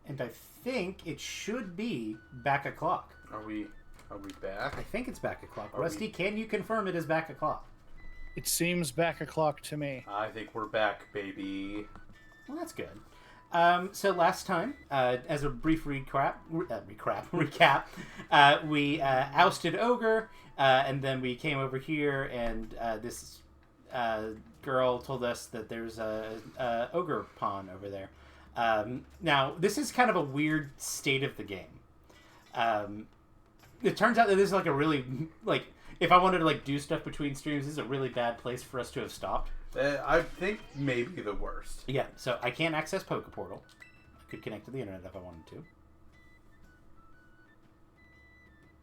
And I think it should be back o'clock. Are we back? I think it's back o'clock. Rusty, can you confirm it is back o'clock? It seems back o'clock to me. I think we're back, baby. Well, that's good. So last time, as a brief recap, we ousted Ogre, and then we came over here, and this girl told us that there's a Ogre pawn over there. Now, this is kind of a weird state of the game. It turns out that this is like a really, like, if I wanted to like do stuff between streams, this is a really bad place for us to have stopped. I think maybe the worst. Yeah, so I can't access Poke Portal. I could connect to the internet if I wanted to.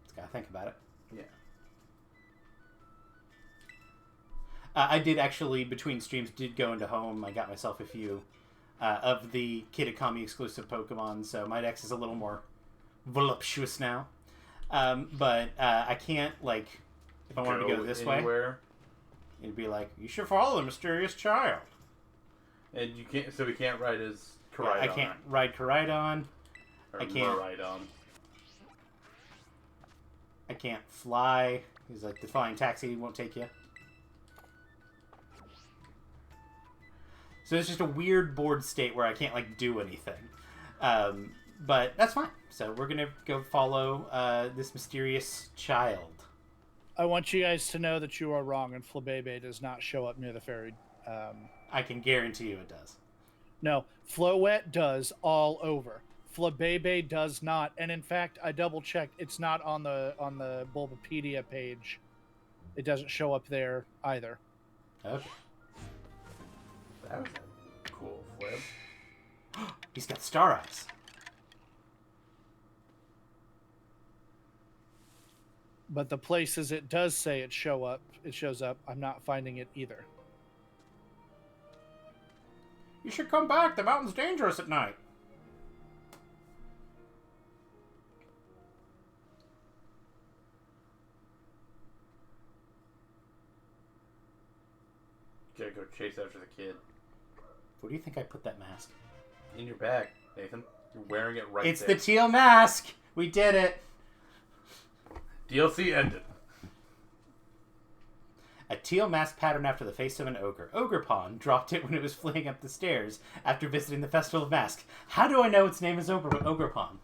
Just gotta think about it. Yeah. I did actually, between streams, did go into home. I got myself a few of the Kitakami exclusive Pokemon, so my dex is a little more voluptuous now. But I can't, like, if I wanted to go this way, it'd be like, you should follow the mysterious child. And you can't, so we can't ride as Koraidon. I can't ride Koraidon. I can't. I can't fly. He's like, the flying taxi won't take you. So it's just a weird board state where I can't, like, do anything. But that's fine. So we're going to go follow this mysterious child. I want you guys to know that you are wrong, and Flabebe does not show up near the fairy. I can guarantee you it does. No, Floette does all over. Flabebe does not, and in fact, I double checked. It's not on the Bulbapedia page. It doesn't show up there either. Okay. That was a cool flip. He's got star eyes. But the places it does say it shows up, I'm not finding it either. You should come back. The mountain's dangerous at night. Gotta go chase after the kid. Where do you think I put that mask? In your bag, Nathan. You're wearing it right there. It's the teal mask. We did it. DLC ended. A teal mask pattern after the face of an ogre. Ogre Pawn dropped it when it was fleeing up the stairs after visiting the Festival of Masks. How do I know its name is Ogre Pawn?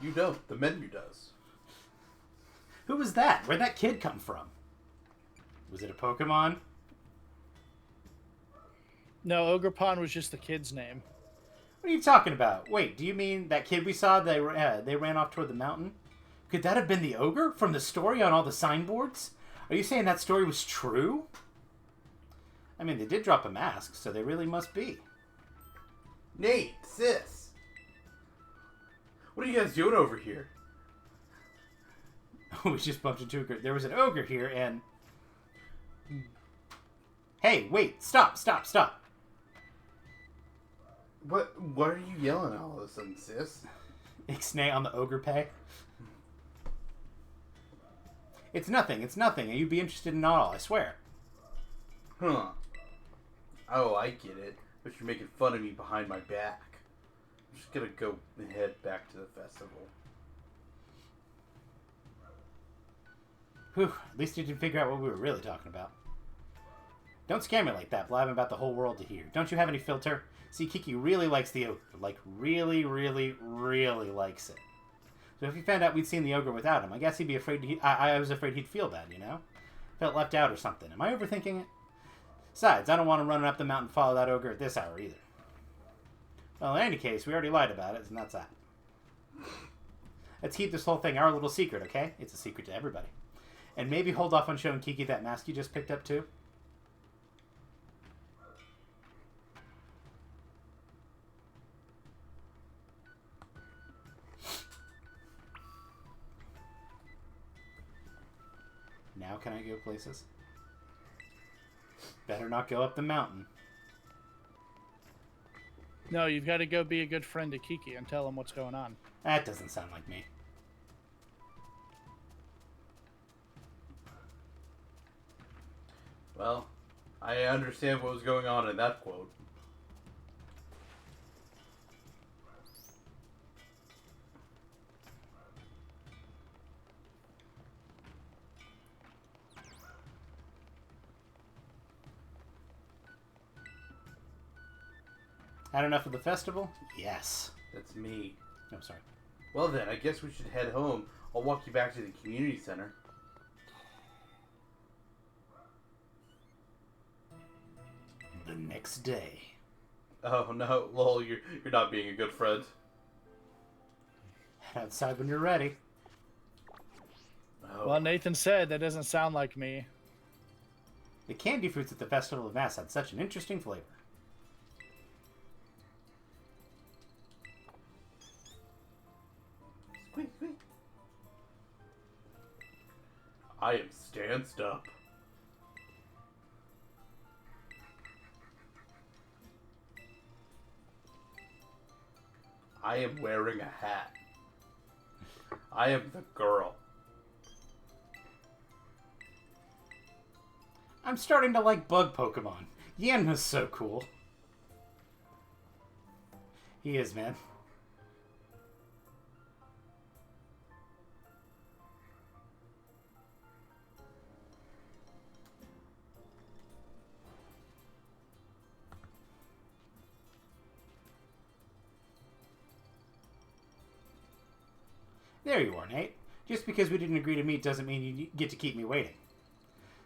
You don't. The menu does. Who was that? Where'd that kid come from? Was it a Pokemon? No, Ogerpon was just the kid's name. What are you talking about? Wait, do you mean that kid we saw? They ran off toward the mountain? Could that have been the ogre from the story on all the signboards? Are you saying that story was true? I mean, they did drop a mask, so they really must be. Nate, sis. What are you guys doing over here? We just bumped into a... There was an ogre here, and... Hey, wait, stop. What are you yelling at all of a sudden, sis? Ixnay on the ogre pay. It's nothing. You'd be interested in all, I swear. Huh. Oh, I get it. But you're making fun of me behind my back. I'm just gonna go and head back to the festival. Whew, at least you didn't figure out what we were really talking about. Don't scare me like that, blabbing about the whole world to hear. Don't you have any filter? See, Kiki really likes the ogre. Like, really, really, really likes it. So if he found out we'd seen the ogre without him, I guess he'd be afraid. I was afraid he'd feel bad, you know? Felt left out or something. Am I overthinking it? Besides, I don't want to run up the mountain and follow that ogre at this hour either. Well, in any case, we already lied about it, and that's that. Let's keep this whole thing our little secret, okay? It's a secret to everybody. And maybe hold off on showing Kiki that mask you just picked up, too. Now can I go places? Better not go up the mountain. No, you've got to go be a good friend to Kiki and tell him what's going on. That doesn't sound like me. Well, I understand what was going on in that quote. Had enough of the festival? Yes. That's me. I'm sorry. Well then, I guess we should head home. I'll walk you back to the community center. The next day. Oh no, lol, you're not being a good friend. Head outside when you're ready. Oh. Well, Nathan said that doesn't sound like me. The candy fruits at the Festival of Mass had such an interesting flavor. Squeak, squeak. I am stanced up. I am wearing a hat. I am the girl. I'm starting to like bug Pokemon. Yanma's so cool. He is, man. There you are, Nate. Just because we didn't agree to meet doesn't mean you get to keep me waiting.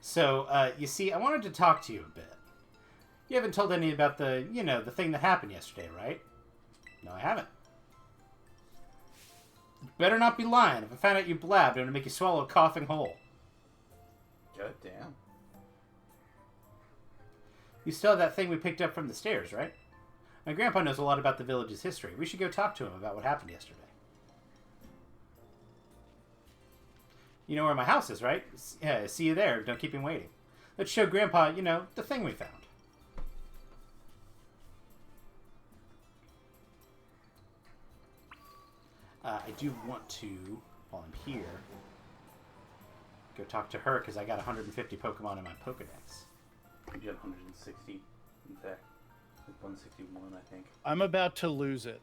So, you see, I wanted to talk to you a bit. You haven't told any about the thing that happened yesterday, right? No, I haven't. You better not be lying. If I found out you blabbed, I'm going to make you swallow a coughing whole. God damn. You still have that thing we picked up from the stairs, right? My grandpa knows a lot about the village's history. We should go talk to him about what happened yesterday. You know where my house is, right? Yeah, see you there. Don't keep him waiting. Let's show Grandpa, the thing we found. I do want to, while I'm here, go talk to her because I got 150 Pokemon in my Pokedex. You got 160, in fact. Like 161, I think. I'm about to lose it.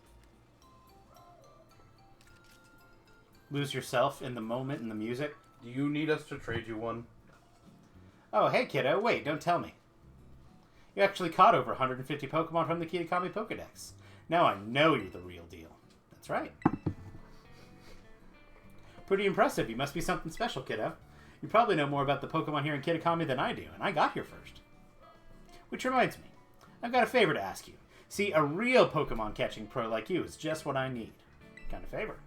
Lose yourself in the moment in the music. Do you need us to trade you one? Oh, hey, kiddo. Wait, don't tell me. You actually caught over 150 Pokemon from the Kitakami Pokedex. Now I know you're the real deal. That's right. Pretty impressive. You must be something special, kiddo. You probably know more about the Pokemon here in Kitakami than I do, and I got here first. Which reminds me, I've got a favor to ask you. See, a real Pokemon catching pro like you is just what I need. Kind of favor.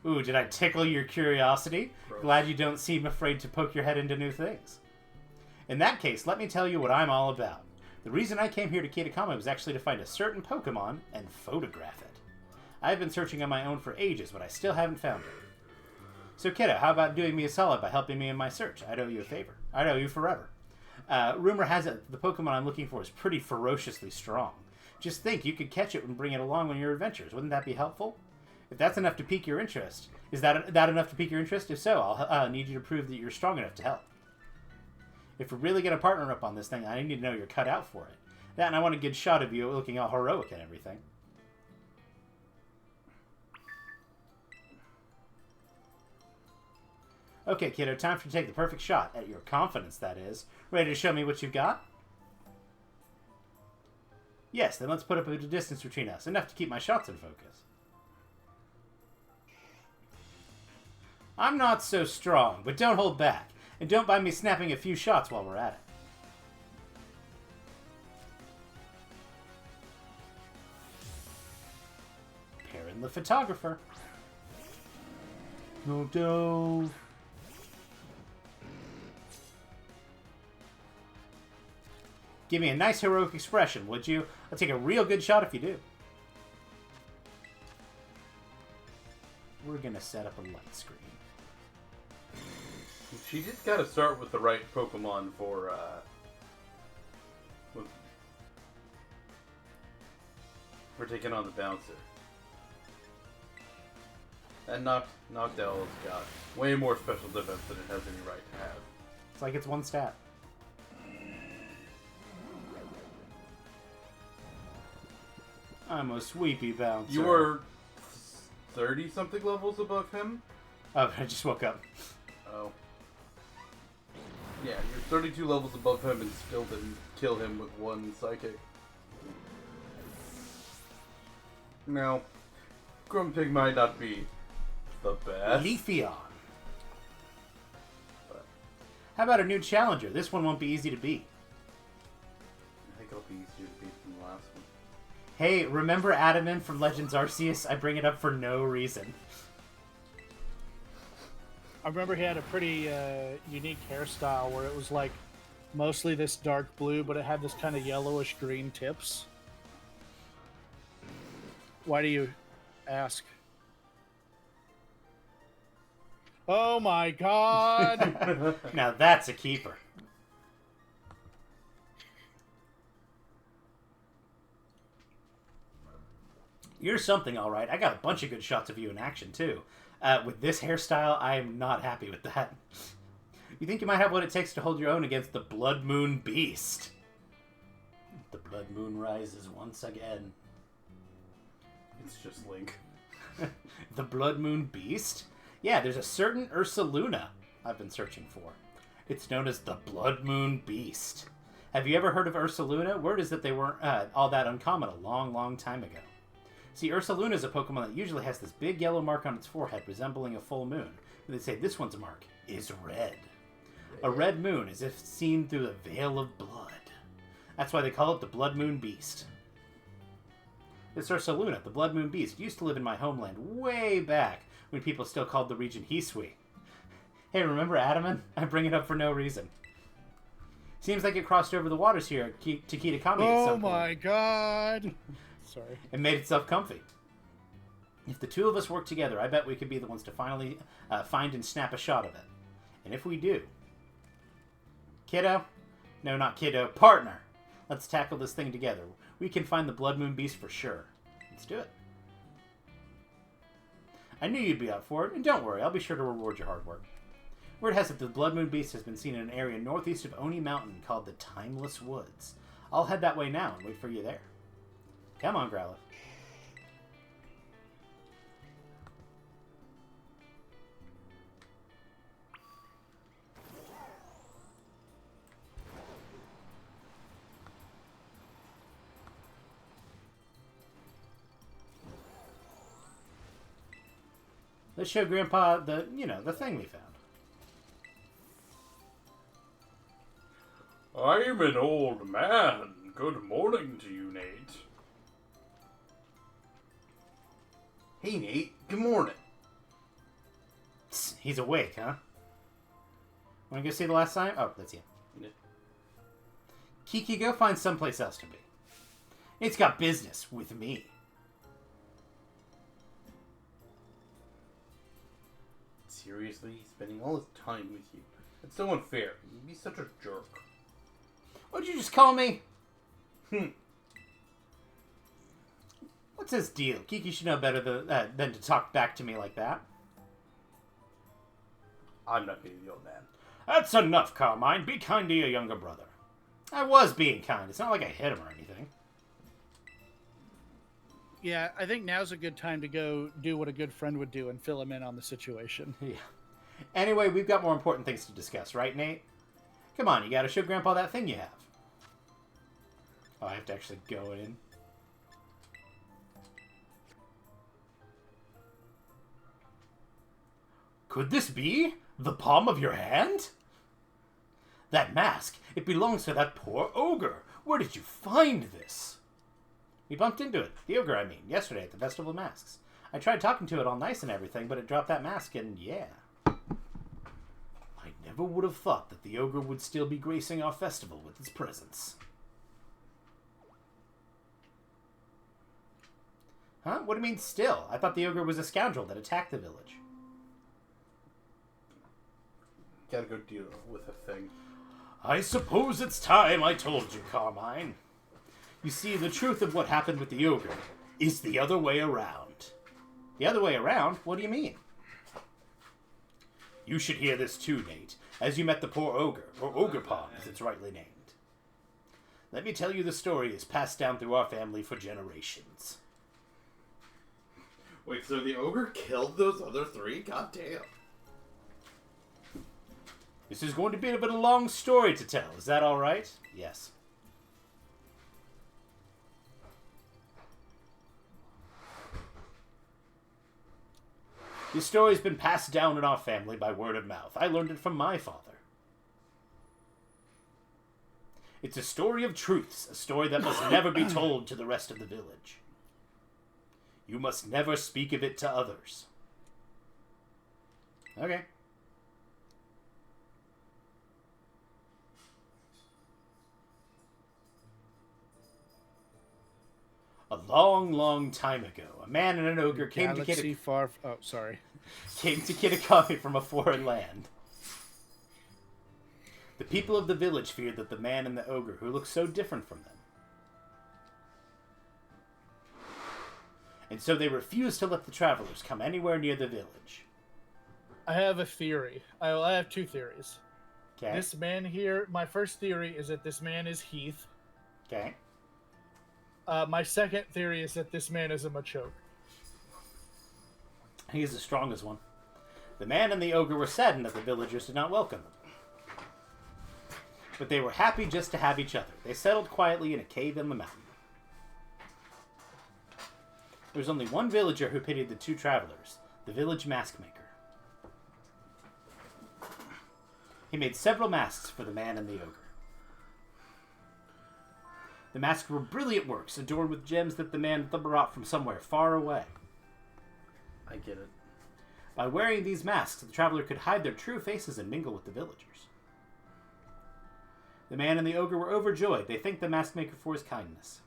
Ooh, did I tickle your curiosity? Gross. Glad you don't seem afraid to poke your head into new things. In that case, let me tell you what I'm all about. The reason I came here to Kitakami was actually to find a certain Pokemon and photograph it. I've been searching on my own for ages, but I still haven't found it. So, kiddo, how about doing me a solid by helping me in my search? I'd owe you a favor. I'd owe you forever. Rumor has it the Pokemon I'm looking for is pretty ferociously strong. Just think, you could catch it and bring it along on your adventures. Wouldn't that be helpful? If that's enough to pique your interest, is that enough to pique your interest? If so, I'll need you to prove that you're strong enough to help. If we're really going to partner up on this thing, I need to know you're cut out for it. That, and I want a good shot of you looking all heroic and everything. Okay, kiddo, time for you to take the perfect shot. At your confidence, that is. Ready to show me what you've got? Yes, then let's put up a distance between us. Enough to keep my shots in focus. I'm not so strong, but don't hold back. And don't mind me snapping a few shots while we're at it. Perrin the photographer. No. Give me a nice heroic expression, would you? I'll take a real good shot if you do. We're gonna set up a light screen. She just gotta start with the right Pokemon for taking on the bouncer. And Noctowl's got way more special defense than it has any right to have. It's like it's one stat. I'm a sweepy bouncer. You were 30-something levels above him? Oh, I just woke up. Oh. Yeah, you're 32 levels above him and still didn't kill him with one psychic. Now, Grumpig might not be the best. Leafeon. How about a new challenger? This one won't be easy to beat. I think it'll be easier to beat than the last one. Hey, remember Adaman from Legends Arceus? I bring it up for no reason. I remember he had a pretty unique hairstyle where it was like mostly this dark blue, but it had this kind of yellowish green tips. Why do you ask? Oh my god! Now that's a keeper. You're something, all right. I got a bunch of good shots of you in action, too. With this hairstyle, I am not happy with that. You think you might have what it takes to hold your own against the Blood Moon Beast? The Blood Moon rises once again. It's just Link. The Blood Moon Beast? Yeah, there's a certain Ursaluna I've been searching for. It's known as the Blood Moon Beast. Have you ever heard of Ursaluna? Word is that they weren't all that uncommon a long, long time ago. See, Ursaluna is a Pokemon that usually has this big yellow mark on its forehead resembling a full moon. And they say this one's mark is red. A red moon, as if seen through the veil of blood. That's why they call it the Blood Moon Beast. This Ursaluna, the Blood Moon Beast, used to live in my homeland way back when people still called the region Hisui. Hey, remember Adaman? I bring it up for no reason. Seems like it crossed over the waters here at Kitakami at some point. Oh my god! Sorry. And made itself comfy. If the two of us work together, I bet we could be the ones to finally find and snap a shot of it. And if we do... Kiddo? No, not kiddo. Partner! Let's tackle this thing together. We can find the Blood Moon Beast for sure. Let's do it. I knew you'd be up for it, and don't worry, I'll be sure to reward your hard work. Word has it that the Blood Moon Beast has been seen in an area northeast of Oni Mountain called the Timeless Woods. I'll head that way now and wait for you there. Come on, Growlithe. Let's show Grandpa the thing we found. I'm an old man. Good morning to you, Nate. Hey, Nate. Good morning. He's awake, huh? Want to go see the last time? Oh, that's you. Yeah. Kiki, go find someplace else to be. It's got business with me. Seriously? He's spending all his time with you. It's so unfair. You'd be such a jerk. What'd you just call me? What's his deal? Kiki should know better than to talk back to me like that. I'm not being the old man. That's enough, Carmine. Be kind to your younger brother. I was being kind. It's not like I hit him or anything. Yeah, I think now's a good time to go do what a good friend would do and fill him in on the situation. Yeah. Anyway, we've got more important things to discuss, right, Nate? Come on, you gotta show Grandpa that thing you have. Oh, I have to actually go in. Could this be the palm of your hand? That mask, it belongs to that poor ogre. Where did you find this? We bumped into it. The ogre, I mean, yesterday at the Festival of Masks. I tried talking to it all nice and everything, but it dropped that mask and yeah. I never would have thought that the ogre would still be gracing our festival with its presence. Huh? What do you mean still? I thought the ogre was a scoundrel that attacked the village. Gotta go deal with a thing. I suppose it's time I told you, Carmine. You see, the truth of what happened with the ogre is the other way around. The other way around? What do you mean? You should hear this too, Nate, as you met the poor ogre, or Ogrepon, as it's rightly named. Let me tell you the story is passed down through our family for generations. Wait, so the ogre killed those other three? God damn. This is going to be a bit of a long story to tell. Is that all right? Yes. This story's been passed down in our family by word of mouth. I learned it from my father. It's a story of truths, a story that must never be told to the rest of the village. You must never speak of it to others. Okay. A long, long time ago, a man and an ogre came to Kitakami from a foreign land. The people of the village feared that the man and the ogre, who looked so different from them, and so they refused to let the travelers come anywhere near the village. I have a theory. I have two theories. Okay. This man here, my first theory is that this man is Heath. Okay. My second theory is that this man is a Machoke. He's the strongest one. The man and the ogre were saddened that the villagers did not welcome them. But they were happy just to have each other. They settled quietly in a cave in the mountain. There was only one villager who pitied the two travelers, the village mask maker. He made several masks for the man and the ogre. The masks were brilliant works, adorned with gems that the man brought from somewhere far away. I get it. By wearing these masks, the traveler could hide their true faces and mingle with the villagers. The man and the ogre were overjoyed. They thanked the mask maker for his kindness.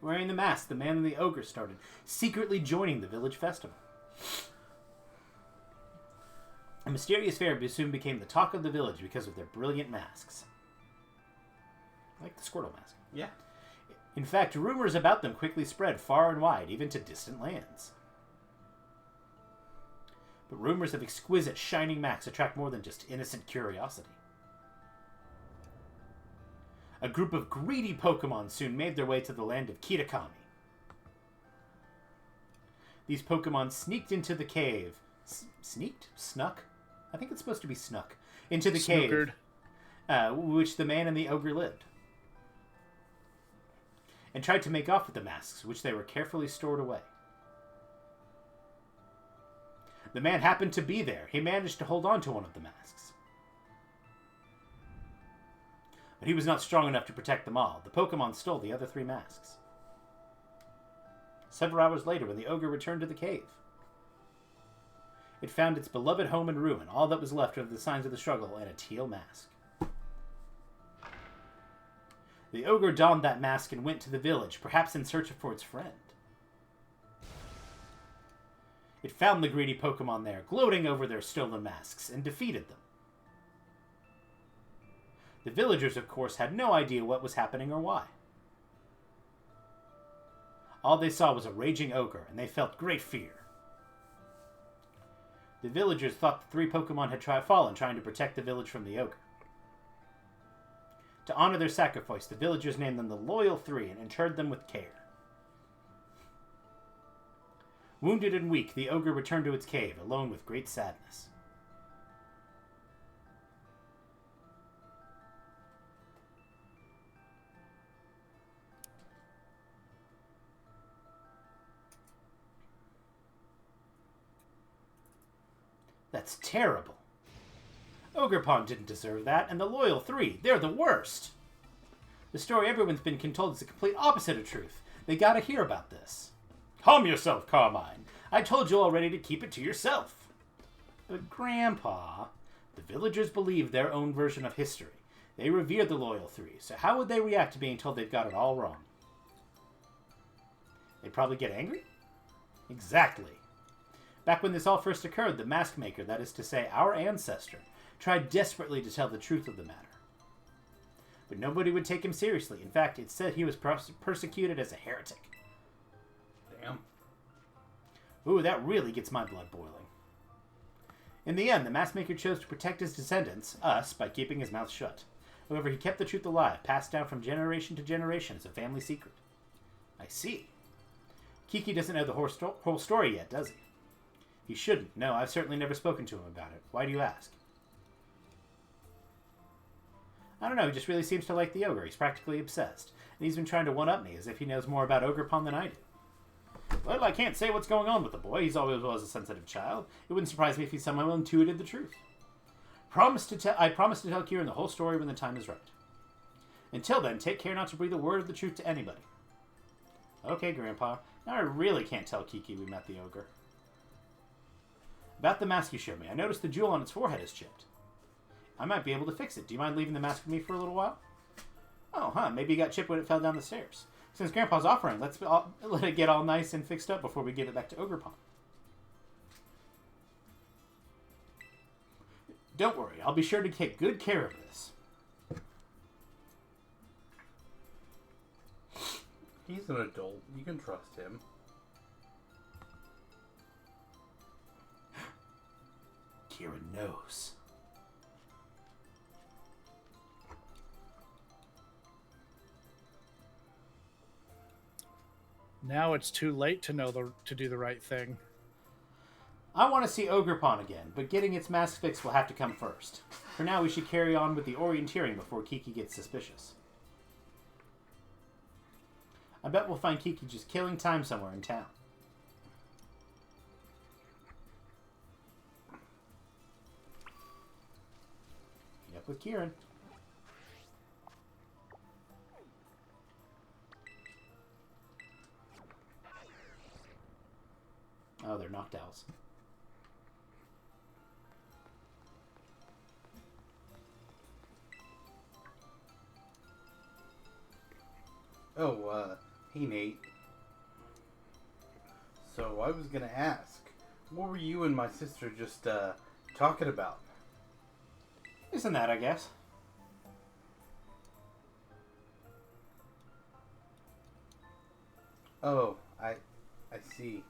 Wearing the mask, the man and the ogre started secretly joining the village festival. A mysterious fair soon became the talk of the village because of their brilliant masks. Like the Squirtle mask. Yeah. In fact, rumors about them quickly spread far and wide, even to distant lands. But rumors of exquisite, shining masks attract more than just innocent curiosity. A group of greedy Pokemon soon made their way to the land of Kitakami. These Pokemon sneaked into the cave. Sneaked? Snuck? I think it's supposed to be snuck. Into the cave. Which the man and the ogre lived. And tried to make off with the masks, which they were carefully stored away. The man happened to be there. He managed to hold on to one of the masks. But he was not strong enough to protect them all. The Pokemon stole the other 3 masks. Several hours later, when the ogre returned to the cave, it found its beloved home in ruin. All that was left were the signs of the struggle and a teal mask. The ogre donned that mask and went to the village, perhaps in search for its friend. It found the greedy Pokemon there, gloating over their stolen masks, and defeated them. The villagers, of course, had no idea what was happening or why. All they saw was a raging ogre, and they felt great fear. The villagers thought the 3 Pokemon had fallen trying to protect the village from the ogre. To honor their sacrifice, the villagers named them the Loyal 3 and interred them with care. Wounded and weak, the ogre returned to its cave, alone with great sadness. That's terrible. Ogerpon didn't deserve that, and the Loyal 3, they're the worst. The story everyone's been told is the complete opposite of truth. They gotta hear about this. Calm yourself, Carmine. I told you already to keep it to yourself. But Grandpa, the villagers believe their own version of history. They revere the Loyal 3, so how would they react to being told they've got it all wrong? They'd probably get angry? Exactly. Back when this all first occurred, the mask maker, that is to say, our ancestor, tried desperately to tell the truth of the matter. But nobody would take him seriously. In fact, it said he was persecuted as a heretic. Damn. Ooh, that really gets my blood boiling. In the end, the mask maker chose to protect his descendants, us, by keeping his mouth shut. However, he kept the truth alive, passed down from generation to generation as a family secret. I see. Kiki doesn't know the whole story yet, does he? He shouldn't. No, I've certainly never spoken to him about it. Why do you ask? I don't know, he just really seems to like the ogre. He's practically obsessed. And he's been trying to one-up me, as if he knows more about Ogerpon than I do. Well, I can't say what's going on with the boy. He's always was a sensitive child. It wouldn't surprise me if he somehow intuited the truth. I promise to tell Kieran the whole story when the time is right. Until then, take care not to breathe a word of the truth to anybody. Okay, Grandpa. Now I really can't tell Kiki we met the ogre. About the mask you showed me, I noticed the jewel on its forehead is chipped. I might be able to fix it. Do you mind leaving the mask with me for a little while? Oh, huh. Maybe it got chipped when it fell down the stairs. Since Grandpa's offering, let's let it get all nice and fixed up before we get it back to Ogre Pond. Don't worry. I'll be sure to take good care of this. He's an adult. You can trust him. Kieran knows. Now it's too late to know to do the right thing. I want to see Ogre Pond again, but getting its mask fixed will have to come first. For now, we should carry on with the orienteering before Kiki gets suspicious. I bet we'll find Kiki just killing time somewhere in town. Meet up with Kieran. Oh, they're Noctowls. Oh, hey Nate. So I was gonna ask, what were you and my sister just, talking about? Isn't that, I guess? Oh, I see.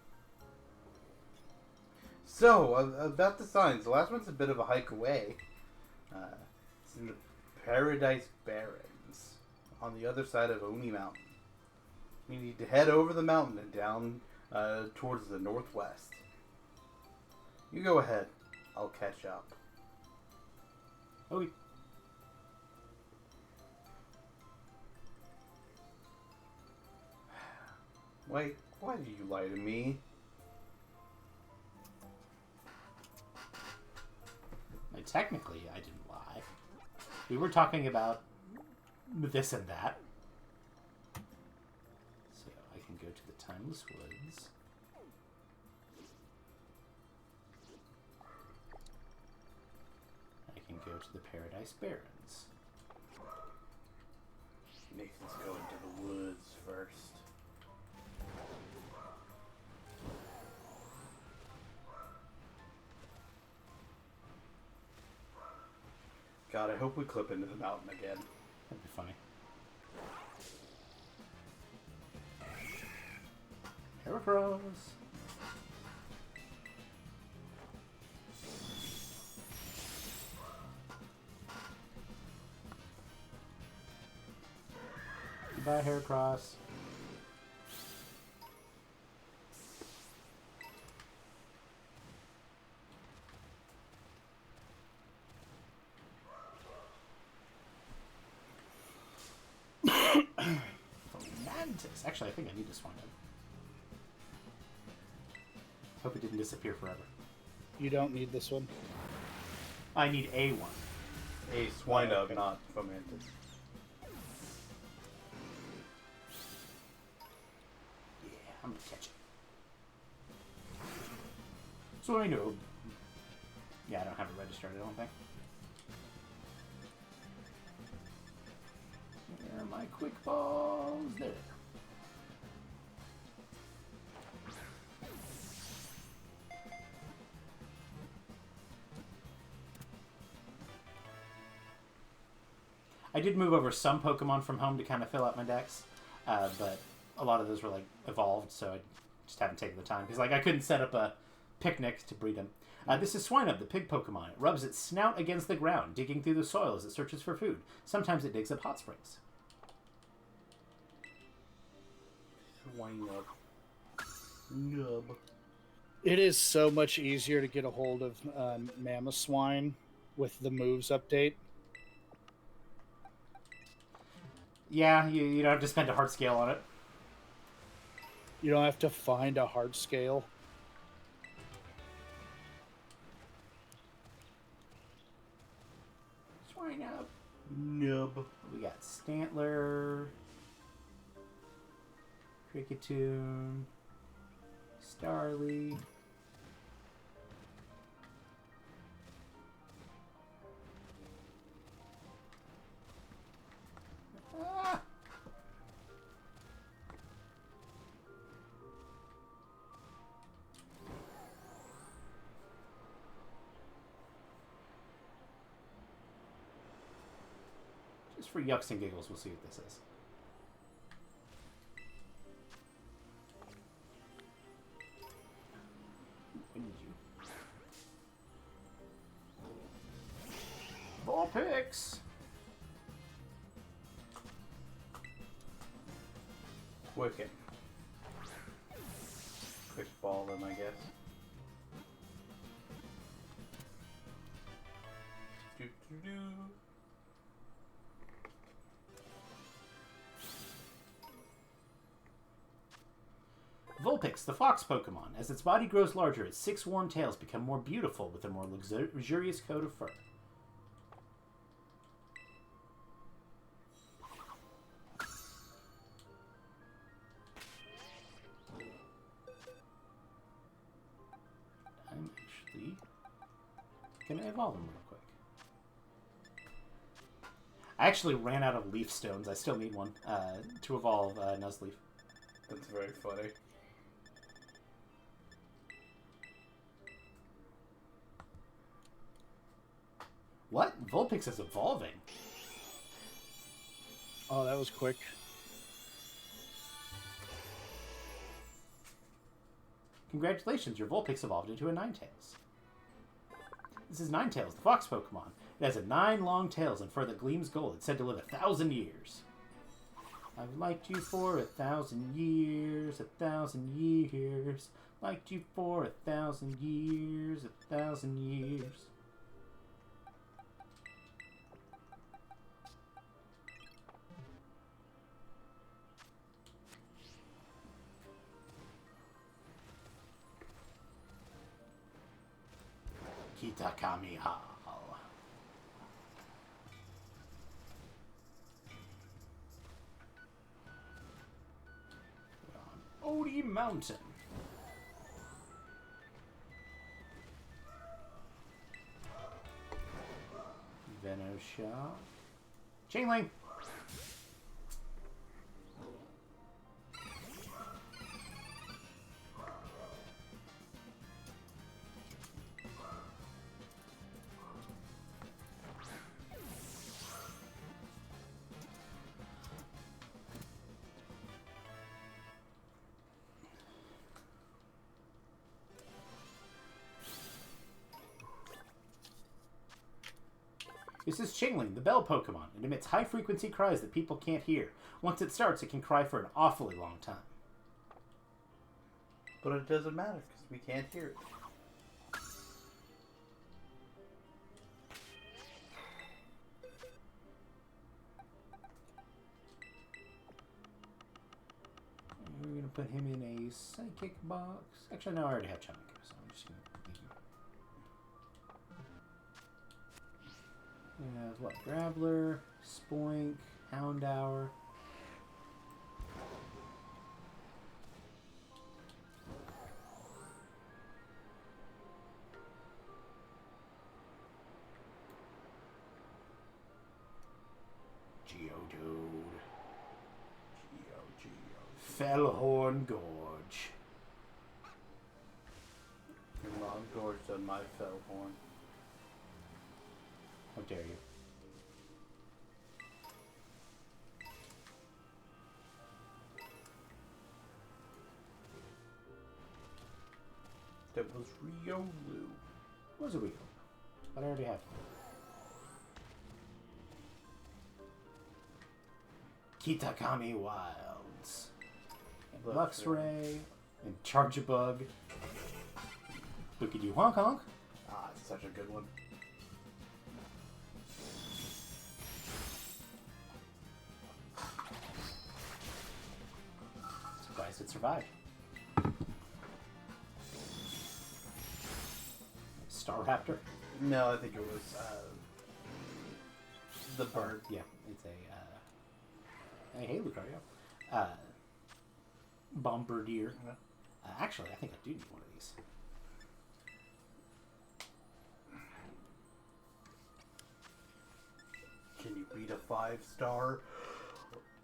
So, about the signs. The last one's a bit of a hike away. It's in the Paradise Barrens, on the other side of Oni Mountain. You need to head over the mountain and down towards the northwest. You go ahead. I'll catch up. Okay. Why do you lie to me? Technically, I didn't lie. We were talking about this and that. So I can go to the Timeless Woods. I can go to the Paradise Barrens. Nathan's going to the woods first. God, I hope we clip into the mountain again. That'd be funny. Heracross. Goodbye, Heracross. Actually, I think I need this one. Hope it didn't disappear forever. You don't need this one. I need a one. A swine up, not fomented. Yeah, I'm gonna catch it. So I know. Yeah, I don't have it registered, I don't think. Where are my quick balls? There. I did move over some Pokemon from home to kind of fill out my decks, but a lot of those were like evolved, so I just haven't taken the time because like I couldn't set up a picnic to breed them. This is Swinub, the pig Pokemon. It rubs its snout against the ground, digging through the soil as it searches for food. Sometimes it digs up hot springs. Swinub. Nub. It is so much easier to get a hold of Mamoswine with the moves update. Yeah, you don't have to spend a heart scale on it. You don't have to find a heart scale. Swine up. Nub. We got Stantler, Cricketoon, Starly. Ah! Just for yucks and giggles, we'll see what this is. When did you? Vulpix! Quicken. Quick ball them, I guess. Do. Vulpix, the fox Pokemon. As its body grows larger, its 6 warm tails become more beautiful with a more luxurious coat of fur. I'm actually going to evolve them real quick. I actually ran out of leaf stones. I still need one to evolve Nuzleaf. That's very funny. What? Vulpix is evolving. Oh, that was quick. Congratulations, your Vulpix evolved into a Ninetales. This is Ninetales, the fox Pokemon. It has 9 long tails and fur that gleams gold. It's said to live 1,000 years. I've liked you for 1,000 years, 1,000 years. Liked you for 1,000 years, 1,000 years. Kitakami Hall. We're on Odie Mountain. Venoshock. Chainlink. This is Chingling, the bell Pokemon. It emits high-frequency cries that people can't hear. Once it starts, it can cry for an awfully long time. But it doesn't matter, because we can't hear it. We're going to put him in a Psychic box. Actually, no, I already have Chummick, so I'm just going to leave him. We have, what, Graveler, Spoink, Houndour. Geodude. Fellhorn Gorge. Your mom gorged on my fell horn. How dare you? That was Riolu. Was a Weedle. But I already have one. Kitakami Wilds. And Luxray. And Charjabug. Look at you, honk honk. Ah, it's such a good one. Surprised it survived. Star Raptor? No, I think it was the bird. Yeah, it's a hey, Lucario. Bombardier. Yeah. Actually, I think I do need one of these. Can you beat a 5-star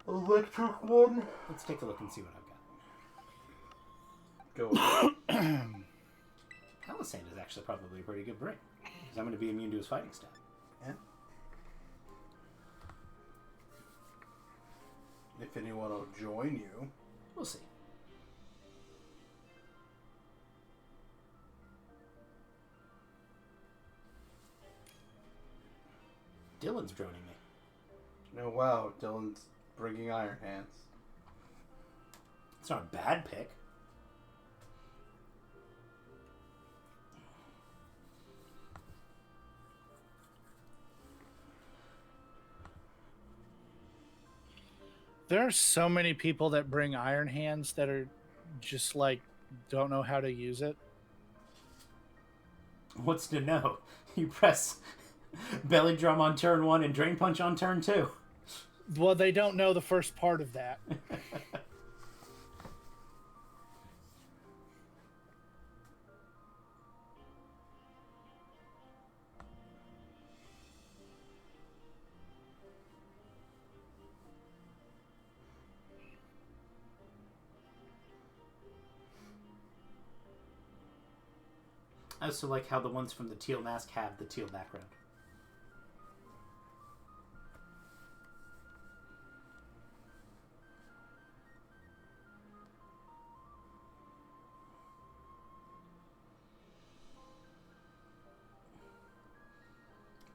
electric one? Let's take a look and see what I've Go. got. Palisand is actually probably a pretty good bring. Because I'm going to be immune to his fighting stat. Yeah. If anyone will join you. We'll see. Dylan's droning me. Oh, wow. Dylan's bringing Iron Hands. It's not a bad pick. There are so many people that bring Iron Hands that are just like don't know how to use it. What's to know? You press Belly Drum on turn 1 and Drain Punch on turn 2. Well, they don't know the first part of that. I also like how the ones from the teal mask have the teal background.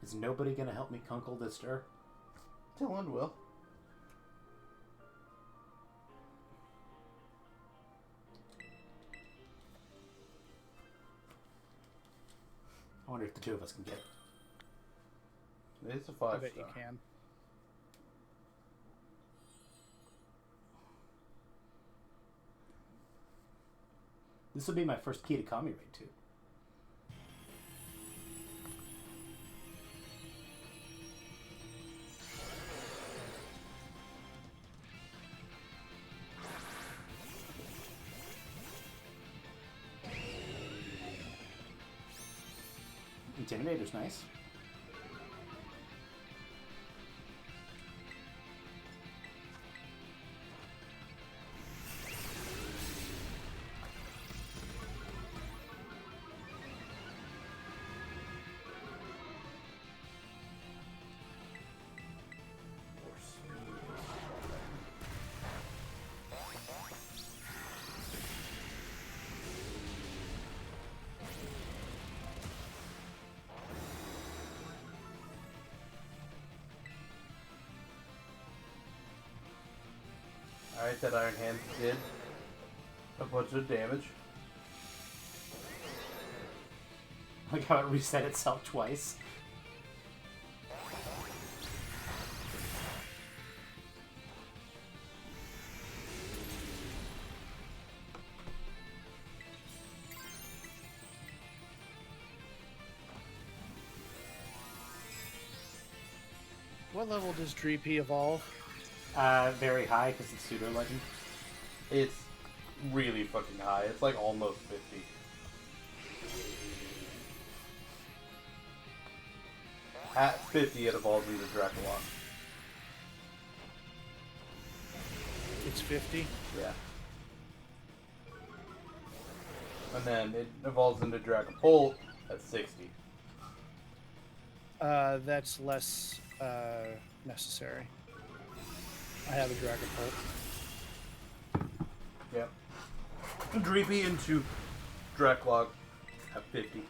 Is nobody going to help me Kunkel this stir? Dylan will. I wonder if the two of us can get it. It's a I 5-star. bet you can. This will be my first key to Kami raid, too. Intimidator's nice. Alright, that Iron Hand did a bunch of damage. Like how it reset itself twice. What level does Dreepy evolve? Very high because it's pseudo legend. It's really fucking high. It's like almost 50. At 50, it evolves into Draculon. It's 50. Yeah. And then it evolves into Dragapult at 60. That's less necessary. I have a Dragapult. Yep. Dreepy into Draclog at 50.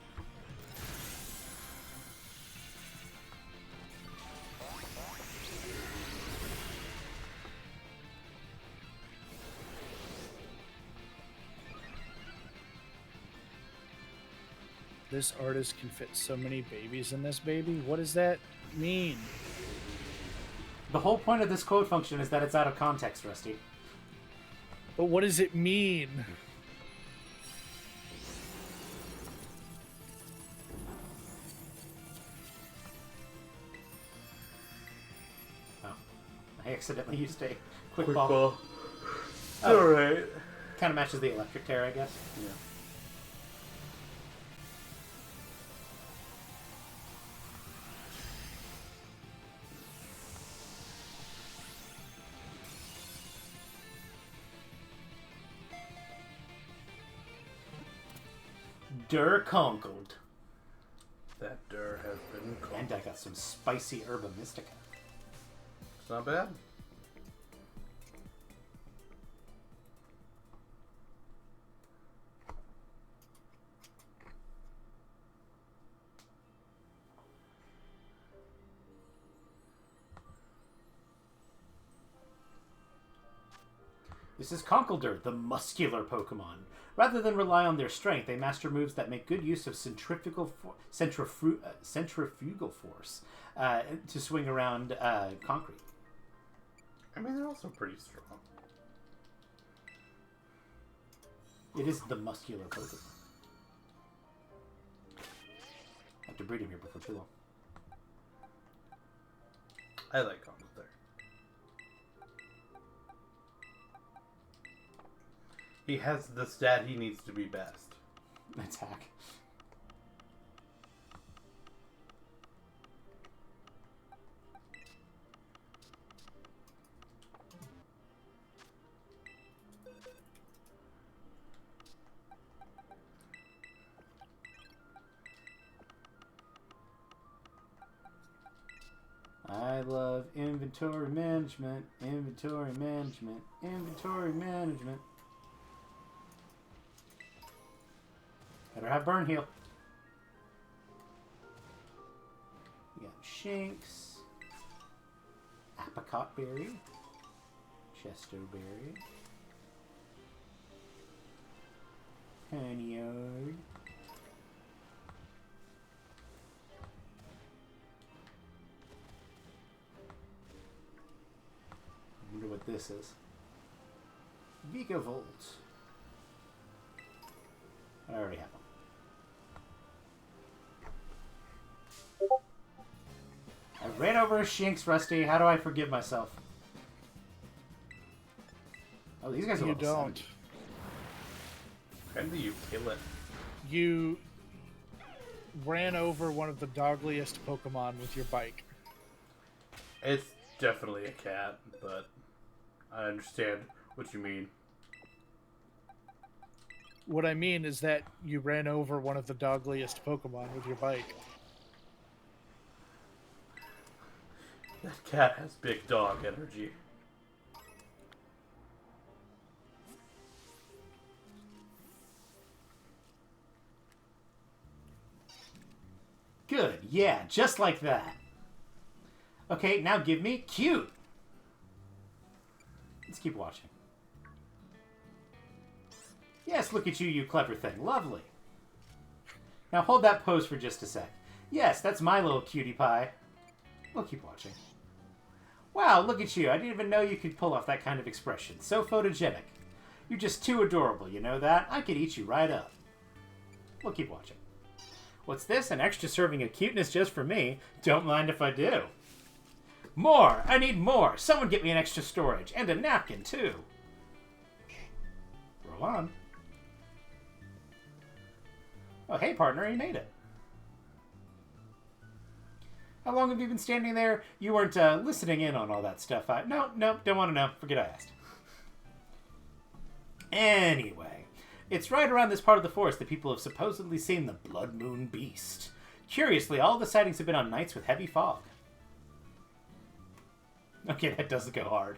This artist can fit so many babies in this baby. What does that mean? The whole point of this quote function is that it's out of context, Rusty. But what does it mean? I accidentally used a quick Quick ball. ball. Oh. Alright. Kind of matches the electric tear, I guess. Yeah. Der conkled. That dir has been called. And I got some spicy Herba Mystica. It's not bad. This is Conkeldurr, the muscular Pokemon. Rather than rely on their strength, they master moves that make good use of centrifugal force to swing around concrete. I mean, they're also pretty strong. It is the muscular Pokemon. I have to breed him here before too long. I like Conkeldurr. He has the stat he needs to be best. Attack. I love inventory management, inventory management, inventory management. Better have burn heal. We got Shinx, Apricot Berry, Chesto Berry, Poniard. I wonder what this is. Vigavolt. I already have them. I ran over a Shinx, Rusty. How do I forgive myself? Oh, these guys are You level don't. 70. When do you kill it? You ran over one of the doggliest Pokemon with your bike. It's definitely a cat, but I understand what you mean. What I mean is that you ran over one of the doggliest Pokemon with your bike. That cat has big dog energy. Good. Yeah, just like that. Okay, now give me cute. Let's keep watching. Yes, look at you, you clever thing. Lovely. Now hold that pose for just a sec. Yes, that's my little cutie pie. We'll keep watching. Wow, look at you. I didn't even know you could pull off that kind of expression. So photogenic. You're just too adorable, you know that? I could eat you right up. We'll keep watching. What's this? An extra serving of cuteness just for me? Don't mind if I do. More! I need more! Someone get me an extra storage. And a napkin, too. Roll on. Oh, hey, partner, you made it. How long have you been standing there? You weren't listening in on all that stuff. No, don't want to know. Forget I asked. Anyway, it's right around this part of the forest that people have supposedly seen the Blood Moon Beast. Curiously, all the sightings have been on nights with heavy fog. Okay, that doesn't go hard.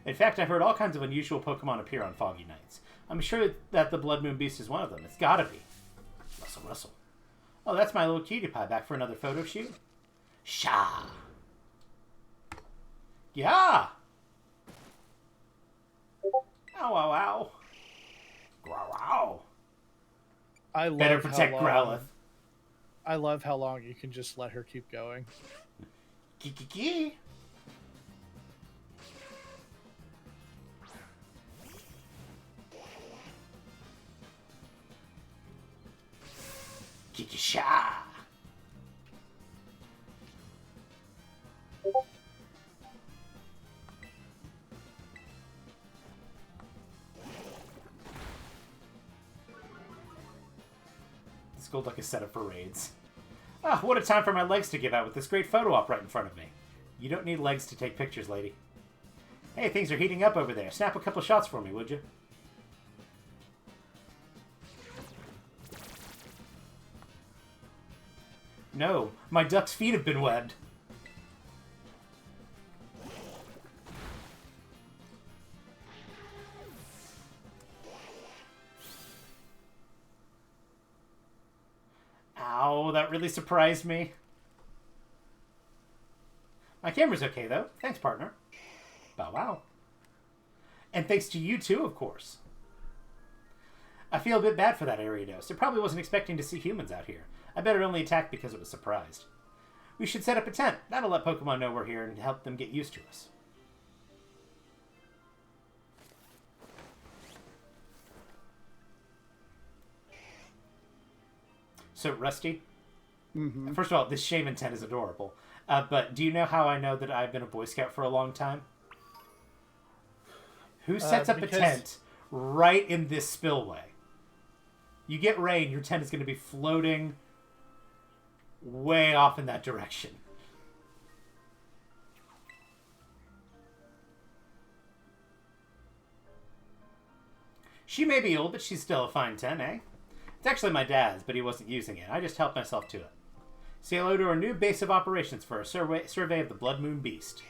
In fact, I've heard all kinds of unusual Pokemon appear on foggy nights. I'm sure that the Blood Moon Beast is one of them. It's gotta be. Rustle, rustle. Oh, that's my little cutie pie. Back for another photo shoot? Sha! Yeah! Ow, ow, ow. Grow, ow. I love Better protect how long, Growlithe. I love how long you can just let her keep going. Kiki. Kikisha. Skolduck is set up for raids. Ah, what a time for my legs to give out with this great photo op right in front of me. You don't need legs to take pictures, lady. Hey, things are heating up over there. Snap a couple shots for me, would you? No, my duck's feet have been webbed. Ow, that really surprised me. My camera's okay, though. Thanks, partner. Bow wow. And thanks to you, too, of course. I feel a bit bad for that Ariados. It probably wasn't expecting to see humans out here. I bet it only attacked because it was surprised. We should set up a tent. That'll let Pokemon know we're here and help them get used to us. So, Rusty, first of all, this shaman tent is adorable. But do you know how I know that I've been a Boy Scout for a long time? Who sets up a tent right in this spillway? You get rain, your tent is going to be floating way off in that direction. She may be old, but she's still a fine tent, eh? It's actually my dad's, but he wasn't using it. I just helped myself to it. Say hello to our new base of operations for a survey of the Blood Moon Beast.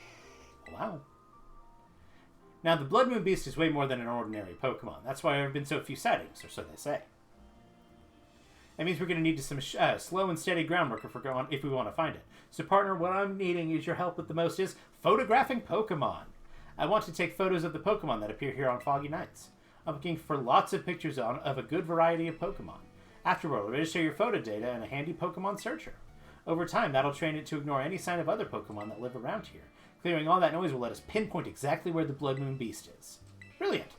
Wow. Now, the Blood Moon Beast is way more than an ordinary Pokemon. That's why there have been so few sightings, or so they say. That means we're going to need some slow and steady groundwork if we want to find it. So, partner, what I'm needing is your help with the most is photographing Pokemon. I want to take photos of the Pokemon that appear here on foggy nights. I'm looking for lots of pictures of a good variety of Pokemon. Afterward, we'll register your photo data in a handy Pokemon searcher. Over time, that'll train it to ignore any sign of other Pokemon that live around here. Clearing all that noise will let us pinpoint exactly where the Blood Moon Beast is. Brilliant.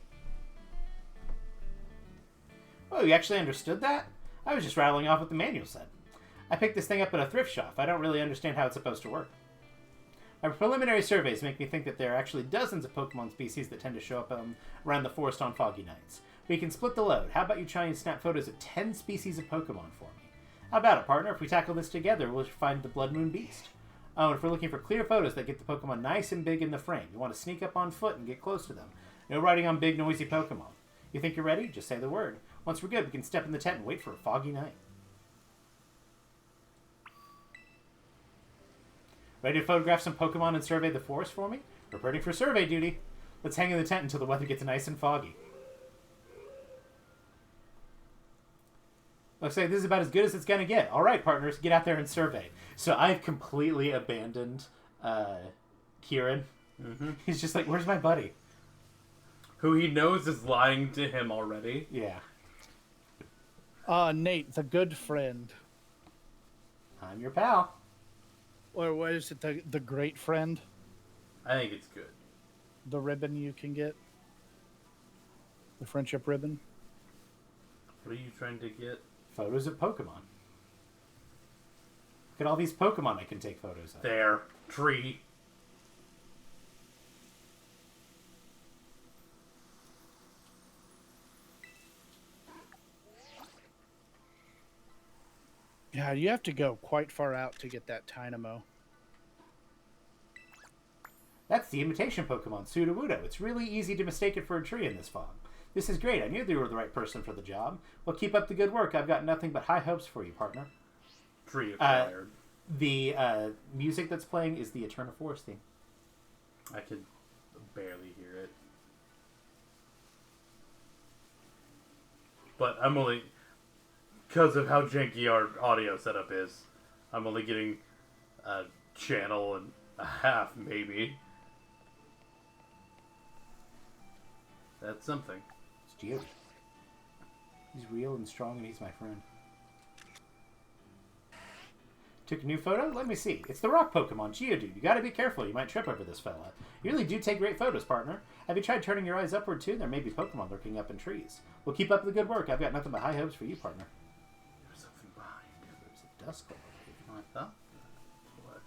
Oh, you actually understood that? I was just rattling off what the manual said. I picked this thing up at a thrift shop. I don't really understand how it's supposed to work. My preliminary surveys make me think that there are actually dozens of Pokemon species that tend to show up around the forest on foggy nights. We can split the load. How about you try and snap photos of 10 species of Pokemon for me? How about it, partner? If we tackle this together, we'll find the Blood Moon Beast. Oh, and if we're looking for clear photos that get the Pokemon nice and big in the frame, you want to sneak up on foot and get close to them. No riding on big, noisy Pokemon. You think you're ready? Just say the word. Once we're good, we can step in the tent and wait for a foggy night. Ready to photograph some Pokemon and survey the forest for me? Reporting for survey duty. Let's hang in the tent until the weather gets nice and foggy. Looks like this is about as good as it's gonna get. All right, partners, get out there and survey. So I've completely abandoned Kieran. He's just like, where's my buddy? Who he knows is lying to him already. Yeah. Nate, the good friend. I'm your pal. Or what is it, the great friend? I think it's good. The ribbon you can get? The friendship ribbon? What are you trying to get? Photos of Pokemon. Look at all these Pokemon I can take photos of. There. Tree. Yeah, you have to go quite far out to get that Tynamo. That's the imitation Pokemon, Sudowoodo. It's really easy to mistake it for a tree in this fog. This is great. I knew you were the right person for the job. Well, keep up the good work. I've got nothing but high hopes for you, partner. Tree acquired. The music that's playing is the Eternal Forest theme. I could barely hear it. But I'm only... Because of how janky our audio setup is, I'm only getting a channel and a half, maybe. That's something. It's Geodude. He's real and strong, and he's my friend. Took a new photo? Let me see. It's the rock Pokemon, Geodude. You gotta be careful. You might trip over this fella. You really do take great photos, partner. Have you tried turning your eyes upward, too? There may be Pokemon lurking up in trees. Well, keep up the good work. I've got nothing but high hopes for you, partner. There's something behind him. There's a Duskull. I thought. What?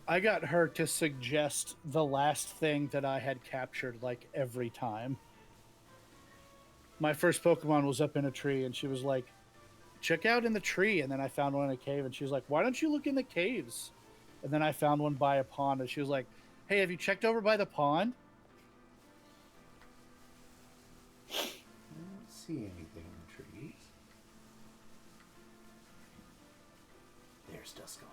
I got her to suggest the last thing that I had captured, like, every time. My first Pokemon was up in a tree, and she was like, check out in the tree. And then I found one in a cave, and she was like, why don't you look in the caves? And then I found one by a pond, and she was like, hey, have you checked over by the pond? I don't see anything in the trees. There's Duskull.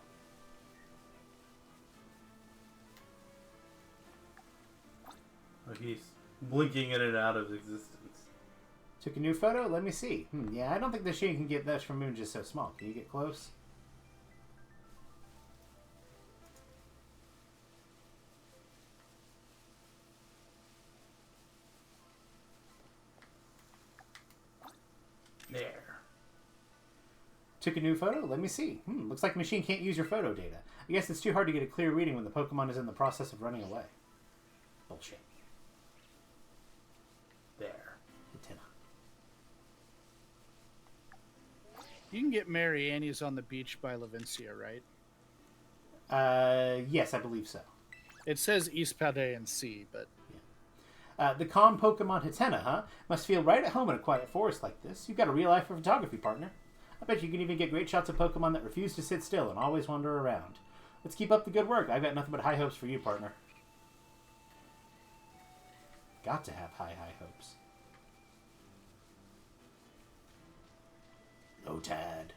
Oh, he's blinking in and out of existence. Took a new photo? Let me see. Yeah, I don't think the machine can get that from images so small. Can you get close? There. Took a new photo? Let me see. Looks like the machine can't use your photo data. I guess it's too hard to get a clear reading when the Pokemon is in the process of running away. Bullshit. There. Antenna. You can get Mary Annie's on the beach by Levincia, right? Yes, I believe so. It says East Paldean Sea, but... The calm Pokemon Hatena, huh? Must feel right at home in a quiet forest like this. You've got a real eye for photography, partner. I bet you can even get great shots of Pokemon that refuse to sit still and always wander around. Let's keep up the good work. I've got nothing but high hopes for you, partner. Got to have high hopes. Lotad.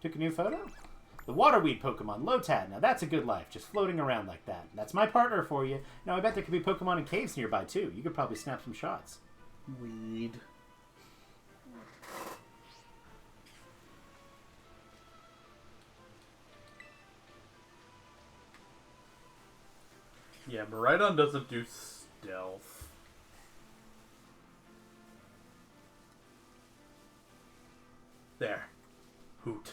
Took a new photo? The waterweed Pokemon, Lotad. Now that's a good life, just floating around like that. That's my partner for you. Now I bet there could be Pokemon in caves nearby too. You could probably snap some shots. Weed. Yeah, Miraidon doesn't do stealth. There. Hoot.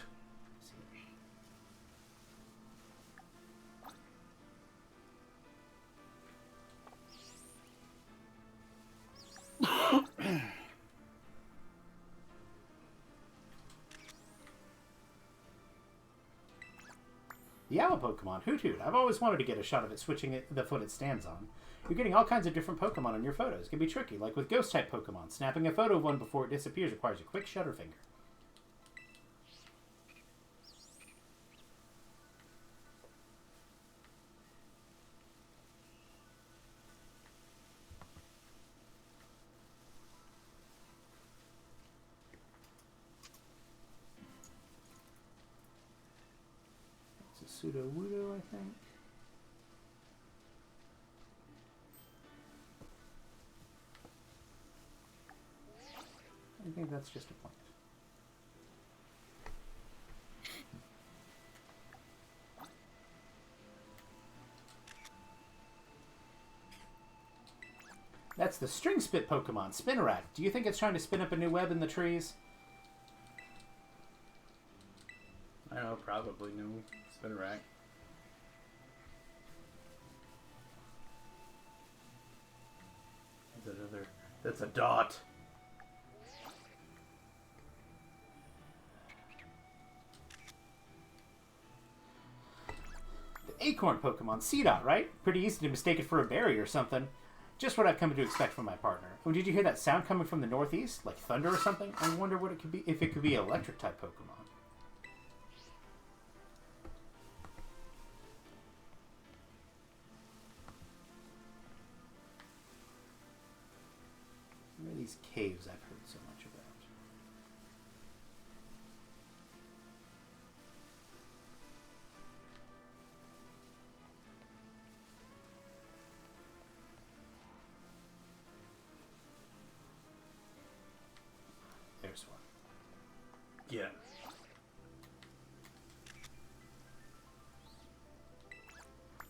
The owl Pokemon, Hoot Hoot. I've always wanted to get a shot of it switching the foot it stands on. You're getting all kinds of different Pokemon on your photos. It can be tricky, like with Ghost-type Pokemon. Snapping a photo of one before it disappears requires a quick shutter finger. Sudowoodo, I think. I think that's just a plant. That's the string spit Pokemon, Spinarak. Do you think it's trying to spin up a new web in the trees? I don't know, probably no. Spinarak. There's another. That's a dot. The acorn Pokemon, Seedot, right? Pretty easy to mistake it for a berry or something. Just what I've come to expect from my partner. Oh, did you hear that sound coming from the northeast? Like thunder or something? I wonder what it could be, if it could be an electric-type Pokemon. Where are these caves I've heard so much about? There's one. Yeah.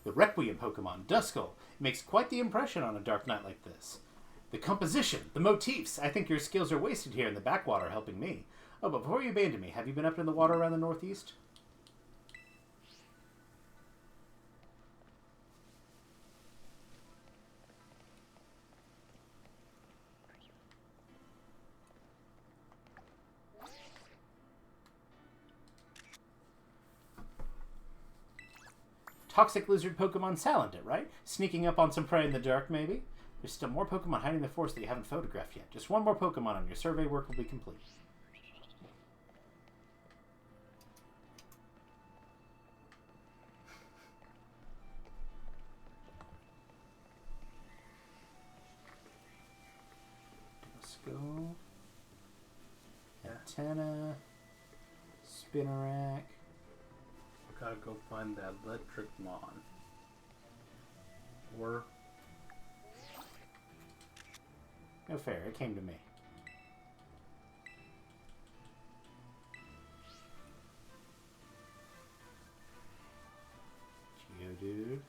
The Requiem Pokemon, Duskull, makes quite the impression on a dark night like this. The composition, the motifs. I think your skills are wasted here in the backwater helping me. Oh, but before you abandon me, have you been up in the water around the northeast? Toxic lizard Pokemon Salandit, right? Sneaking up on some prey in the dark, maybe? There's still more Pokemon hiding in the forest that you haven't photographed yet. Just one more Pokemon and your survey work will be complete. Go. Antenna. Spinnerack. I gotta go find that electric mon. Or... No fair, it came to me. Geodude.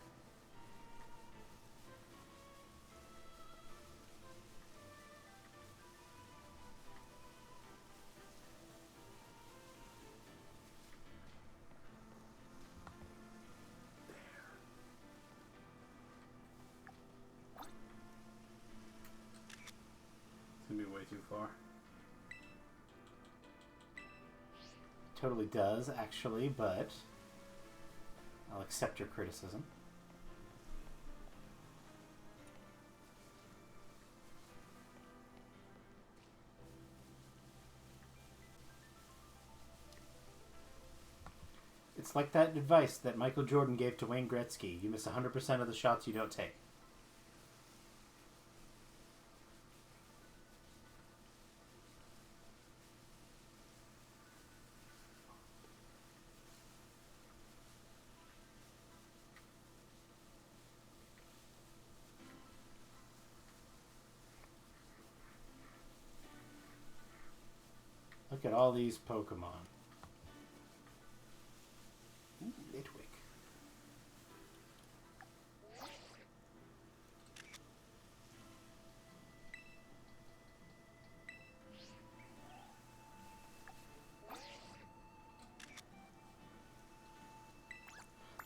It's gonna be way too far. Totally does, actually, but I'll accept your criticism. It's like that advice that Michael Jordan gave to Wayne Gretzky. You miss 100% of the shots you don't take. Look at all these Pokemon. Ooh, Litwick.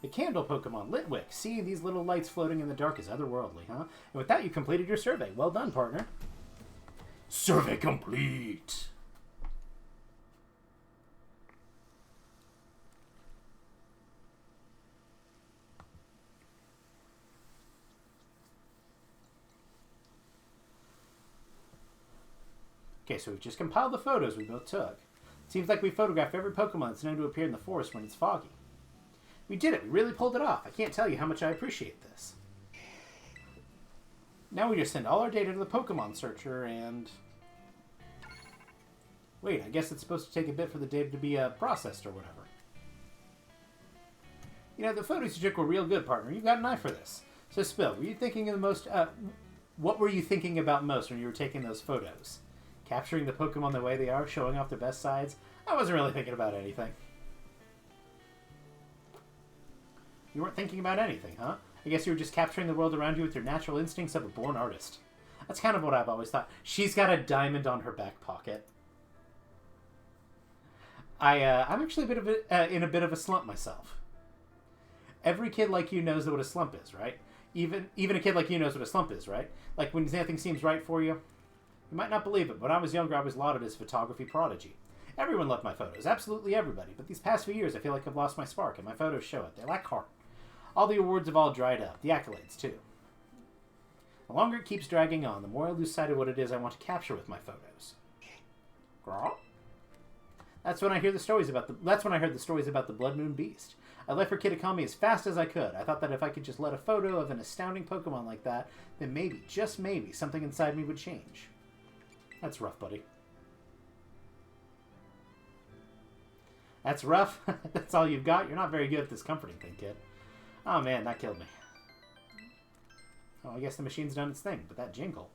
The candle Pokemon, Litwick. Seeing these little lights floating in the dark is otherworldly, huh? And with that, you completed your survey. Well done, partner. Survey complete! Okay, so we've just compiled the photos we both took. It seems like we photographed every Pokemon that's known to appear in the forest when it's foggy. We did it. We really pulled it off. I can't tell you how much I appreciate this. Now we just send all our data to the Pokemon Searcher and... Wait, I guess it's supposed to take a bit for the data to be processed or whatever. You know, the photos you took were real good, partner. You've got an eye for this. So, Spill, were you thinking of the most... what were you thinking about most when you were taking those photos? Capturing the Pokemon the way they are, showing off their best sides? I wasn't really thinking about anything. You weren't thinking about anything, huh? I guess you were just capturing the world around you with your natural instincts of a born artist. That's kind of what I've always thought. She's got a diamond on her back pocket. I'm actually in a bit of a slump myself. Every kid like you knows what a slump is, right? Even a kid like you knows what a slump is, right? Like when nothing seems right for you. You might not believe it, but when I was younger, I was lauded as a photography prodigy. Everyone loved my photos, absolutely everybody. But these past few years, I feel like I've lost my spark, and my photos show it. They lack heart. All the awards have all dried up. The accolades, too. The longer it keeps dragging on, the more I lose sight of what it is I want to capture with my photos. That's when I heard the stories about the Blood Moon Beast. I left for Kitakami as fast as I could. I thought that if I could just let a photo of an astounding Pokemon like that, then maybe, just maybe, something inside me would change. That's rough, buddy. That's rough? That's all you've got? You're not very good at this comforting thing, kid. Oh man, that killed me. Oh, I guess the machine's done its thing, but that jingle.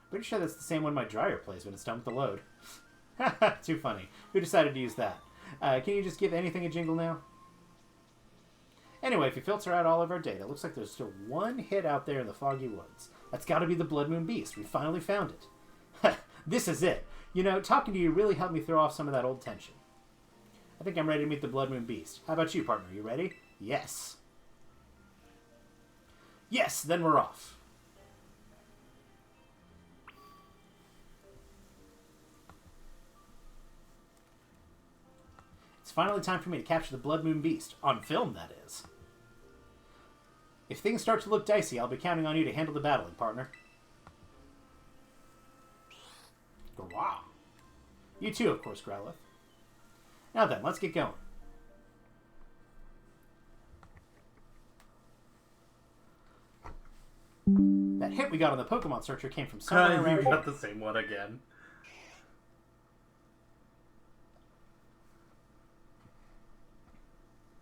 Pretty sure that's the same one my dryer plays when it's done with the load. Too funny. Who decided to use that? Can you just give anything a jingle now? Anyway, if you filter out all of our data, it looks like there's still one hit out there in the foggy woods. That's got to be the Blood Moon Beast. We finally found it. This is it. You know, talking to you really helped me throw off some of that old tension. I think I'm ready to meet the Blood Moon Beast. How about you, partner? You ready? Yes. Yes, then we're off. It's finally time for me to capture the Blood Moon Beast. On film, that is. If things start to look dicey, I'll be counting on you to handle the battling, partner. Wow. You too, of course, Growlithe. Now then, let's get going. That hit we got on the Pokemon Searcher came from somewhere around You here. got the same one again.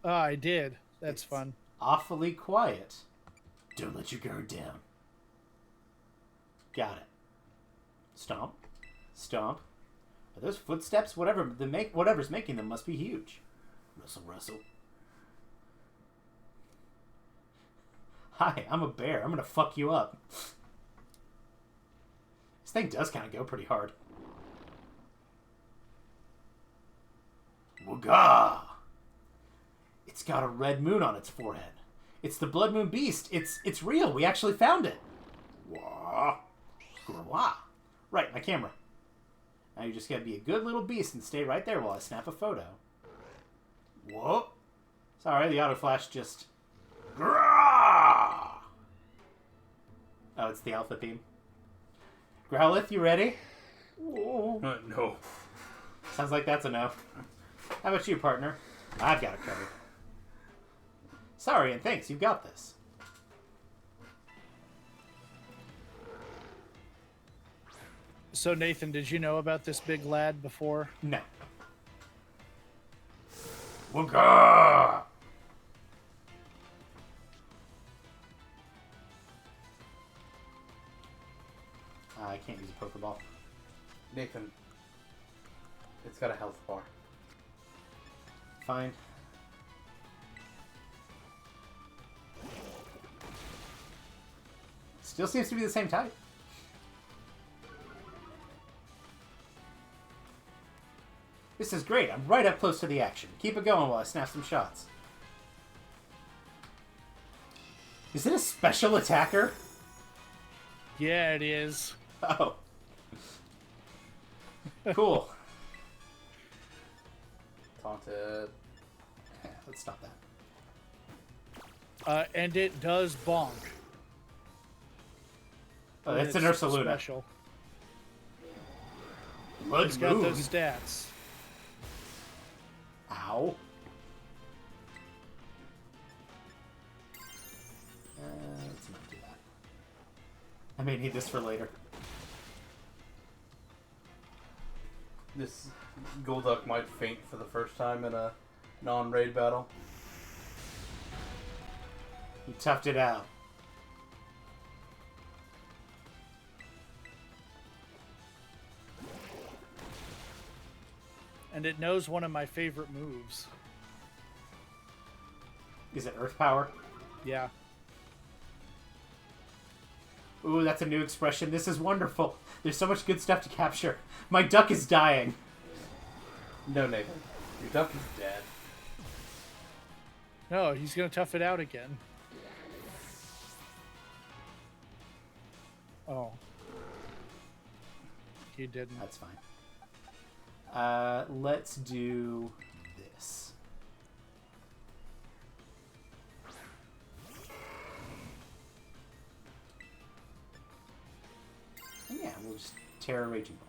Oh, I did. That's It's fun. Awfully quiet. Don't let your guard down. Got it. Stomp. Stomp. Are those footsteps? Whatever's making them must be huge. Rustle, rustle. Hi, I'm a bear. I'm gonna fuck you up. This thing does kind of go pretty hard. Wooga! It's got a red moon on its forehead. It's the Blood Moon Beast. It's real. We actually found it. Wah. Wah. Right, my camera. Now you just gotta be a good little beast and stay right there while I snap a photo. Whoa. Sorry, the auto flash just... Grah! Oh, it's the alpha beam. Growlithe, you ready? No. Sounds like that's a no. How about you, partner? I've got it covered. Sorry and thanks, you've got this. So, Nathan, did you know about this big lad before? No. Wooga! I can't use a Pokeball. Nathan. It's got a health bar. Fine. Still seems to be the same type. This is great. I'm right up close to the action. Keep it going while I snap some shots. Is it a special attacker? Yeah, it is. Oh. Cool. Taunted. Yeah, let's stop that. And it does bonk. Oh, that's an It's Ursaluna. Special. Blood It's got Moon. those stats. Ow. Let's not do that. I may need this for later. This Golduck might faint for the first time in a non-raid battle. You toughed it out. And it knows one of my favorite moves. Is it Earth Power? Yeah. Ooh, that's a new expression. This is wonderful. There's so much good stuff to capture. My duck is dying. No, Nathan. Your duck is dead. No, he's going to tough it out again. Oh. He didn't. That's fine. Let's do this. And yeah, we'll just tear a Raging Bolt.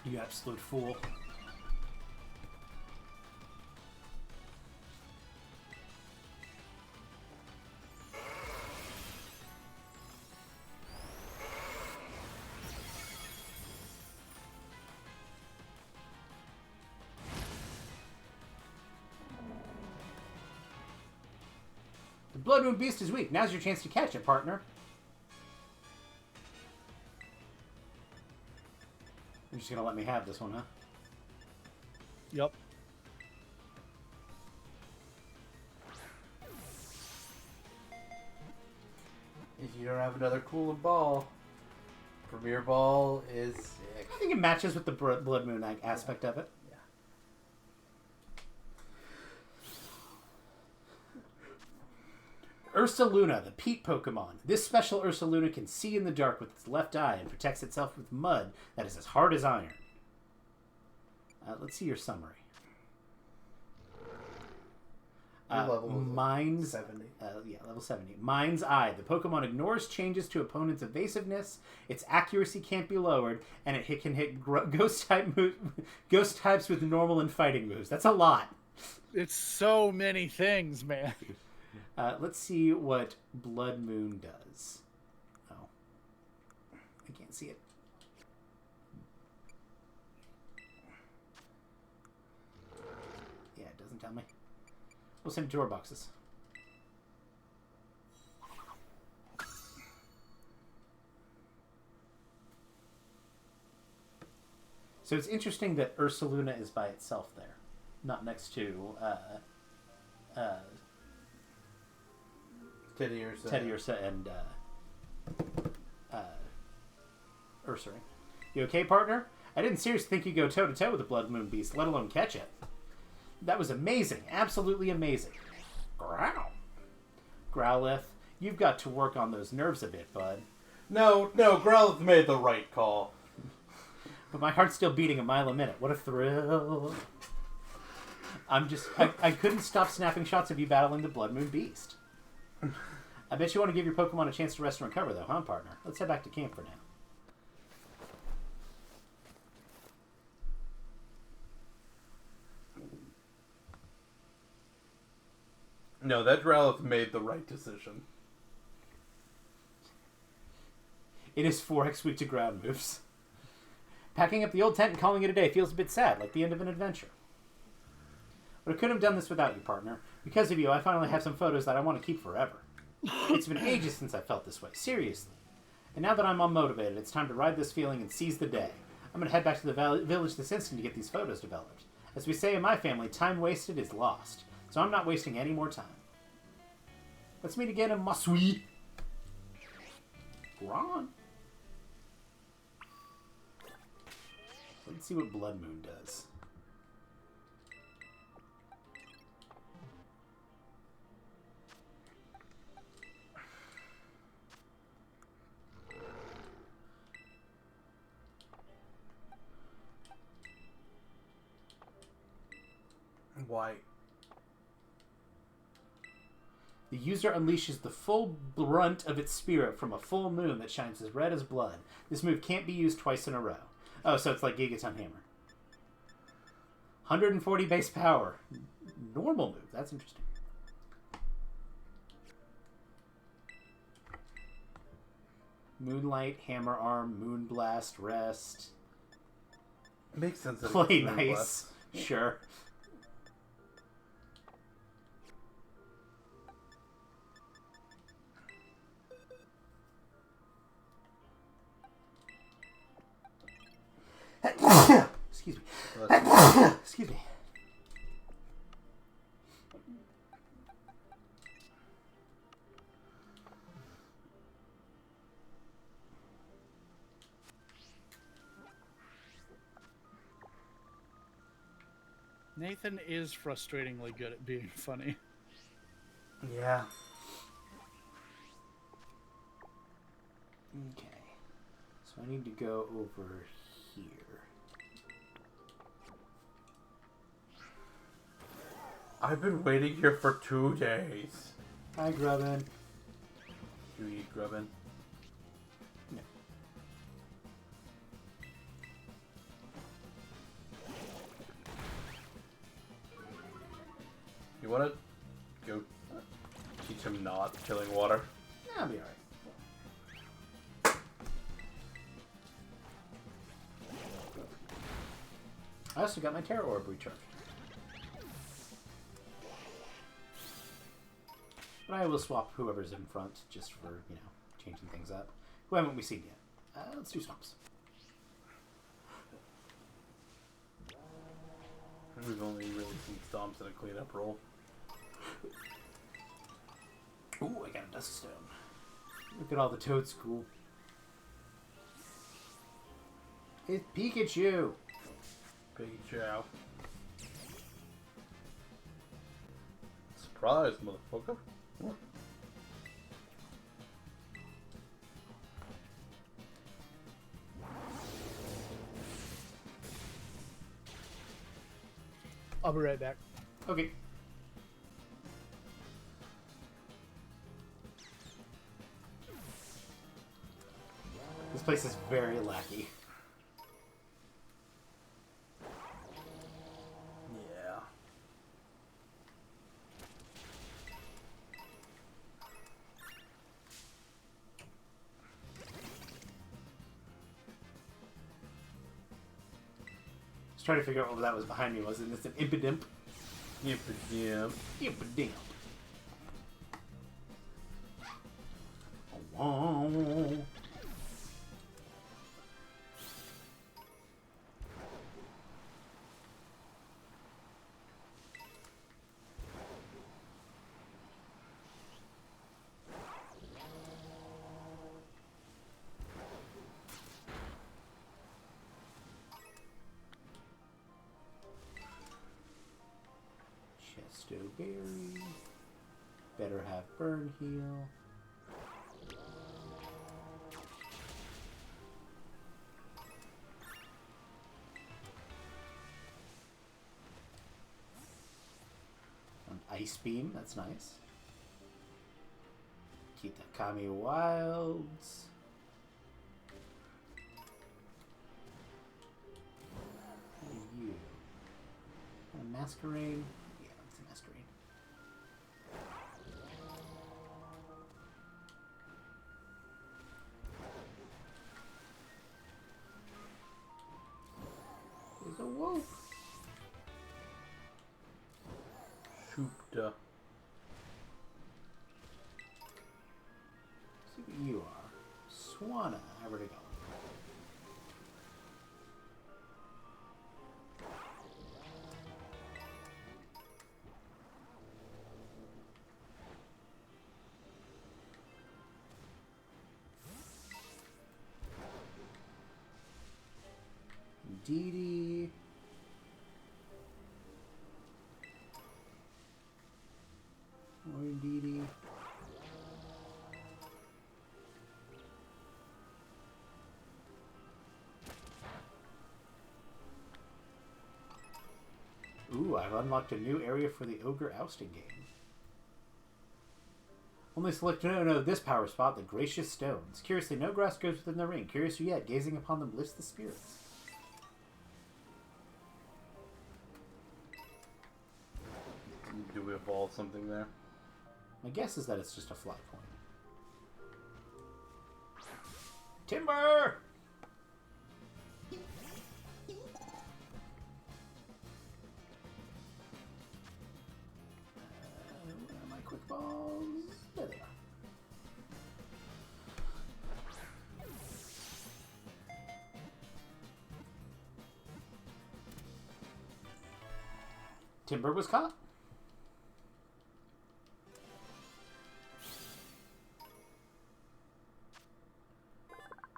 You absolute fool. The Blood Moon Beast is weak. Now's your chance to catch it, partner. You're just gonna let me have this one, huh? Yep. If you don't have another cool ball, Premier Ball is sick. I think it matches with the Blood Moon aspect of it. Yeah. Ursaluna, the peat Pokemon. This special Ursaluna can see in the dark with its left eye and protects itself with mud that is as hard as iron. Let's see your summary. Level Mind's 70. Level 70. Mind's Eye. The Pokemon ignores changes to opponent's evasiveness. Its accuracy can't be lowered, and it can hit ghost types with normal and fighting moves. That's a lot. It's so many things, man. Let's see what Blood Moon does. Oh, I can't see it. Yeah, it doesn't tell me. We'll send it to our boxes. So it's interesting that Ursaluna is by itself there, not next to Teddiursa and Ursaring. You okay, partner? I didn't seriously think you'd go toe-to-toe with the Blood Moon Beast, let alone catch it. That was amazing. Absolutely amazing. Growl. Growlithe, you've got to work on those nerves a bit, bud. No, Growlithe made the right call. But my heart's still beating a mile a minute. What a thrill. I couldn't stop snapping shots of you battling the Blood Moon Beast. I bet you want to give your Pokemon a chance to rest and recover, though, huh, partner? Let's head back to camp for now. No, that Growlithe made the right decision. It is 4x weak to ground moves. Packing up the old tent and calling it a day feels a bit sad, like the end of an adventure. But I couldn't have done this without you, partner. Because of you, I finally have some photos that I want to keep forever. It's been ages since I felt this way, seriously. And now that I'm unmotivated, it's time to ride this feeling and seize the day. I'm going to head back to the village this instant to get these photos developed. As we say in my family, time wasted is lost. So I'm not wasting any more time. Let's meet again in Masui. Ron. Let's see what Blood Moon does. Why? The user unleashes the full brunt of its spirit from a full moon that shines as red as blood. This move can't be used twice in a row. Oh, so it's like Gigaton Hammer. 140 base power. Normal move. That's interesting. Moonlight, Hammer Arm, Moonblast, Rest. Makes sense. That Play it's nice. Moonblast. Sure. Excuse me. Excuse me. Nathan is frustratingly good at being funny. Yeah. Okay. So I need to go over here. I've been waiting here for 2 days. Hi, Grubbin. You eat Grubbin? No. You want to go teach him not killing water? I'll be alright. I also got my Terror Orb recharged. But I will swap whoever's in front just for, you know, changing things up. Who haven't we seen yet? Let's do Stomps. We've only really seen stomps in a cleanup roll. Ooh, I got a Dusk Stone. Look at all the Toad School. It's Pikachu! Pikachu. Surprise, motherfucker. What? I'll be right back. Okay. This place is very lackey. Yeah. I was trying to figure out what that was behind me. Wasn't this an Impidimp? Impidimp. Impidimp. Oh, Chesto Berry. Better have Burn Heal. An Ice Beam, that's nice. Keep the Kami Wilds. What are you? A Masquerade? Yeah, it's a Masquerade. There's a wolf. Shoopta. See what you are. Swanna. Where to go? Dee More Dee Ooh, I've unlocked a new area for the Ogre ousting game. Only select this power spot, the Gracious Stones. Curiously, no grass grows within the ring. Curiouser yet, gazing upon them lifts the spirits. Do we evolve something there? My guess is that it's just a fly point. Timber! Where are my quick balls? There they are. Timber was caught.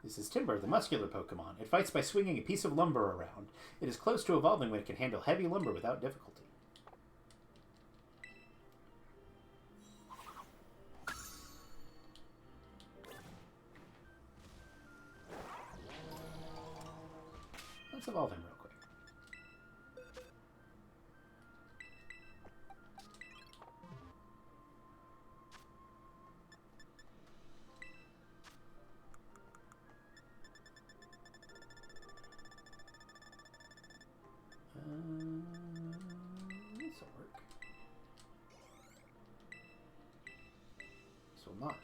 This is Timber, the muscular Pokemon. It fights by swinging a piece of lumber around. It is close to evolving when it can handle heavy lumber without difficulty. Let's evolve him real quick. This'll work. This will not.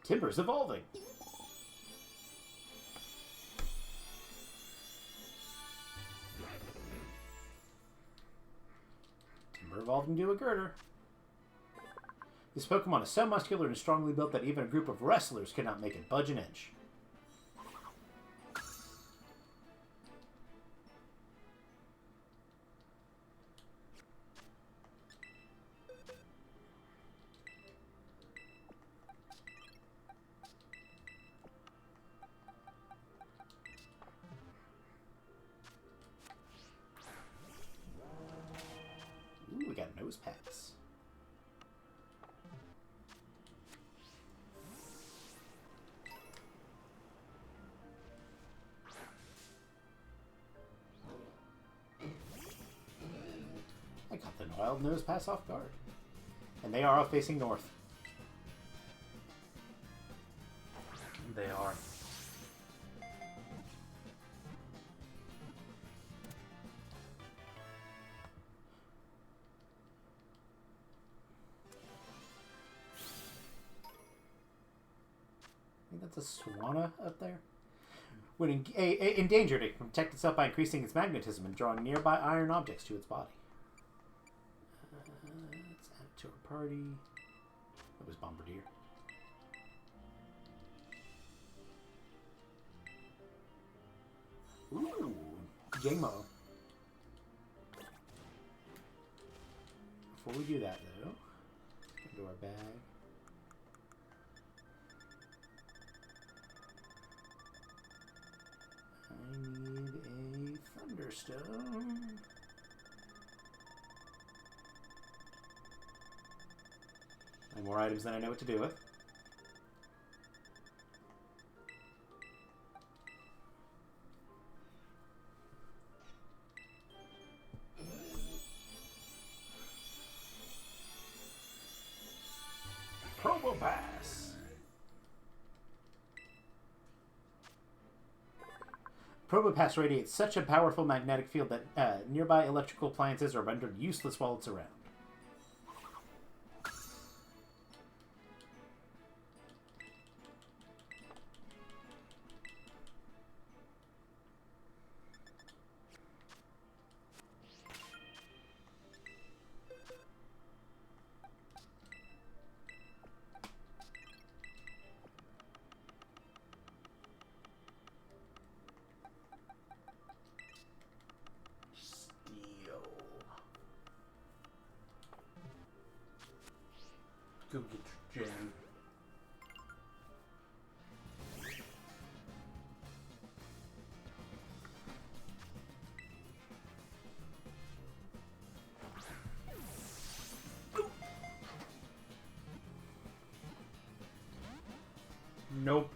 Timber's evolving. Timber evolved into a girder. This Pokemon is so muscular and strongly built that even a group of wrestlers cannot make it budge an inch. Nose Pass. I got the Wild Nose Pass off guard. And they are all facing north. They are. I think that's a Swanna up there. When endangered, it can protect itself by increasing its magnetism and drawing nearby iron objects to its body. Let's add it to our party. That was Bombardier. Ooh, Jamo. Before we do that, though, go to our bag. I need a Thunderstone. I have more items than I know what to do with. Probo Pass. Probo Pass radiates such a powerful magnetic field that nearby electrical appliances are rendered useless while it's around. Go get your gem. Nope.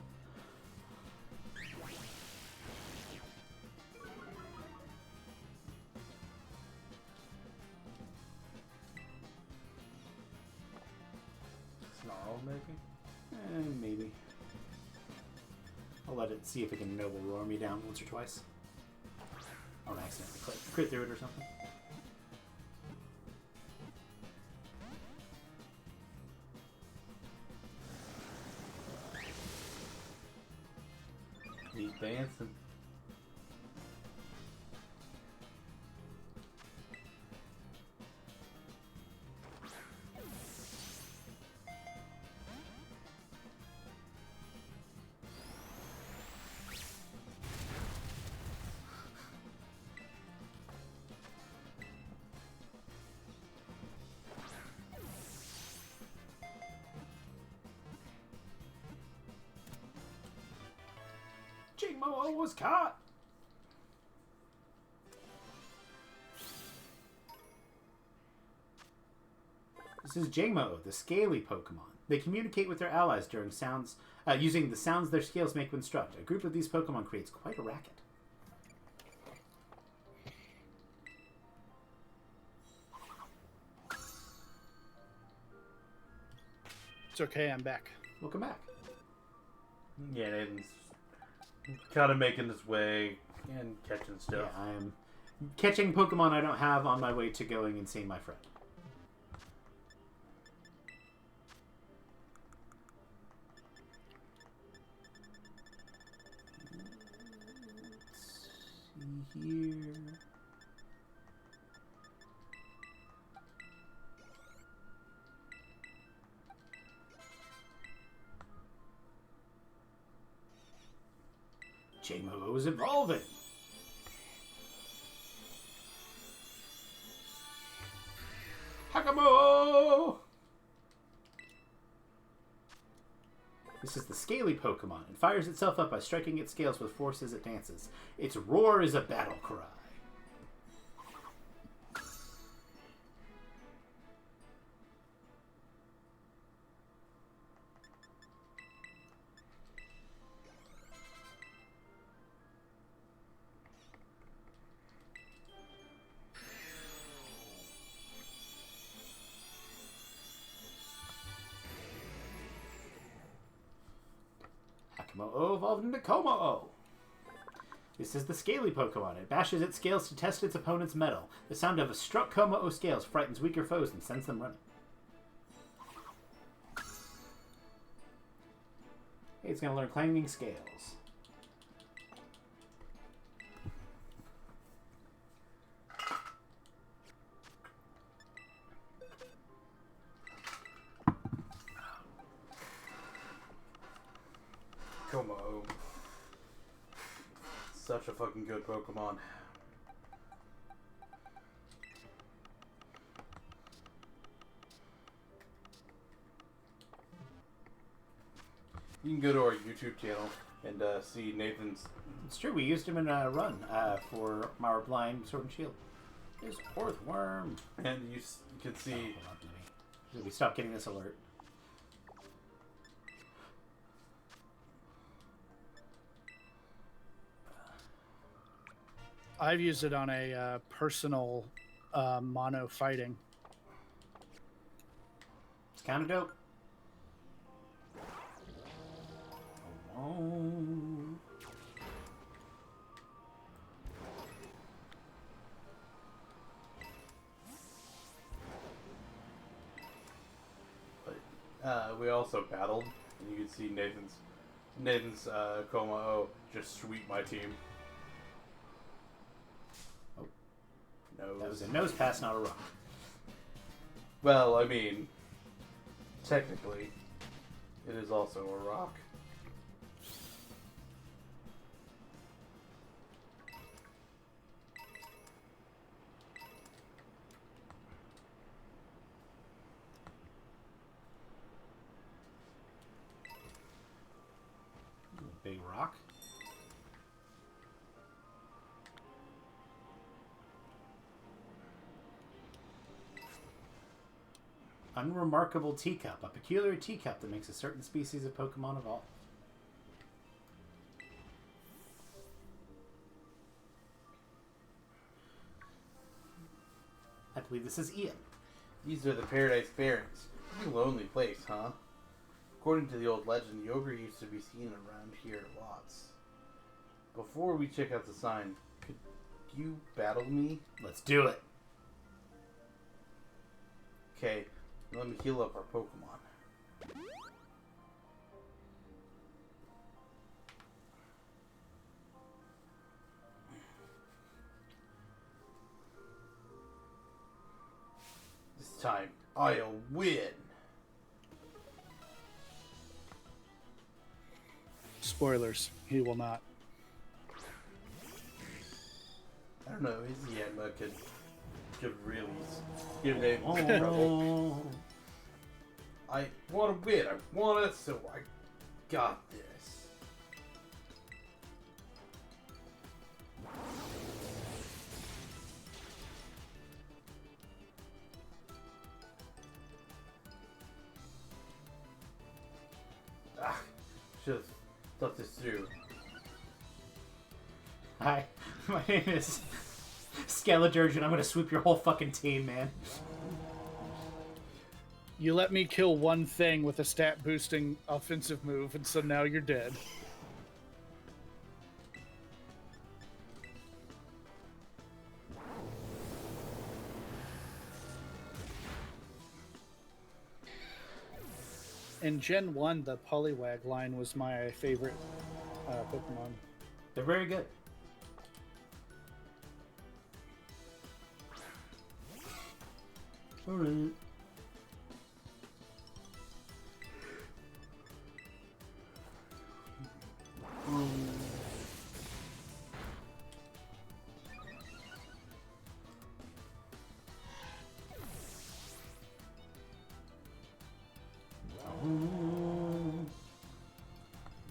Snarl, maybe? Maybe. I'll let it see if it can noble roar me down once or twice. Or accidentally crit through it or something. He's dancing. Jigmo was caught! This is Jigmo, the scaly Pokemon. They communicate with their allies during sounds, using the sounds their scales make when struck. A group of these Pokemon creates quite a racket. It's okay, I'm back. Welcome back. Yeah, Aiden's kind of making his way and catching stuff. Yeah, I am catching Pokemon I don't have on my way to going and seeing my friend. Let's see here. Jamo is evolving. Hakamo! This is the scaly Pokemon. It fires itself up by striking its scales with force as it dances. Its roar is a battle cry. Como-O evolved into Como-O. This is the scaly Pokemon. It bashes its scales to test its opponent's mettle. The sound of a struck Como-O scales frightens weaker foes and sends them running. Hey, it's going to learn Clanging Scales. Como-O. Such a fucking good Pokemon. You can go to our YouTube channel and see Nathan's. It's true, we used him in a run for our blind Sword and Shield. There's Earthworm. And you can see. Did we stop getting this alert? I've used it on a personal mono fighting. It's kind of dope. Oh. But we also battled, and you can see Nathan's Como-O just sweep my team. Oh. Nose. That was a nose pass, not a rock. Well, I mean, technically, it is also a rock. Big rock. Unremarkable teacup. A peculiar teacup that makes a certain species of Pokemon evolve. I believe this is Ian. These are the Paradise Barrens. Pretty lonely place, huh? According to the old legend, the Ogre used to be seen around here lots. Before we check out the sign, could you battle me? Let's do it. Okay, let me heal up our Pokemon. This time, I'll win! Spoilers, he will not. I don't know, his Yanma could really give Nathan trouble. I want to win, I want it, so I got this. Ah, should've thought this through. Hi, my name is Skeledirge, and I'm gonna sweep your whole fucking team, man. You let me kill one thing with a stat boosting offensive move, and so now you're dead. In Gen 1, the Poliwag line was my favorite Pokemon. They're very good. Alright.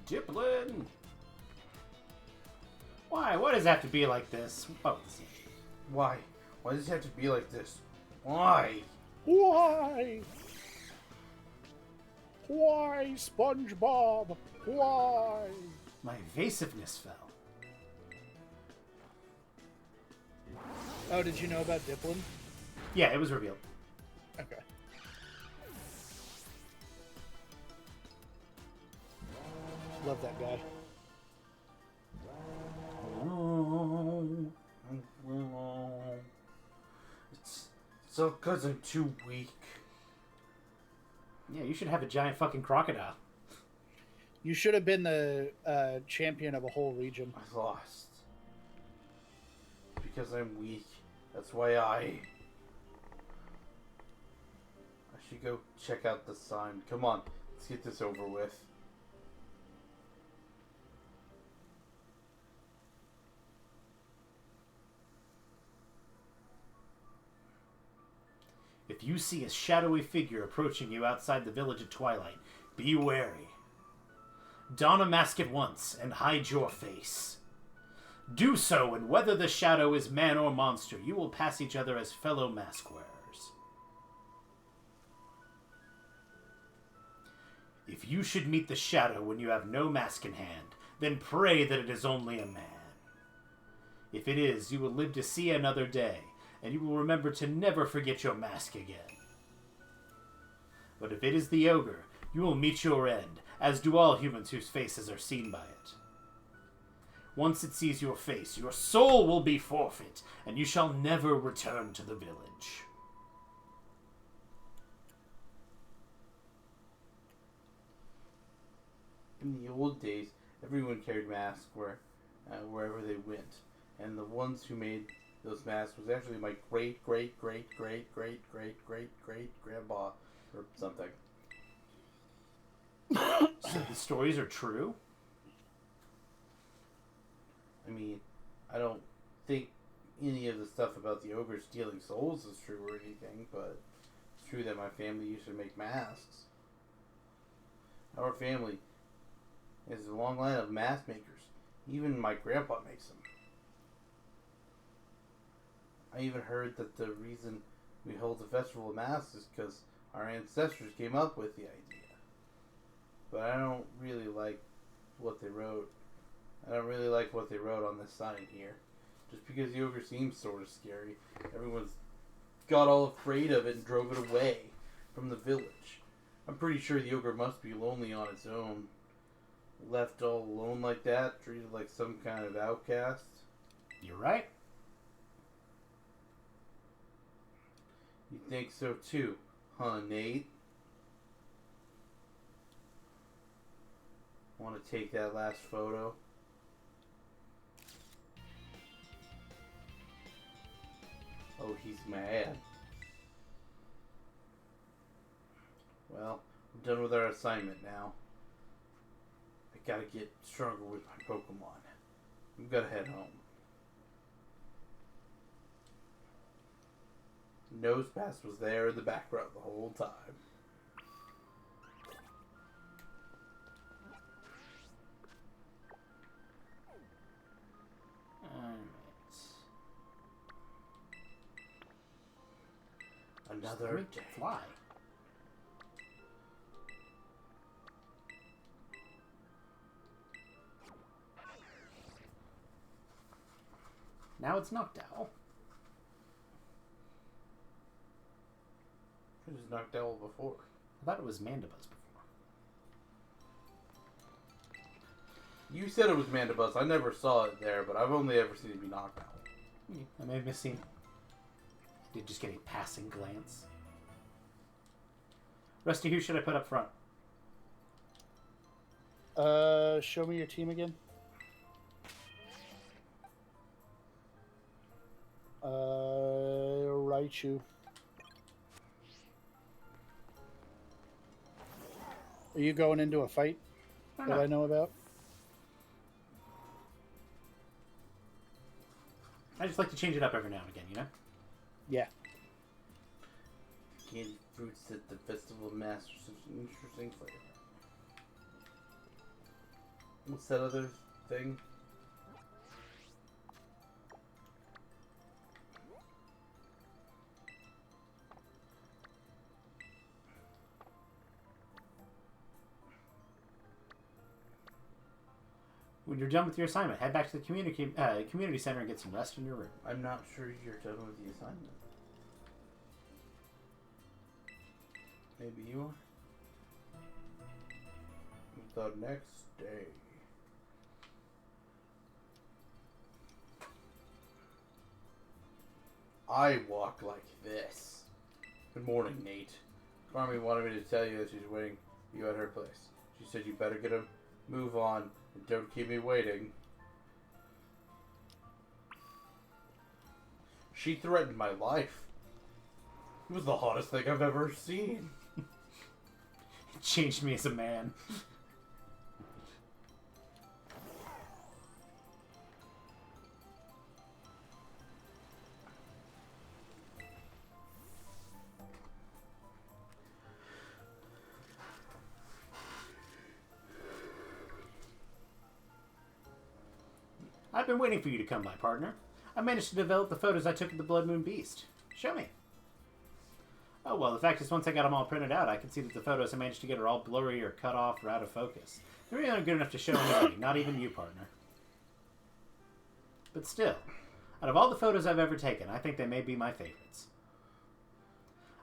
Diplin! Why? Why does it have to be like this? Oh, Why? Why does it have to be like this? Why? Why? Why, SpongeBob? Why? my evasiveness fell. Oh, did you know about Diplin? Yeah, it was revealed. Okay. Love that guy. It's all because I'm too weak. Yeah, you should have a giant fucking crocodile. You should have been the champion of a whole region. I lost. Because I'm weak. That's why I should go check out the sign. Come on, let's get this over with. If you see a shadowy figure approaching you outside the village at twilight, be wary. Don a mask at once and hide your face. Do so, and whether the shadow is man or monster, you will pass each other as fellow mask wearers. If you should meet the shadow when you have no mask in hand, then pray that it is only a man. If it is, you will live to see another day, and you will remember to never forget your mask again. But if it is the ogre, you will meet your end, as do all humans whose faces are seen by it. Once it sees your face, your soul will be forfeit, and you shall never return to the village. In the old days, everyone carried masks wherever they went, and the ones who made those masks was actually my great grandpa or something. So the stories are true? I mean, I don't think any of the stuff about the ogre stealing souls is true or anything, but it's true that my family used to make masks. Our family is a long line of mask makers. Even my grandpa makes them. I even heard that the reason we hold the Festival of Masks is because our ancestors came up with the idea. But I don't really like what they wrote. I don't really like what they wrote on this sign here. Just because the ogre seems sort of scary, everyone's got all afraid of it and drove it away from the village. I'm pretty sure the ogre must be lonely on its own. Left all alone like that, treated like some kind of outcast. You're right. You think so too, huh, Nate? Want to take that last photo? Oh, he's mad. Well, we're done with our assignment now. I gotta get stronger with my Pokemon. We've gotta head home. Nosepass was there in the background the whole time. Another day. Fly. Now it's Noctowl. It was Noctowl before. I thought it was Mandibuzz before. You said it was Mandibuzz. I never saw it there, but I've only ever seen it be Noctowl. I may have missing. I did just get a passing glance. Rusty, who should I put up front? Show me your team again. Raichu. Are you going into a fight that I know about? I just like to change it up every now and again, you know? Yeah. Candy fruits at the Festival of Masters is an interesting flavor. What's that other thing? When you're done with your assignment, head back to the community center and get some rest in your room. I'm not sure you're done with the assignment. Maybe you are? The next day. I walk like this. Good morning, Nate. Carmi wanted me to tell you that she's waiting you at her place. She said you better get a move on and don't keep me waiting. She threatened my life. It was the hottest thing I've ever seen. It changed me as a man. I've been waiting for you to come by, partner. I managed to develop the photos I took of the Blood Moon Beast. Show me. Oh, well, the fact is, once I got them all printed out, I can see that the photos I managed to get are all blurry or cut off or out of focus. They're really not good enough to show anybody, not even you, partner. But still, out of all the photos I've ever taken, I think they may be my favorites.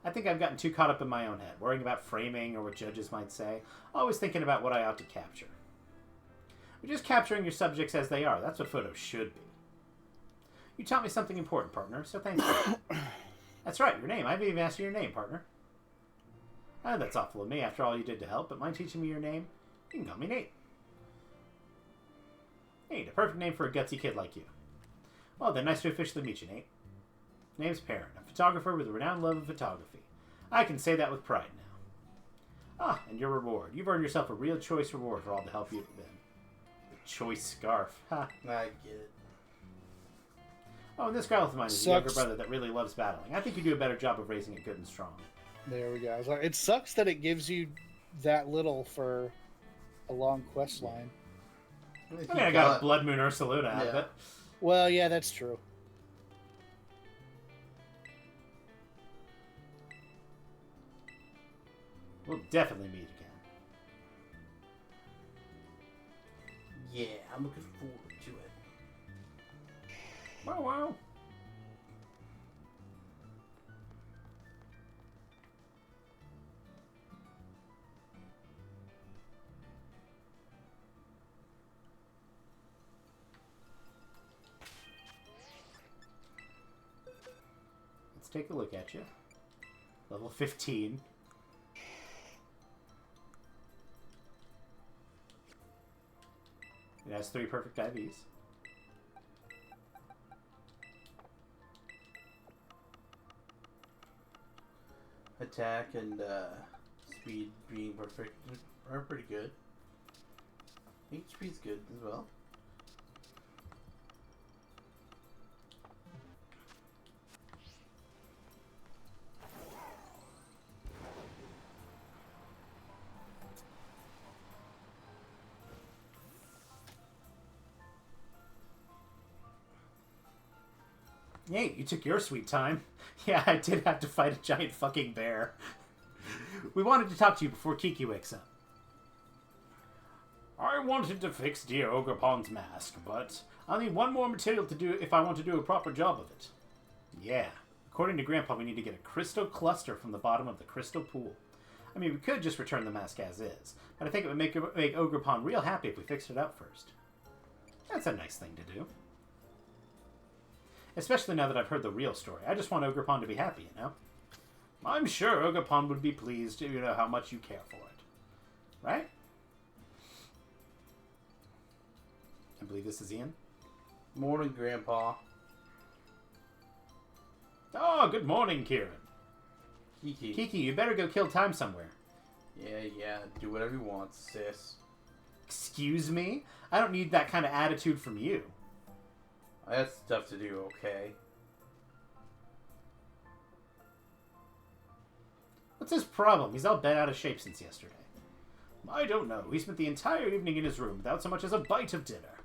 I think I've gotten too caught up in my own head, worrying about framing or what judges might say, always thinking about what I ought to capture. But just capturing your subjects as they are, that's what photos should be. You taught me something important, partner, so thank you. That's right, your name. I haven't even asked you your name, partner. Oh, that's awful of me after all you did to help, but mind teaching me your name? You can call me Nate. Nate, a perfect name for a gutsy kid like you. Well then, nice to officially meet you, Nate. Name's Perrin, a photographer with a renowned love of photography. I can say that with pride now. Ah, and your reward. You've earned yourself a real choice reward for all the help you've been. The choice scarf. Ha. I get it. Oh, and this guy with mine is a younger brother that really loves battling. I think you do a better job of raising it good and strong. There we go. I was like, it sucks that it gives you that little for a long quest line. I mean, I got a Blood Moon Ursaluna out of it. Well, yeah, that's true. We'll definitely meet again. Yeah, I'm looking forward to it. Wow, wow. Let's take a look at you. Level 15. It has 3 perfect IVs. Attack and speed being perfect are pretty good. HP's good as well. Hey, you took your sweet time. Yeah, I did have to fight a giant fucking bear. We wanted to talk to you before Kiki wakes up. I wanted to fix dear Ogrepon's mask, but I'll need one more material to do if I want to do a proper job of it. Yeah, according to Grandpa, we need to get a crystal cluster from the bottom of the crystal pool. I mean, we could just return the mask as is, but I think it would make Ogrepon real happy if we fixed it up first. That's a nice thing to do. Especially now that I've heard the real story. I just want Ogrepon to be happy, you know? I'm sure Ogrepon would be pleased to know how much you care for it. Right? I believe this is Ian. Morning, Grandpa. Oh, good morning, Kieran. Kiki. Kiki, you better go kill time somewhere. Yeah, do whatever you want, sis. Excuse me? I don't need that kind of attitude from you. I got stuff to do, okay? What's his problem? He's all bent out of shape since yesterday. I don't know. He spent the entire evening in his room without so much as a bite of dinner.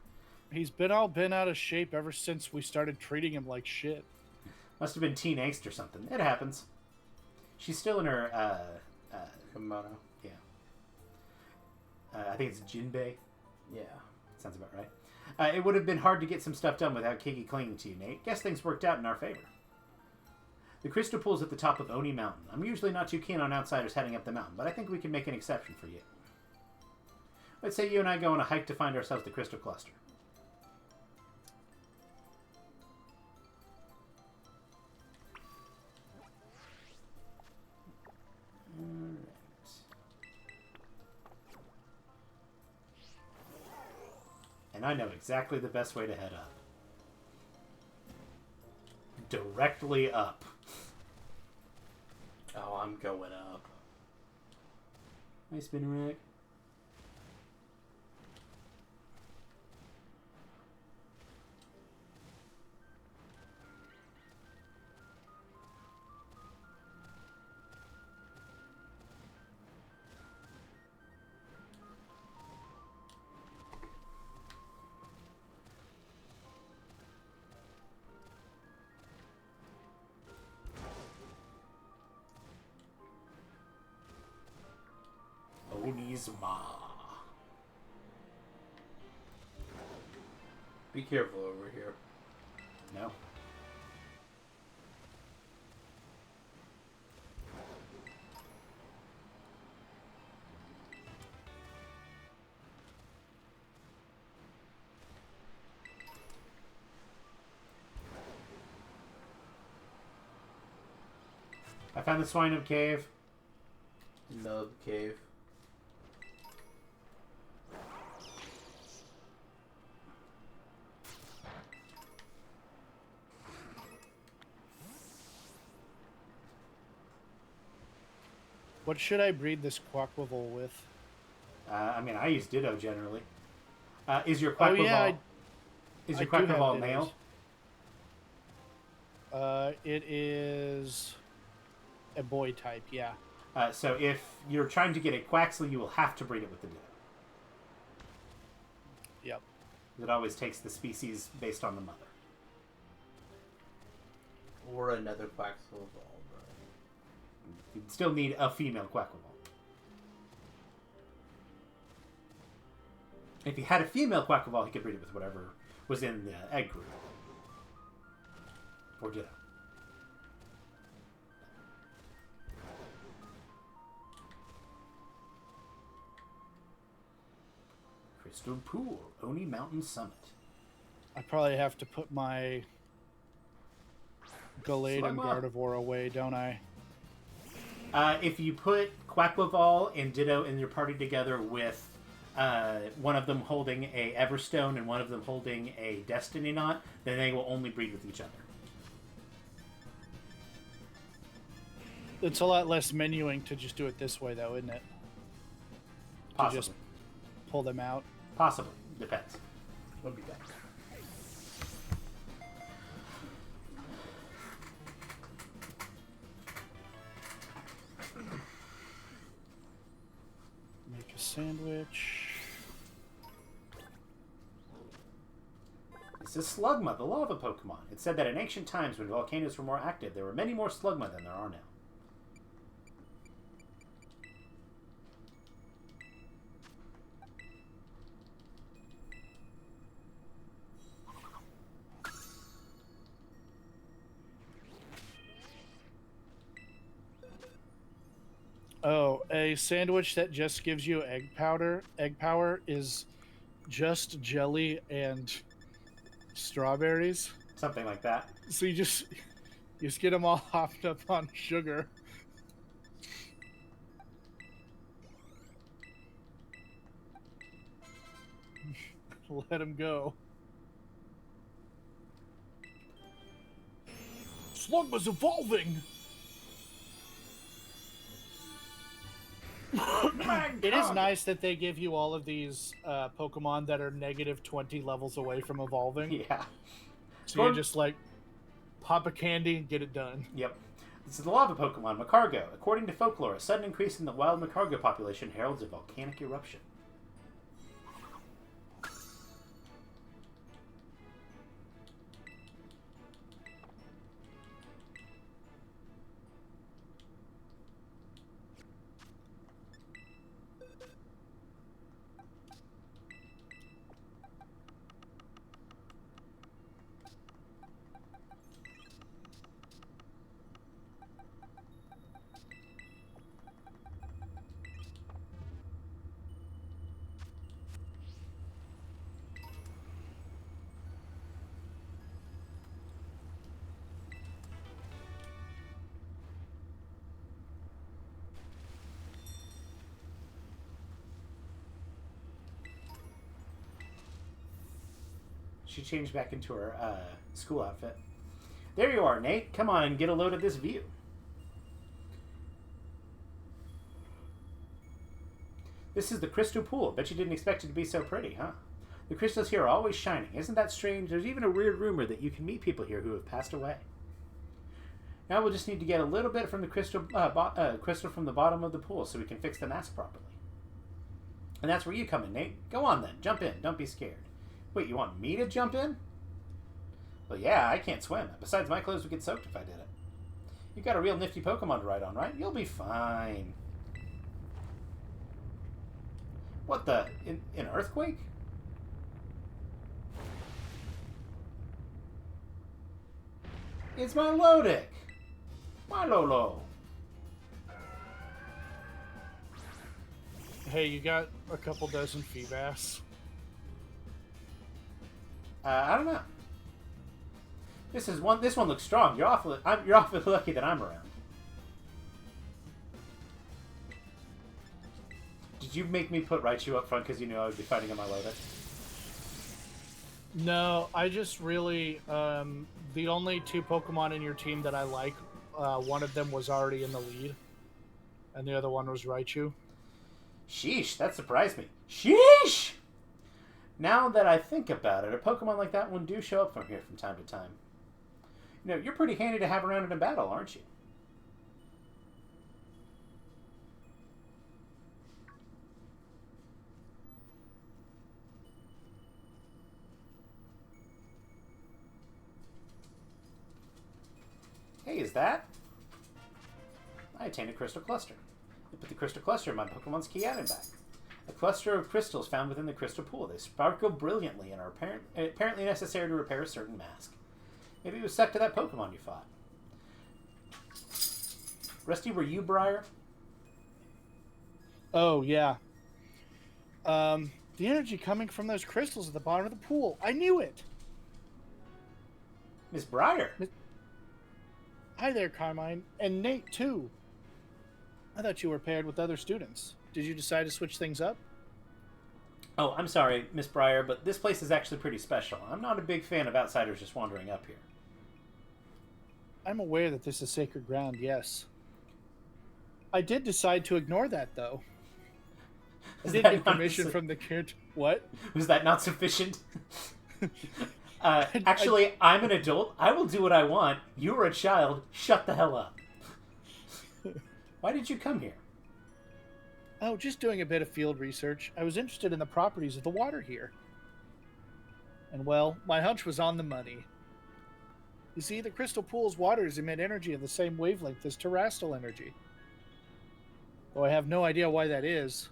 He's been all bent out of shape ever since we started treating him like shit. Must have been teen angst or something. It happens. She's still in her, Kimono. Yeah. I think it's Jinbei. Yeah. Sounds about right. It would have been hard to get some stuff done without Kiki clinging to you, Nate. Guess things worked out in our favor. The crystal pool's at the top of Oni Mountain. I'm usually not too keen on outsiders heading up the mountain, but I think we can make an exception for you. Let's say you and I go on a hike to find ourselves the crystal cluster. and I know exactly the best way to head up. Directly up. Oh, I'm going up. Nice spin rack. Onizma. Be careful over here. No. I found the Swine Up Cave. Nub cave. What should I breed this Quackleval with? I mean, I use Ditto generally. Is your Oh Quackleval... yeah, is your I do have Quackleval Dittos. male? It is a boy type, yeah. So if you're trying to get a Quaxley, you will have to breed it with the Ditto. Yep. It always takes the species based on the mother. Or another Quaxley. You'd still need a female Quackleval. If he had a female Quackleval, he could breed it with whatever was in the egg group. Or Ditto. Crystal Pool, Oni Mountain Summit. I probably have to put my Gallade and Slugma. Gardevoir away, don't I? If you put Quackleval and Ditto in your party together with one of them holding a Everstone and one of them holding a Destiny Knot, then they will only breed with each other. It's a lot less menuing to just do it this way, though, isn't it? Possibly. To just pull them out. Possibly. Depends. We'll be back. Make a sandwich. This is Slugma, the lava Pokemon. It said that in ancient times, when volcanoes were more active, there were many more Slugma than there are now. Oh, a sandwich that just gives you egg power is just jelly and strawberries. Something like that. So you just get them all hopped up on sugar. Let them go. Slugma's evolving. It is nice that they give you all of these Pokemon that are negative 20 levels away from evolving. Yeah. So you just like pop a candy and get it done. Yep. This is the lava Pokemon, Macargo. According to folklore, a sudden increase in the wild Macargo population heralds a volcanic eruption. She changed back into her school outfit. There you are, Nate. Come on and get a load of this view. This is the crystal pool. Bet you didn't expect it to be so pretty, huh? The crystals here are always shining. Isn't that strange? There's even a weird rumor that you can meet people here who have passed away. Now we'll just need to get a little bit from the crystal from the bottom of the pool so we can fix the mask properly. And that's where you come in, Nate. Go on then. Jump in. Don't be scared. Wait, you want me to jump in? Well, yeah, I can't swim. Besides, my clothes would get soaked if I did it. You've got a real nifty Pokemon to ride on, right? You'll be fine. What the? An earthquake? It's my Lodic! My Lolo! Hey, you got a couple dozen Feebas? I don't know. This one looks strong. You're awfully lucky that I'm around. Did you make me put Raichu up front because you knew I would be fighting on my Lodic? No, I just really the only two Pokemon in your team that I like, one of them was already in the lead, and the other one was Raichu. Sheesh, that surprised me. Sheesh! Now that I think about it, a Pokemon like that one do show up from here from time to time. You know, you're pretty handy to have around in a battle, aren't you? Hey, is that? I attained a crystal cluster. I put the crystal cluster in my Pokemon's key item bag. A cluster of crystals found within the crystal pool. They sparkle brilliantly and are apparently necessary to repair a certain mask. Maybe it was stuck to that Pokemon you fought. Rusty, were you Briar? Oh, yeah. The energy coming from those crystals at the bottom of the pool. I knew it! Miss Briar? Hi there, Carmine. And Nate, too. I thought you were paired with other students. Did you decide to switch things up? Oh, I'm sorry, Miss Briar, but this place is actually pretty special. I'm not a big fan of outsiders just wandering up here. I'm aware that this is sacred ground, yes. I did decide to ignore that, though. I did get permission from the kid. What? Was that not sufficient? Actually, I'm an adult. I will do what I want. You're a child. Shut the hell up. Why did you come here? Oh, just doing a bit of field research. I was interested in the properties of the water here. And, well, my hunch was on the money. You see, the crystal pool's waters emit energy of the same wavelength as terrestrial energy. Though I have no idea why that is.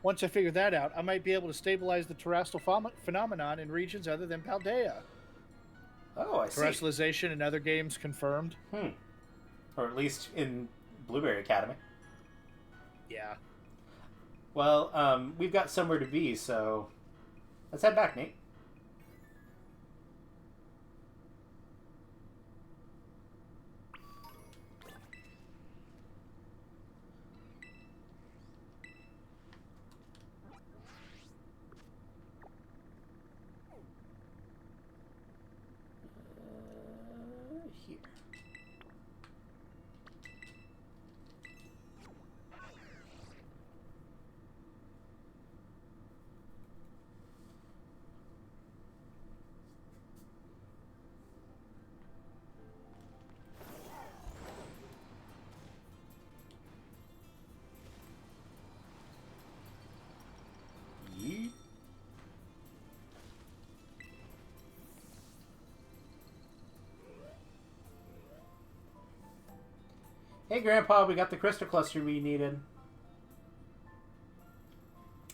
Once I figure that out, I might be able to stabilize the terrestrial phenomenon in regions other than Paldea. Oh, I see. Terrestrialization in other games confirmed. Or at least in Blueberry Academy. Yeah. Well, we've got somewhere to be, so let's head back, Nate. Here. Yeet. Hey, Grandpa, we got the crystal cluster we needed.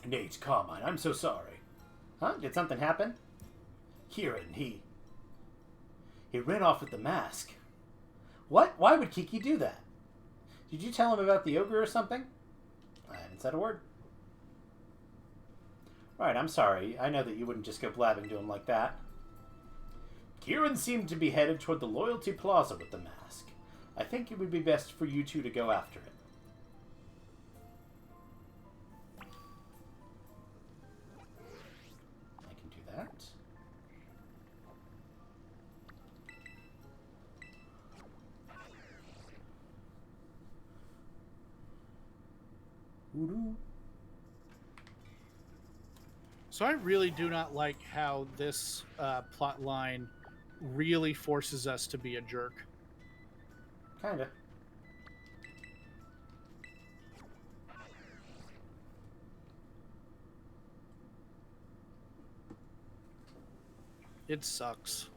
Nate, Carmine, I'm so sorry. Huh? Did something happen? Kieran, he ran off with the mask. What? Why would Kiki do that? Did you tell him about the ogre or something? I haven't said a word. Right, I'm sorry. I know that you wouldn't just go blabbing to him like that. Kieran seemed to be headed toward the Loyalty Plaza with the mask. I think it would be best for you two to go after it. I can do that. Hoodoo. So I really do not like how this plot line really forces us to be a jerk. Kinda. It sucks.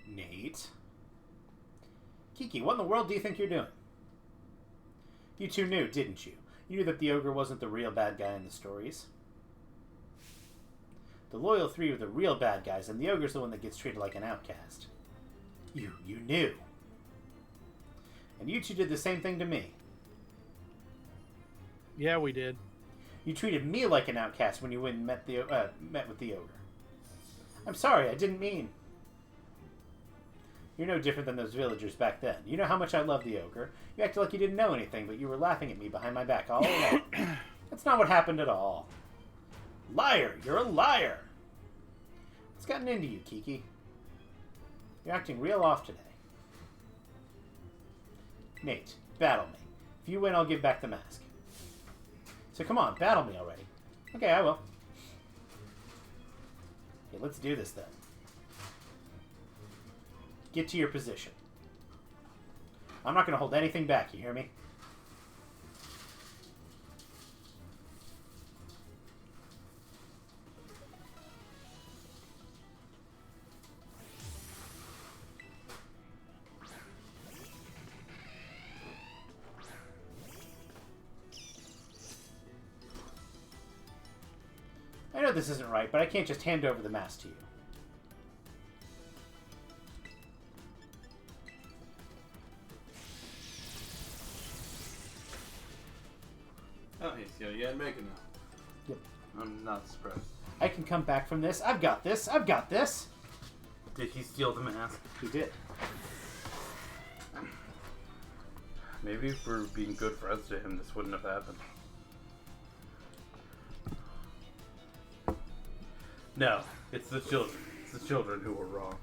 Nate? Kiki, what in the world do you think you're doing? You two knew, didn't you? You knew that the ogre wasn't the real bad guy in the stories. The loyal three are the real bad guys, and the ogre's the one that gets treated like an outcast. You knew. And you two did the same thing to me. Yeah, we did. You treated me like an outcast when you went and met with the ogre. I'm sorry, I didn't mean... You're no different than those villagers back then. You know how much I love the ogre. You acted like you didn't know anything, but you were laughing at me behind my back all along. That's not what happened at all. Liar! You're a liar! What's gotten into you, Kiki? You're acting real off today. Nate, battle me. If you win, I'll give back the mask. So come on, battle me already. Okay, I will. Okay, let's do this then. Get to your position. I'm not going to hold anything back, you hear me? I know this isn't right, but I can't just hand over the mask to you. Oh, he's gonna get Mega now. Yep. I'm not surprised. I can come back from this. I've got this. I've got this. Did he steal the mask? He did. Maybe if we're being good friends to him, this wouldn't have happened. No, it's the children. It's the children who were wrong.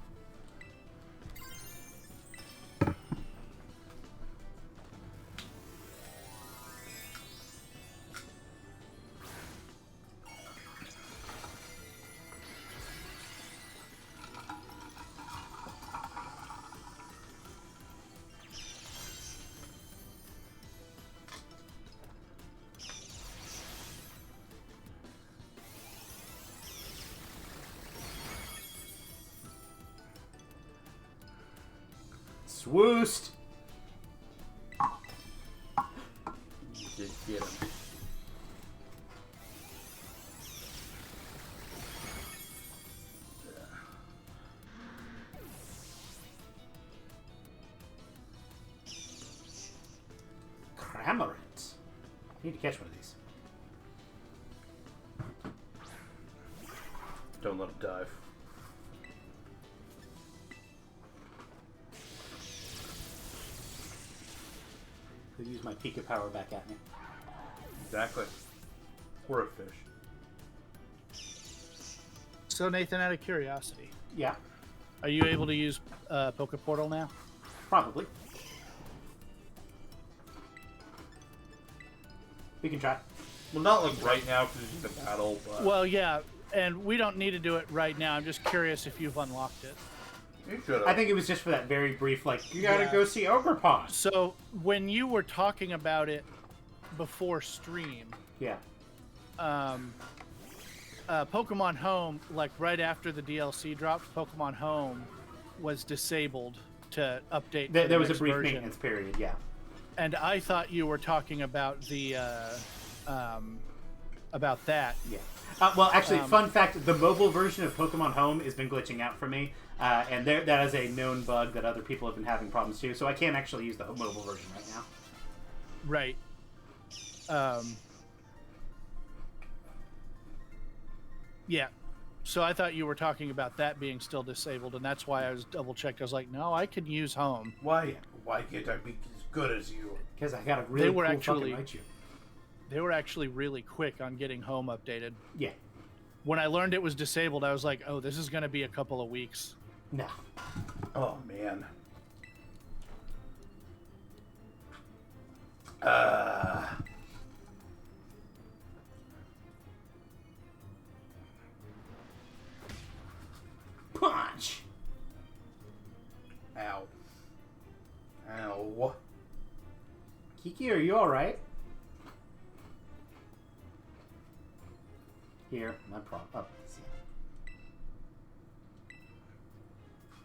Swoost! You did get him. Cramorant. I need to catch one of these. Don't let him dive. Could use my Pika power back at me. Exactly. We're a fish. So Nathan, out of curiosity, Yeah, are you able to use Poke Portal now? probably. We can try. Well, not like right now because he's in a battle, but... Well, yeah, and we don't need to do it right now. I'm just curious if you've unlocked it. You should have. I think it was just for that very brief, like, you gotta Yeah. go see Ogre Pond. So when you were talking about it before stream, Yeah. Pokemon Home, like right after the DLC dropped, Pokemon Home was disabled to update. to the There was a next brief version. maintenance period, yeah. And I thought you were talking about the about that. Yeah. Well, actually, fun fact, the mobile version of Pokemon Home has been glitching out for me. And that is a known bug that other people have been having problems too. So I can't actually use the mobile version right now. Right. Yeah. So I thought you were talking about that being still disabled, and that's why I was double checked. I was like, no, I can use Home. Why? Why can't I be as good as you? Because I got a really cool fucking Raichu. They were actually really quick on getting home updated. Yeah. When I learned it was disabled, I was like, oh, this is going to be a couple of weeks. No. Oh, man. Punch! Ow. Ow. Kiki, are you alright? Here, my problem. Oh,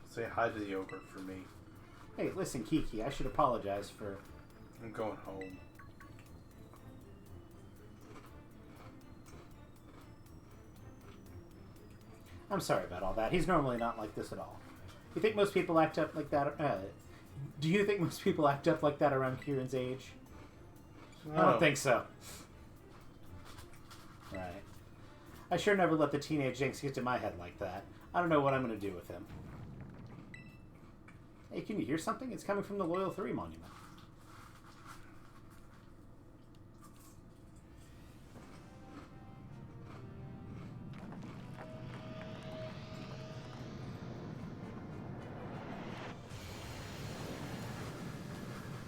Say hi to the ogre for me. hey, listen, Kiki, I should apologize for... I'm going home. I'm sorry about all that. He's normally not like this at all. You think most people act up like that? Do you think most people act up like that around Kieran's age? I don't think so. Right. I sure never let the teenage jinx get to my head like that. I don't know what I'm going to do with him. Hey, can you hear something? It's coming from the Loyal 3 monument.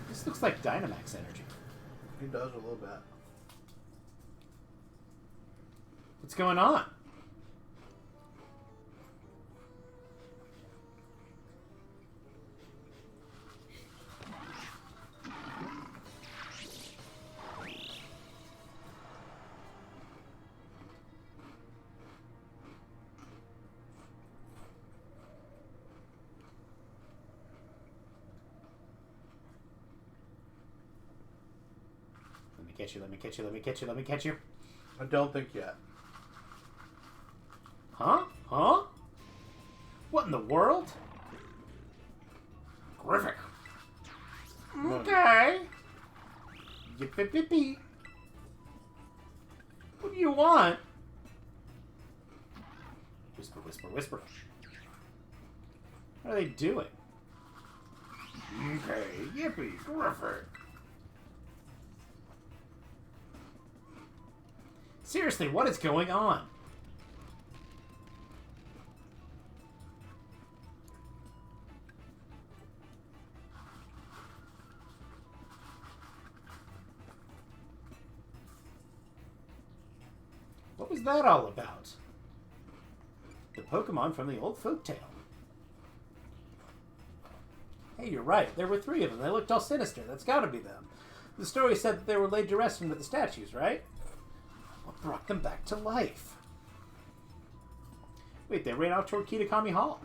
This looks like Dynamax energy. It does a little bit. What's going on? Let me catch you. I don't think yet. Huh? Huh? What in the world? Terrific. Okay. Yip, yip, yip, yip. What do you want? Whisper, whisper, whisper. What are they doing? Okay, yippee, terrific. Seriously, what is going on? What was that all about? The Pokemon from the old folktale. Hey, you're right. There were 3 of them. They looked all sinister. That's gotta be them. The story said that they were laid to rest under the statues, right? What brought them back to life? Wait, they ran out toward Kitakami Hall.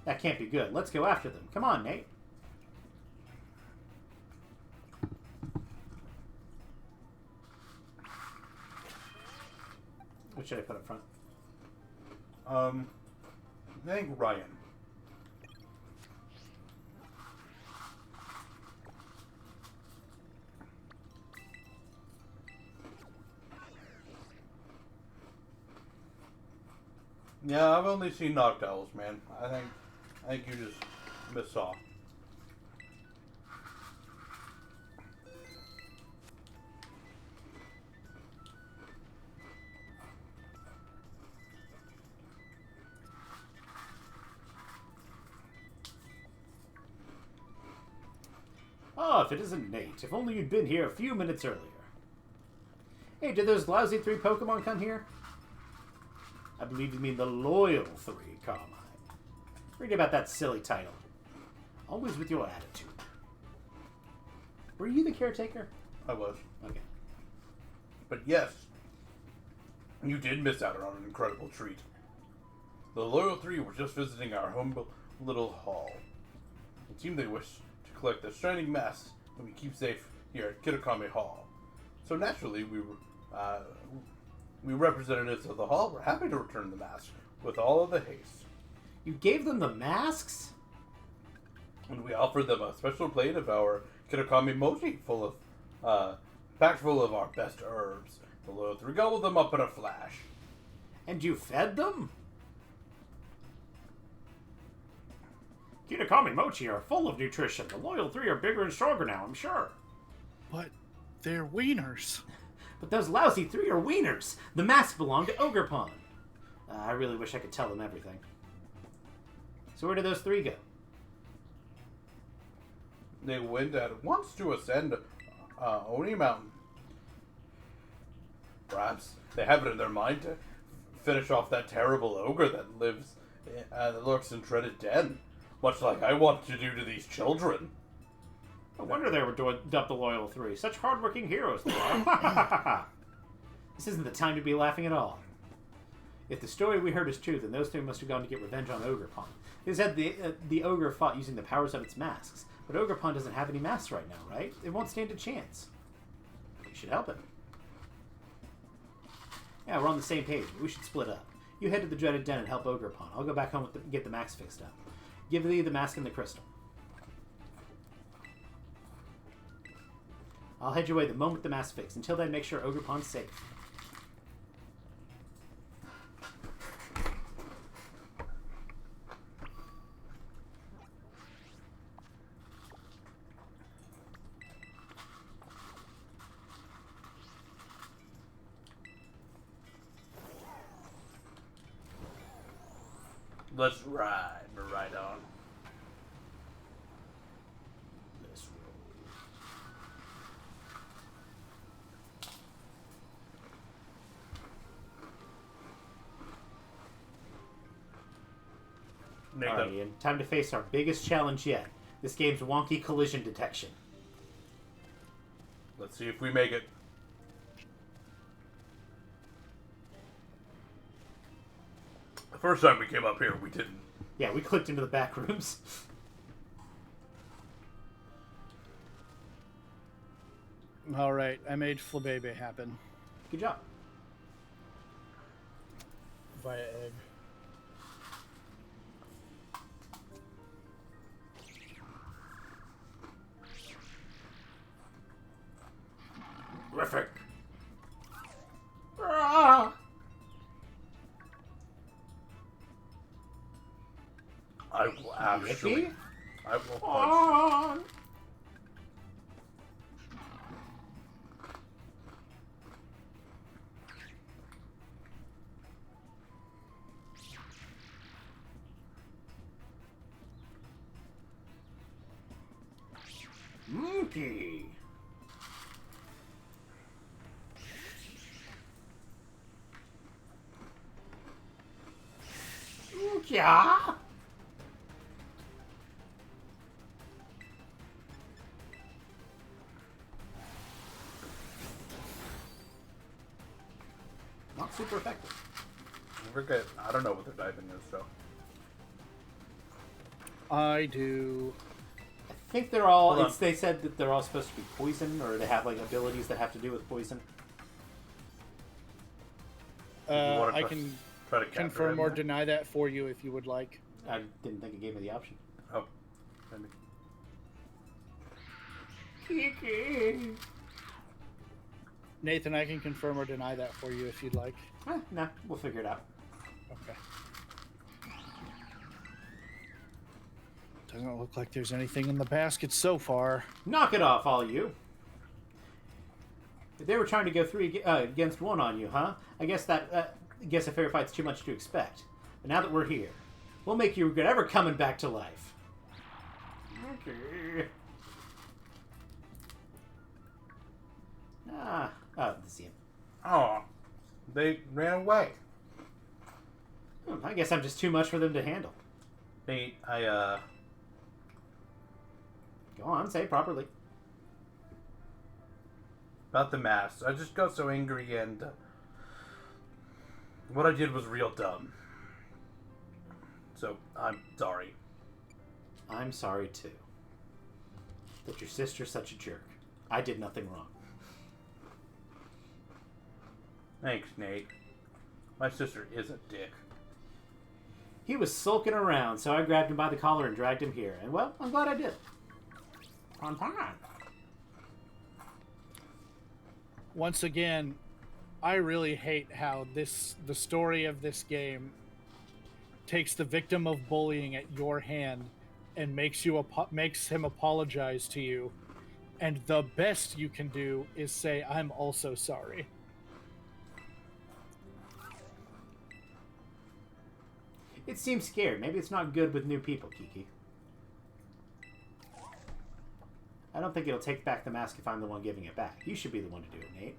That can't be good. Let's go after them. Come on, Nate. What should I put up front? I think Ryan. Yeah, I've only seen Noctowls, man. I think you just missaw. Oh, if it isn't Nate. If only you'd been here a few minutes earlier. Hey, did those lousy 3 Pokemon come here? I believe you mean the Loyal 3, Carmine. Read about that silly title. Always with your attitude. Were you the caretaker? I was. Okay. But yes, you did miss out on an incredible treat. The Loyal 3 were just visiting our humble little hall. It seemed they wished to collect the shining mask that we keep safe here at Kitakami Hall. So naturally, we representatives of the hall were happy to return the mask with all of the haste. You gave them the masks? And we offered them a special plate of our Kitakami mochi packed full of our best herbs. The Loyal 3 gobbled them up in a flash. And you fed them? Kitakami mochi are full of nutrition. The loyal 3 are bigger and stronger now, I'm sure. But they're wieners. But those lousy 3 are wieners. The masks belong to Ogre Pond. I really wish I could tell them everything. So where did those 3 go? They went at once to ascend Oni Mountain. Perhaps they have it in their mind to finish off that terrible ogre that lives, that lurks in Dreaded Den, much like I want to do to these children. No wonder they were dubbed the Loyal 3. Such hard-working heroes they are. This isn't the time to be laughing at all. If the story we heard is true, then those 3 must have gone to get revenge on Ogre Pond. They said the ogre fought using the powers of its masks, but Ogre Pond doesn't have any masks right now, right? It won't stand a chance. We should help it. Yeah, we're on the same page, but we should split up. You head to the Dreaded Den and help Ogre Pond. I'll go back home with get the mask fixed up. Give thee the mask and the crystal. I'll head your way the moment the mask's fixed. Until then, make sure Ogre Pond's safe. Let's ride. We're right on. Let's roll. Alright, Ian. Time to face our biggest challenge yet. This game's wonky collision detection. Let's see if we make it. The first time we came up here, we didn't. Yeah, we clicked into the back rooms. All right, I made Flabebe happen. Good job. Via egg. Terrific. Ah! I will actually. Yippee? I will punch. Ah! Monkey. Yeah. Not super effective. Forget. I don't know what the diving is, so. I do. I think they're all. Hold on. They said that they're all supposed to be poison, or they have like abilities that have to do with poison. wanna I try- can Try to capture confirm him or there. deny that for you if you would like. I didn't think it gave me the option. Oh. Maybe. Kiki. Nathan, I can confirm or deny that for you if you'd like. Nah, we'll figure it out. Okay. Doesn't look like there's anything in the basket so far. Knock it off, all you. They were trying to go 3 against 1 on you, huh? I guess I guess a fair fight's too much to expect. But now that we're here, we'll make you regret ever coming back to life. Okay. Oh, this is him. Oh. They ran away. I guess I'm just too much for them to handle. Nate, Go on, say it properly. about the mask. I just got so angry and what I did was real dumb. So, I'm sorry. I'm sorry, too. That your sister's such a jerk. I did nothing wrong. Thanks, Nate. My sister is a dick. He was sulking around, so I grabbed him by the collar and dragged him here. And, well, I'm glad I did. On time. Once again, I really hate how the story of this game takes the victim of bullying at your hand and makes him apologize to you, and the best you can do is say, "I'm also sorry." It seems scared. Maybe it's not good with new people, Kiki. I don't think it'll take back the mask if I'm the one giving it back. You should be the one to do it, Nate.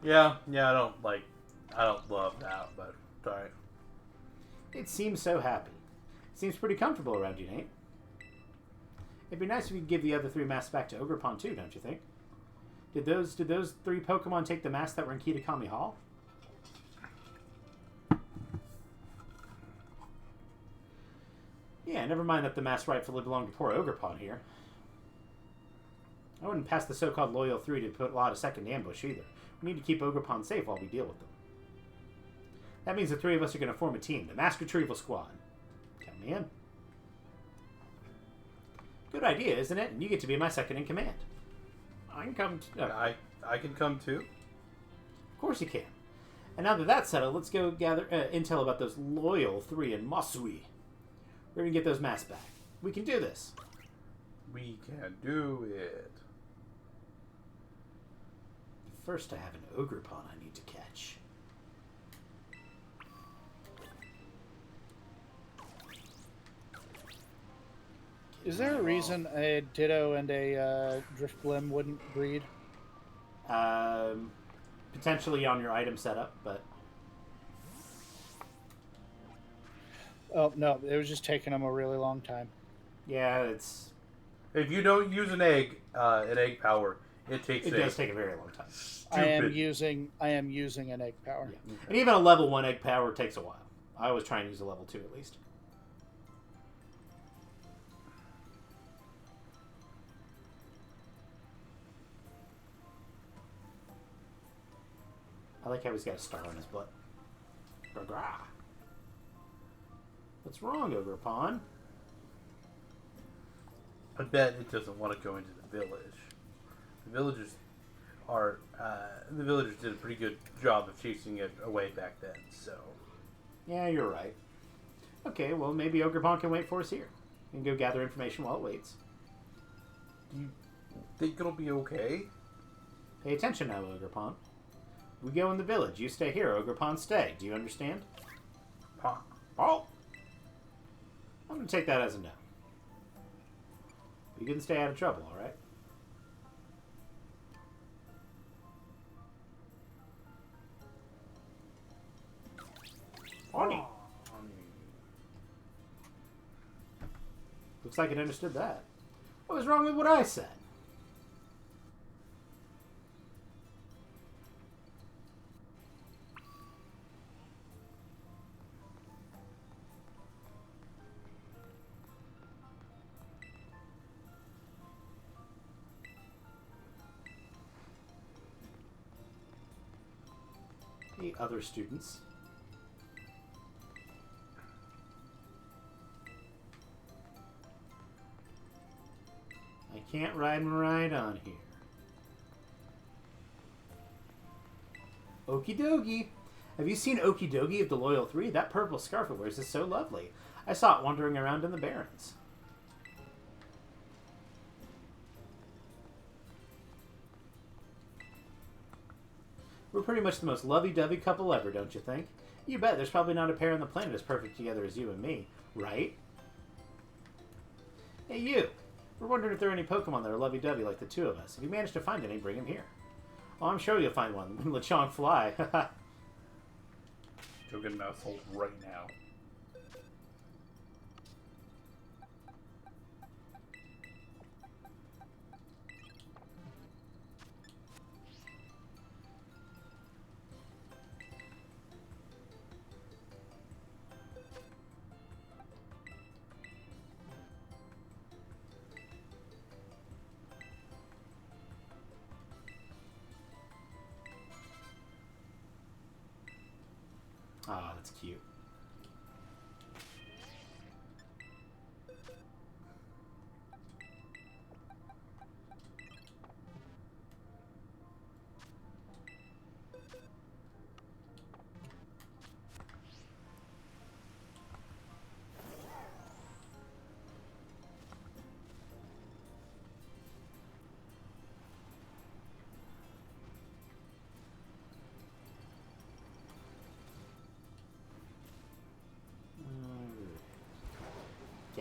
Yeah, I don't love that, but it's alright. It seems so happy. It seems pretty comfortable around you, Nate. It'd be nice if you could give the other 3 masks back to Ogre Pond too, don't you think? Did those 3 Pokemon take the masks that were in Kitakami Hall? Yeah, never mind that the masks rightfully belong to poor Ogre Pond here. I wouldn't pass the so-called Loyal 3 to put a lot of second ambush either. We need to keep Ogre Pond safe while we deal with them. That means the 3 of us are going to form a team, the Mask Retrieval Squad. Count me in. Good idea, isn't it? And you get to be my second in command. I can come... I can come too? Of course you can. And now that that's settled, let's go gather intel about those Loyal 3 in Masui. We're going to get those masks back. We can do this. We can do it. First, I have an Ogre Pond I need to catch. Is there a reason a Ditto and a Driftblim wouldn't breed? Potentially on your item setup, but... Oh, no. It was just taking them a really long time. Yeah, it's... If you don't use an egg power, it does take a very long time. I am using an egg power. Yeah. And even a level 1 egg power takes a while. I always try and use a level 2 at least. I like how he's got a star on his butt. Gra-gra. What's wrong, Ogre Pond? I bet it doesn't want to go into the village. The villagers did a pretty good job of chasing it away back then, so... Yeah, you're right. Okay, well, maybe Ogre Pond can wait for us here. We can go gather information while it waits. Do you think it'll be okay? Pay attention now, Ogre Pond. We go in the village. You stay here, Ogre Pond. Stay. Do you understand? Oh! I'm going to take that as a no. You can stay out of trouble, alright? Honey. Looks like it understood that. What was wrong with what I said? The other students. I can't ride and ride on here. Okie dokie. Have you seen Okie dokie of the Loyal 3? That purple scarf it wears is so lovely. I saw it wandering around in the Barrens. We're pretty much the most lovey-dovey couple ever, don't you think? You bet. There's probably not a pair on the planet as perfect together as you and me, right? Hey, you. We're wondering if there are any Pokemon that are lovey-dovey like the 2 of us. If you manage to find any, bring them here. Well, I'm sure you'll find one when Lechonk fly. Go get an asshole right now. Ah, that's cute.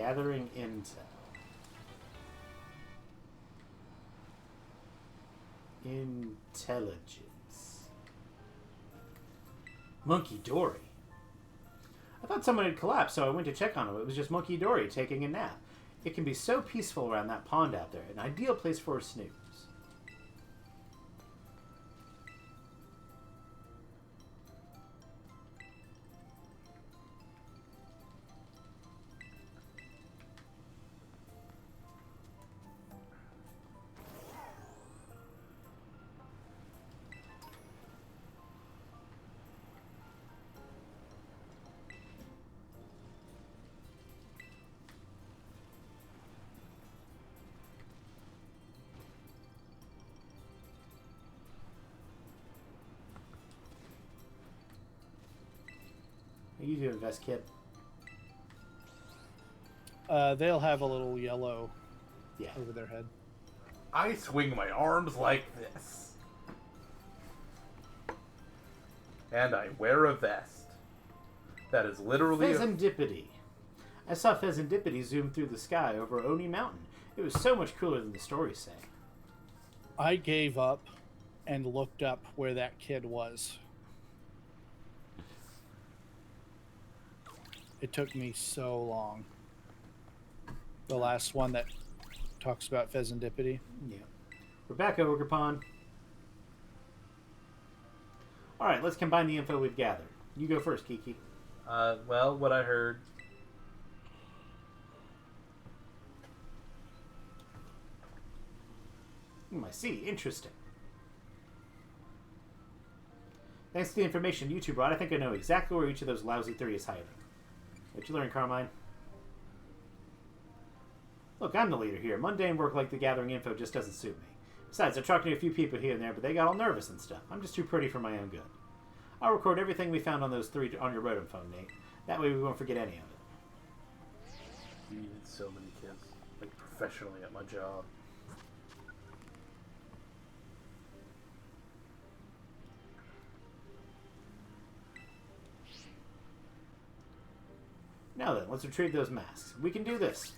Gathering intel. Intelligence. Monkey Dory. I thought someone had collapsed, so I went to check on him. It was just Monkey Dory taking a nap. It can be so peaceful around that pond out there. An ideal place for a snooze. How you doing, Vest Kid? They'll have a little yellow Yeah. over their head. I swing my arms like this. And I wear a vest. That is literally... Pheasantipity. I saw Pheasantipity zoom through the sky over Oni Mountain. It was so much cooler than the stories say. I gave up and looked up where that kid was. It took me so long. The last one that talks about pheasantipity. Yeah. We're back, Ogre Pond. Alright, let's combine the info we've gathered. You go first, Kiki. Well, what I heard... I see. Interesting. Thanks to the information you two brought, I think I know exactly where each of those lousy three is hiding. What'd you learn, Carmine? Look, I'm the leader here. Mundane work like the gathering info just doesn't suit me. Besides, I've talked to a few people here and there, but they got all nervous and stuff. I'm just too pretty for my own good. I'll record everything we found on those three on your Rotom phone, Nate. That way we won't forget any of it. You needed so many kids. Like, professionally at my job. Now then, let's retrieve those masks. We can do this.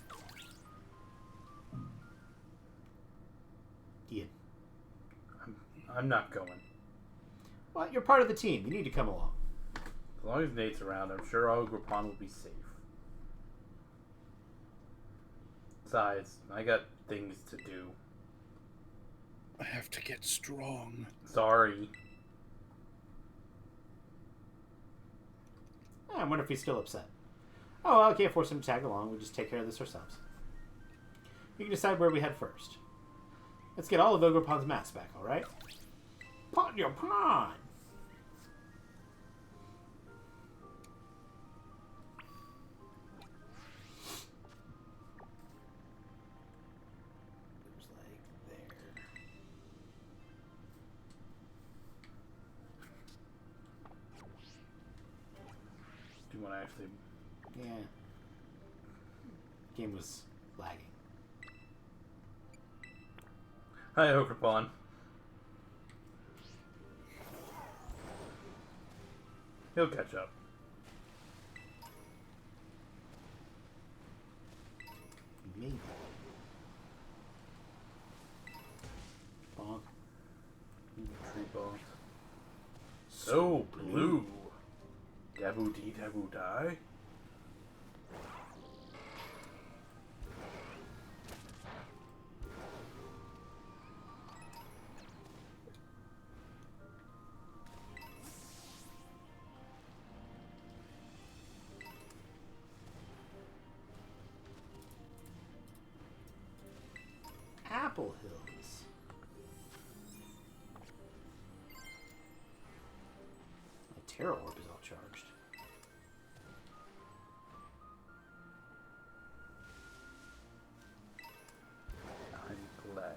Ian. I'm not going. Well, you're part of the team. You need to come along. As long as Nate's around, I'm sure Ogre Pond will be safe. Besides, I got things to do. I have to get strong. Sorry. I wonder if he's still upset. Oh, well, I can't force him to tag along. We'll just take care of this ourselves. You can decide where we head first. Let's get all of Ogre Pond's masks back, alright? Pond your pond! Goes like there. Do you want to actually... Yeah. Game was lagging. Hi, Ogre Pond. He'll catch up. Maybe. Bonk. Tree boss. So blue. Daboo dee daboo die. Apple Hills. My Terra Orb is all charged. I'm glad.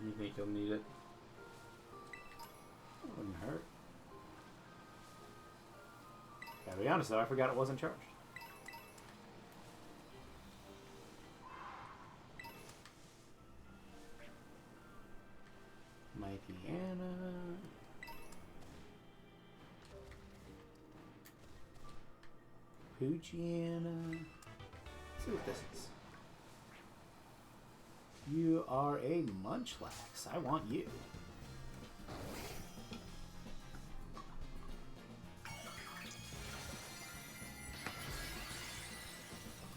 You think you'll need it? Wouldn't hurt. Gotta be honest though, I forgot it wasn't charged. Mighty Anna. Poochiana. Let's see what this is. You are a Munchlax. I want you.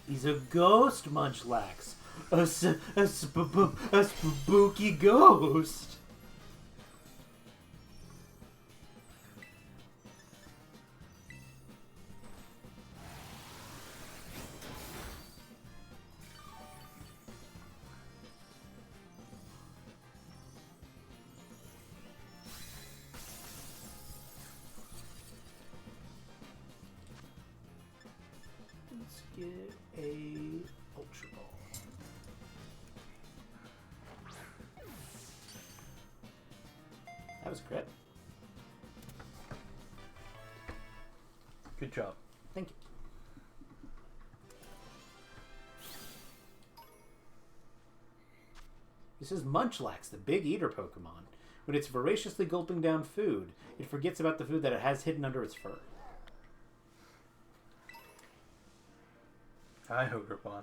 He's a ghost Munchlax. A spooky ghost. Let's get a Ultra Ball. That was a crit. Good job. Thank you. This is Munchlax, the big eater Pokemon. When it's voraciously gulping down food, it forgets about the food that it has hidden under its fur. Hi, Ogrepon.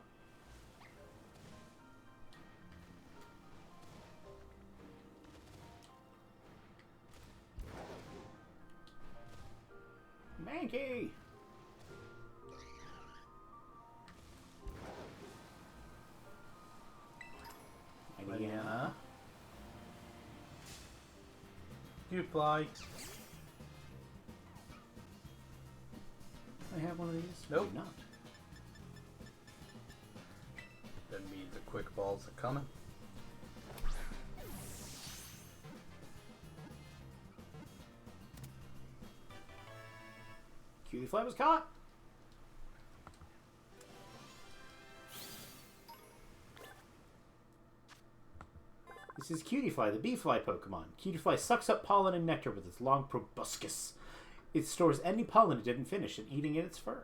Mankey! Banana. You fly. I have one of these? Nope. I do not. That means the quick balls are coming. Cutie Fly was caught. This is Cutie Fly, the bee fly Pokemon. Cutie Fly sucks up pollen and nectar with its long proboscis. It stores any pollen it didn't finish and eating in its fur.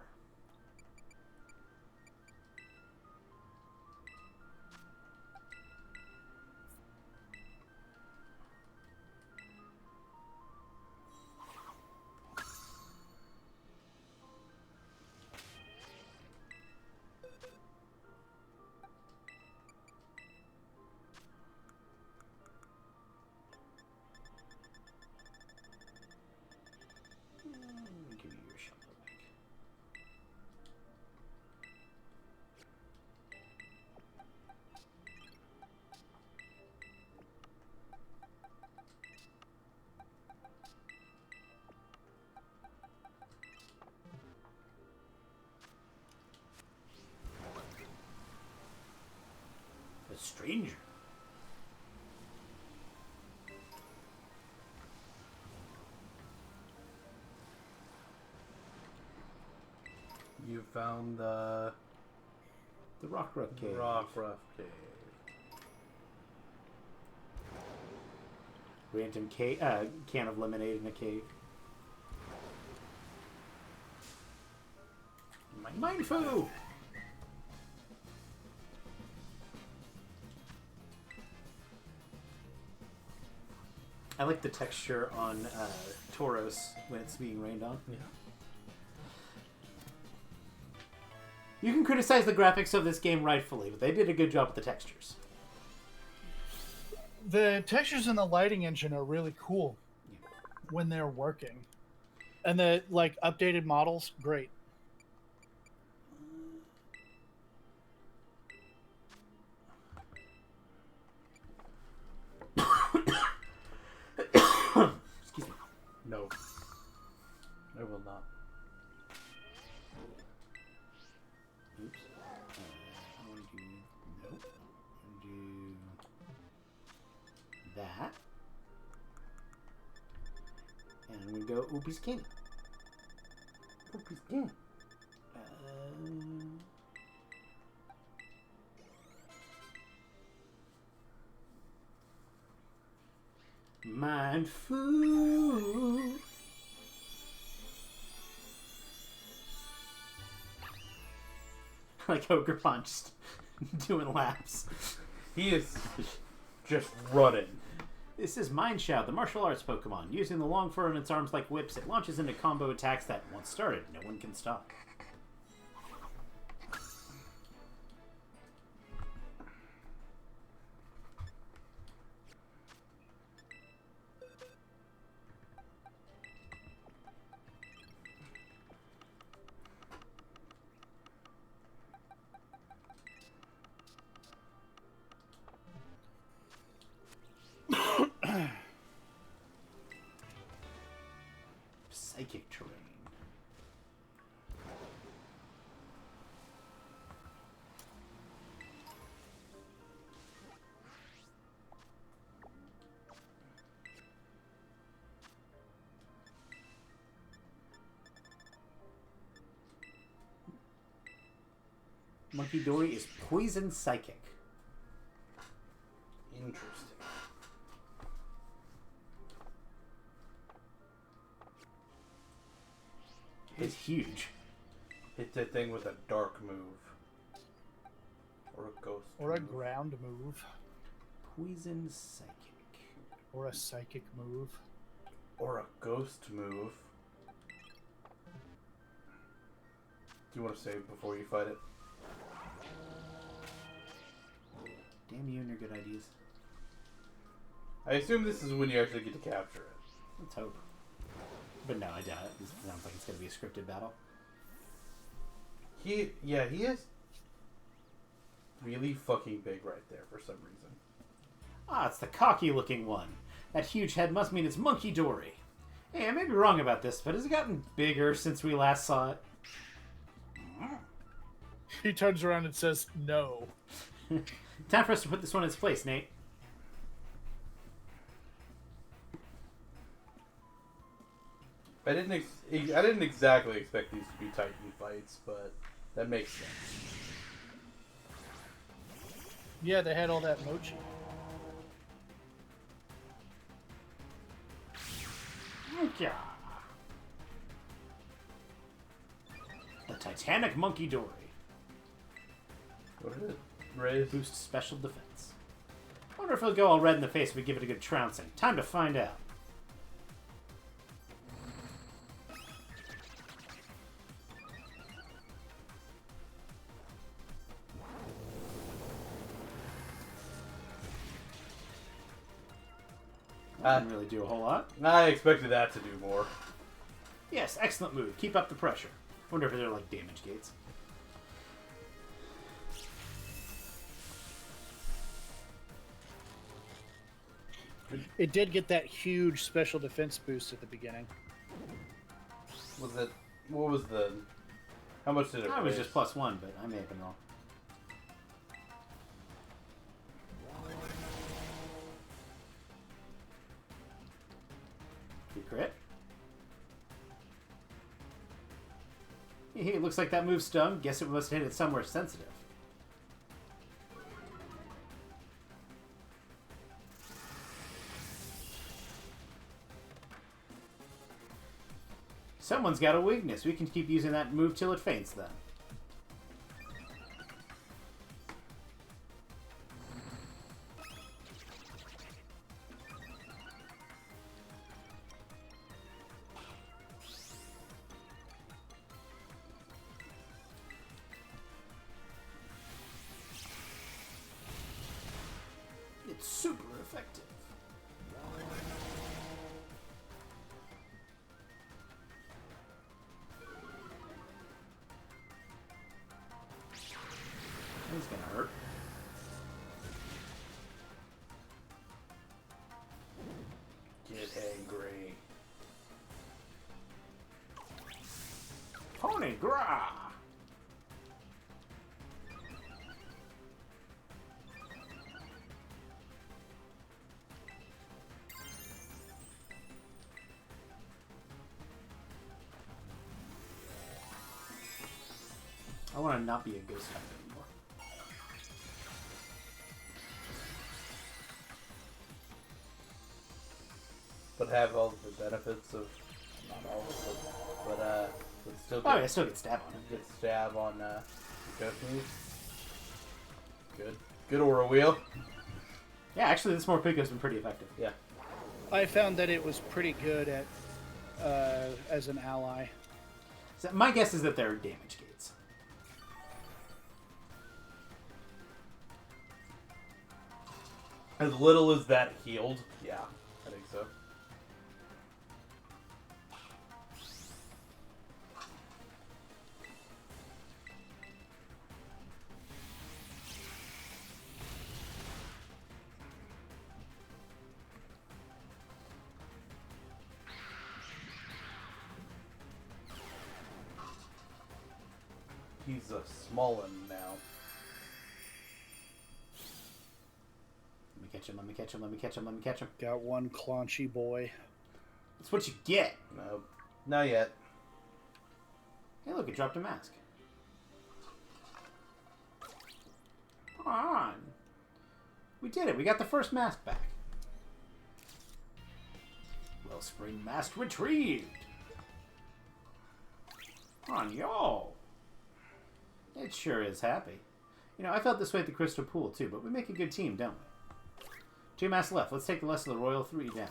Give you your shot back. A stranger. You found the Rockruff Cave. Rockruff Cave. Random can of lemonade in a cave. Mindfu! I like the texture on Tauros when it's being rained on. Yeah. You can criticize the graphics of this game rightfully, but they did a good job with the textures. The textures in the lighting engine are really cool when they're working. And the updated models, great. Excuse me. No. I will not. Oops. I want to do... Nope. I want to do... that. And I'm going to go Oopie's King. Oopie's King. Mind food. Like Ogre punched, doing laps. He is just running. This is Mind Shout, the martial arts Pokemon. Using the long fur in its arms like whips, it launches into combo attacks that, once started, no one can stop. Monkey Dory is poison psychic. Interesting. It's huge. Hit that thing with a dark move. Or a ghost Or a move. ground move. Poison psychic. Or a psychic move. Or a ghost move. Do you want to save before you fight it? Damn you and your good ideas. I assume this is when you actually get to capture it. Let's hope. But no, I doubt it. This sounds like it's going to be a scripted battle. He is really fucking big right there for some reason. Ah, it's the cocky-looking one. That huge head must mean it's Monkey Dory. Hey, I may be wrong about this, but has it gotten bigger since we last saw it? He turns around and says, no. Time for us to put this one in its place, Nate. I didn't exactly expect these to be Titan fights, but that makes sense. Yeah, they had all that mochi. Yeah. The Titanic Monkey Dory. What did it raise? Boosts special defense. I wonder if it'll go all red in the face if we give it a good trouncing. Time to find out. That didn't really do a whole lot. I expected that to do more. Yes, excellent move. Keep up the pressure. Wonder if they're like damage gates. It did get that huge special defense boost at the beginning. Was it? What was the? How much did it? I was raise? just +1, but I may have been wrong. Good crit. Hey, it looks like that move stung. Guess it must have hit it somewhere sensitive. Someone's got a weakness. We can keep using that move till it faints, then. It's super effective. It's gonna hurt. Get angry. Pony Gra! I want to not be a ghost type anymore. But have all the benefits of, not all of them, but still Oh, get, yeah, I still get stab on it. get stab on ghost moves. Good aura wheel. Yeah, actually, this Morpico's been pretty effective. Yeah. I found that it was pretty good at as an ally. So my guess is that they're damage gates. As little as that healed. Yeah, I think so. He's a small one now. Let me catch him, let me catch him, let me catch him, let me catch him. Got one claunchy boy. That's what you get. No, not yet. Hey, look, it dropped a mask. on. We did it. We got the first mask back. Wellspring mask retrieved. On y'all. It sure is happy. You know, I felt this way at the Crystal Pool too, but we make a good team, don't we? 2 masks left. Let's take the rest of the Royal 3 down.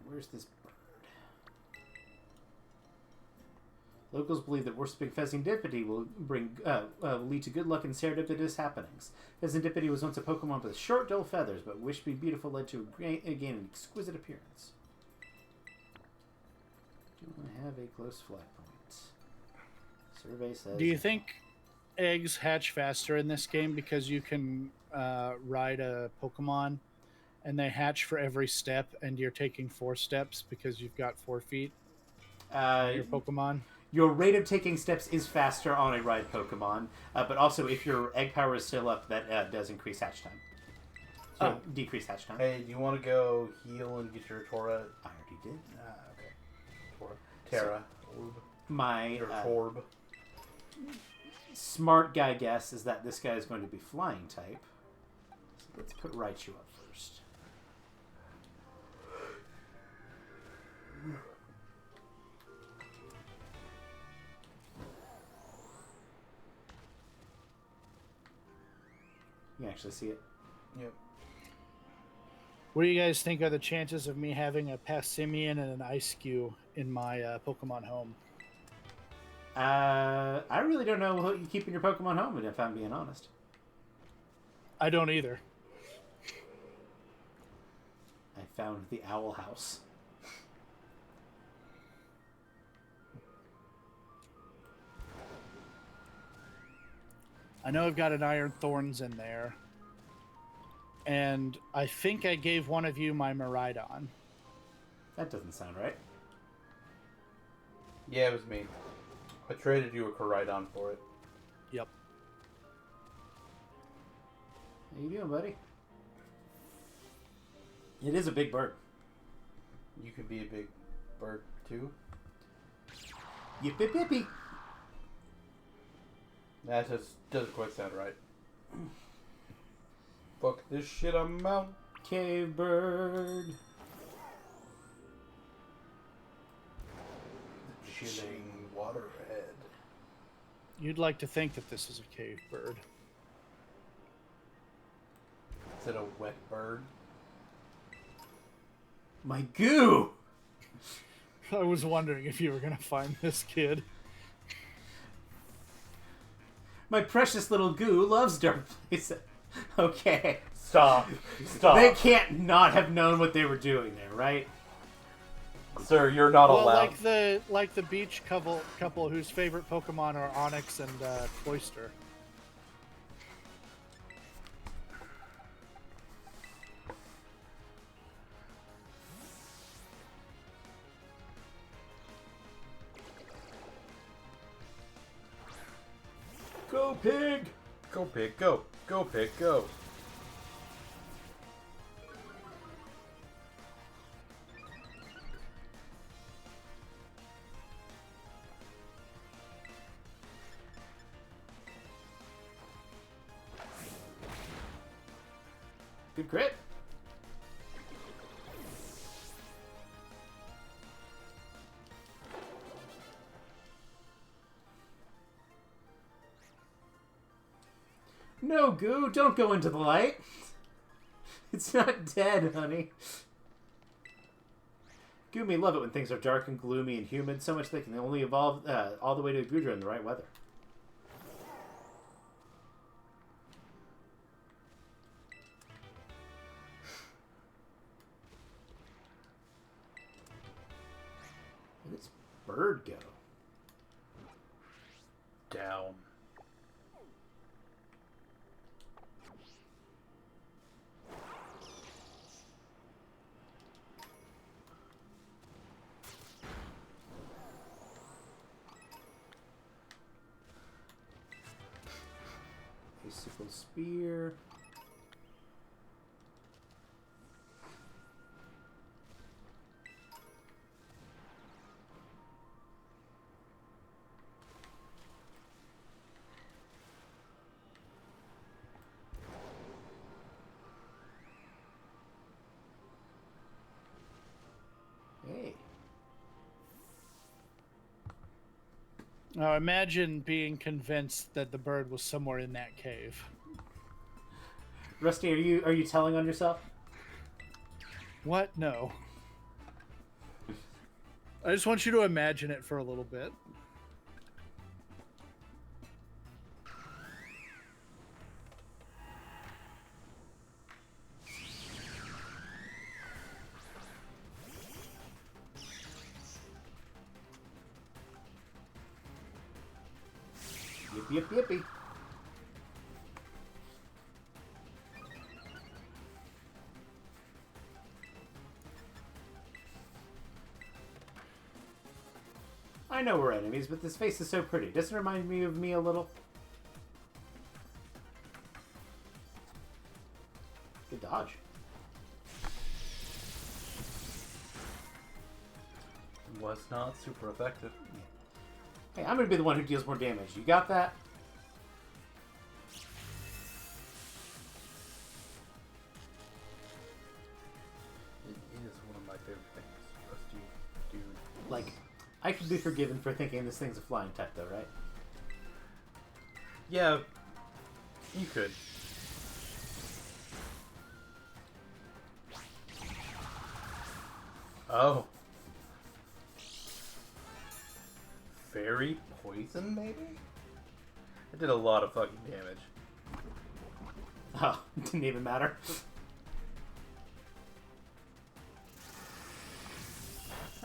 Where's this bird? Locals believe that worshiping serendipity will lead to good luck and serendipitous happenings. Serendipity was once a Pokemon with short, dull feathers, but wish to be beautiful led to gain an exquisite appearance. Do you want to have a close flag point? Survey says. Do you think eggs hatch faster in this game because you can ride a Pokemon and they hatch for every step and you're taking 4 steps because you've got 4 feet? Your Pokemon? Your rate of taking steps is faster on a ride Pokemon, but also if your egg power is still up, that does increase hatch time. So decrease hatch time. Hey, do you want to go heal and get your Tora? I already did. Okay. Tora. Terra. Orb. My Or Torb. smart guy guess is that this guy is going to be flying type. So let's put Raichu up first. You can actually see it. Yep. What do you guys think are the chances of me having a Passimian and an Ice-Q in my Pokemon home? I really don't know who you keep in your Pokemon home, if I'm being honest. I don't either. I found the Owl House. I know I've got an Iron Thorns in there. And I think I gave one of you my Miraidon. That doesn't sound right. Yeah, it was me. I traded you a Koraidon for it. Yep. How you doing, buddy? It is a big bird. You can be a big bird, too. Yippee yippee. That just doesn't quite sound right. Fuck this shit, I'm out. Cave bird. The chilling waterhead. You'd like to think that this is a cave bird. Is it a wet bird? My goo! I was wondering if you were going to find this kid. My precious little goo loves dark places. Okay. Stop. Stop. They can't not have known what they were doing there, right? Sir, you're not Well, allowed. like the beach couple whose favorite Pokemon are Onyx and Cloyster. Go pig! Go, pig, go. Go, pig, go. Good crit. No, Goo, don't go into the light. It's not dead, honey. Goo may love it when things are dark and gloomy and humid, so much they can only evolve all the way to a Goodra in the right weather. bird go? Down. Icicle spear. Hey. Now imagine being convinced that the bird was somewhere in that cave. Rusty, are you telling on yourself? What? No. I just want you to imagine it for a little bit. Yip, yippee. I know we're enemies, but this face is so pretty. Doesn't it remind me of me a little? Good dodge. Was not super effective. Hey, I'm gonna be the one who deals more damage. You got that? It is one of my favorite things for us to do. Like, I could be forgiven for thinking this thing's a flying type, though, right? Yeah, you could. Oh. Fairy poison, maybe? It did a lot of fucking damage. Oh, didn't even matter.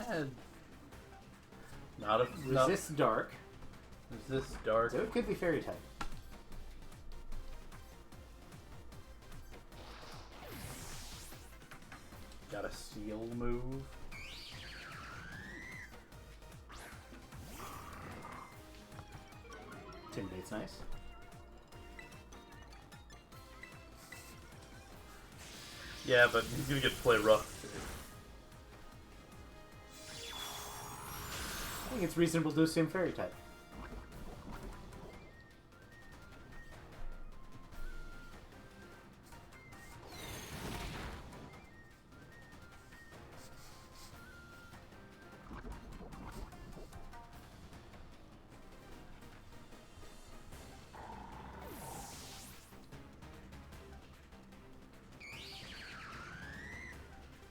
And not a Resist dark. Resist dark. So it could be fairy type. Got a seal move. Intimidate's nice. Yeah, but he's gonna get to play rough. I think it's reasonable to assume fairy type.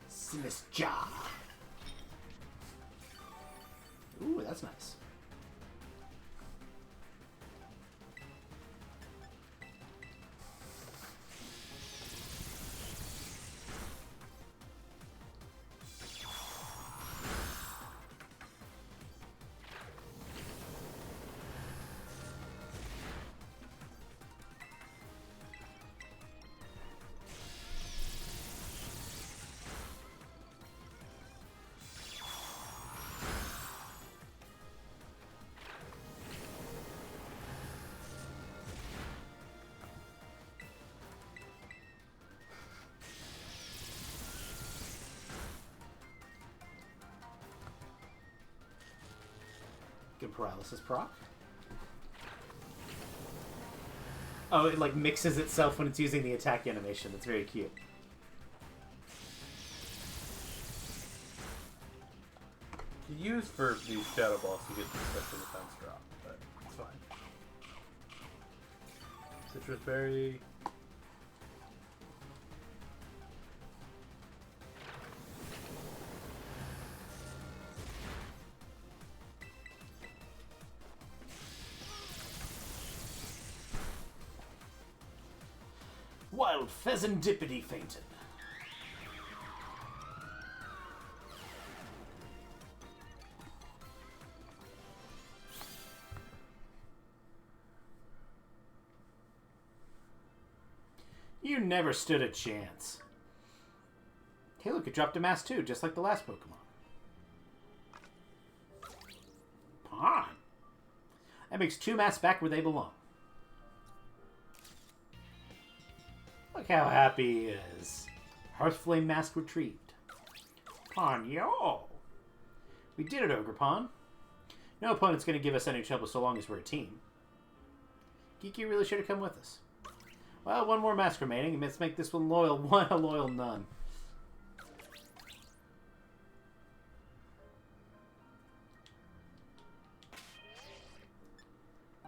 Sinis Jaw. Ooh, that's nice. Good paralysis proc. Oh, it like mixes itself when it's using the attack animation. That's very cute. You use for these shadow balls to get the special defense drop, but it's fine. Citrus berry. Wild pheasantipity fainted. You never stood a chance. Hey, look, it dropped a mask too, just like the last Pokemon. Pawn. That makes 2 masks back where they belong. Look how happy he is. Hearthflame mask retrieved. Pawn, yo! We did it, Ogre Pawn. No opponent's going to give us any trouble so long as we're a team. Geeky really should have come with us. Well, 1 more mask remaining, and let's make this one loyal. One a loyal none.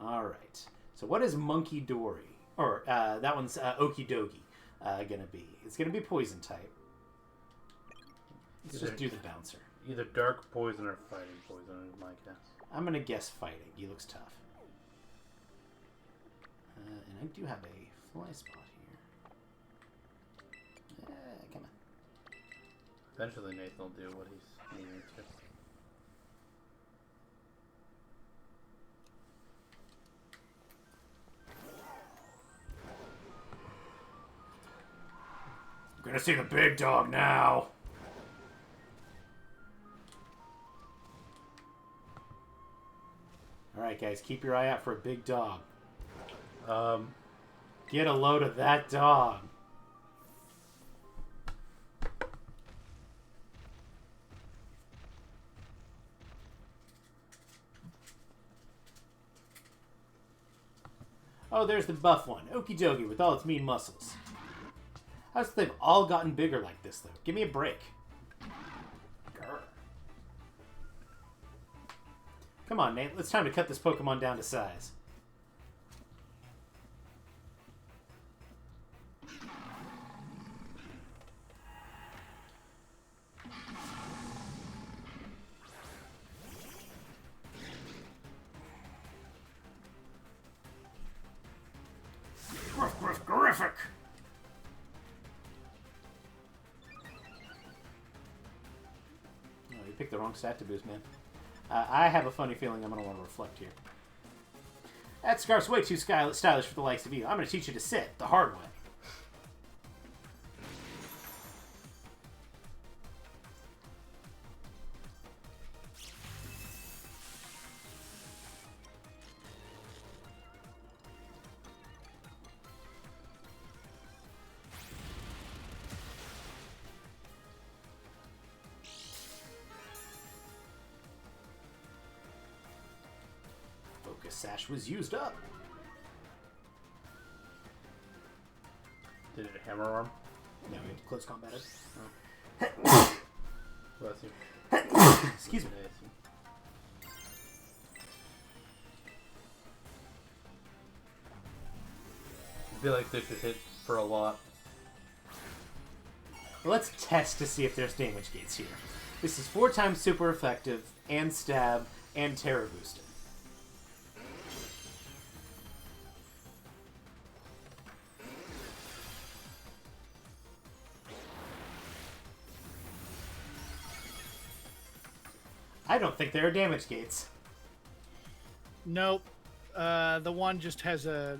Alright. So what is Monkey Dory? Or, that one's Okie Dokie gonna be. It's gonna be poison type. Let's just do the bouncer. Either dark poison or fighting poison is my guess. I'm gonna guess fighting. He looks tough. And I do have a fly spot here. Come on. Eventually Nathan will do what he's needing to. I'm gonna see the big dog now. Alright guys, keep your eye out for a big dog. Get a load of that dog. Oh, there's the buff one. Okie dokie with all its mean muscles. How else they've all gotten bigger like this, though? Give me a break. Grr. Come on, Nate. It's time to cut this Pokemon down to size. Griff. Oh, you picked the wrong stat to boost, man. I have a funny feeling I'm going to want to reflect here. That scarf's way too stylish for the likes of you. I'm going to teach you to sit the hard way. Sash was used up. Did it hammer arm? No, it close combated. Oh. Bless you. Excuse me. I feel like this should hit for a lot. Let's test to see if there's damage gates here. This is 4 times super effective, and stab, and terror boosted. I don't think there are damage gates. Nope. The one just has a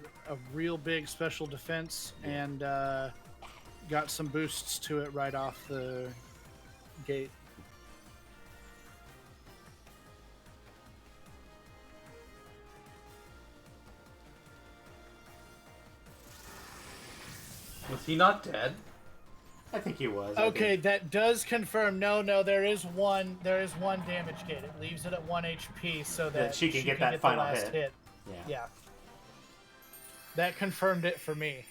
real big special defense and got some boosts to it right off the gate. Was he not dead? I think he was. Okay, that does confirm. No, there is one damage gate. It leaves it at 1 HP so that she can get that final the last hit. Yeah. That confirmed it for me.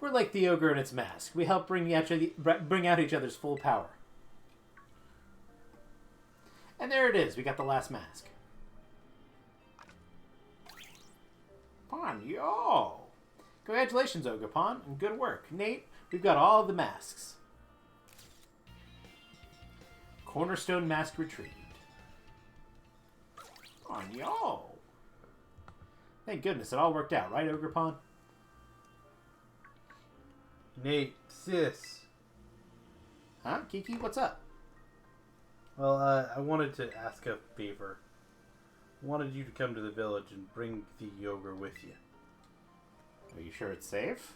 We're like the ogre and its mask. We help bring out each other's full power. And there it is. We got the last mask. Yo! Congratulations, Ogre Pawn, and good work. Nate, we've got all the masks. Cornerstone mask retrieved. Yo! Thank goodness it all worked out, right, Ogre Pawn? Nate, sis. Huh? Kiki, what's up? Well, I wanted to ask a favor. wanted you to come to the village and bring the ogre with you. Are you sure it's safe?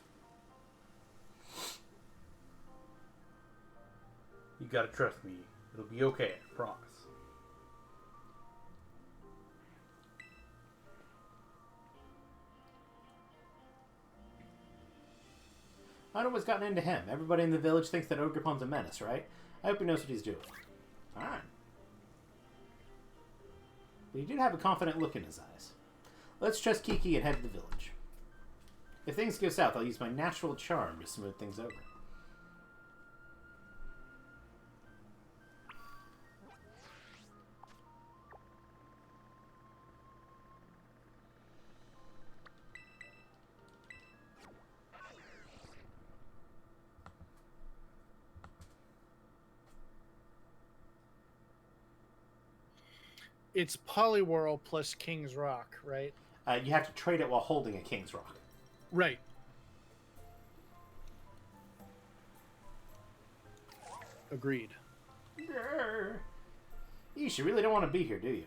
You gotta trust me. It'll be okay, I promise. I don't know what's gotten into him. Everybody in the village thinks that Ogrepon's a menace, right? I hope he knows what he's doing. Fine. But he did have a confident look in his eyes. Let's trust Kiki and head to the village. If things go south, I'll use my natural charm to smooth things over. It's Poliwhirl plus King's Rock, right? You have to trade it while holding a King's Rock. Right. Agreed. Grr. Yeesh, you really don't want to be here, do you?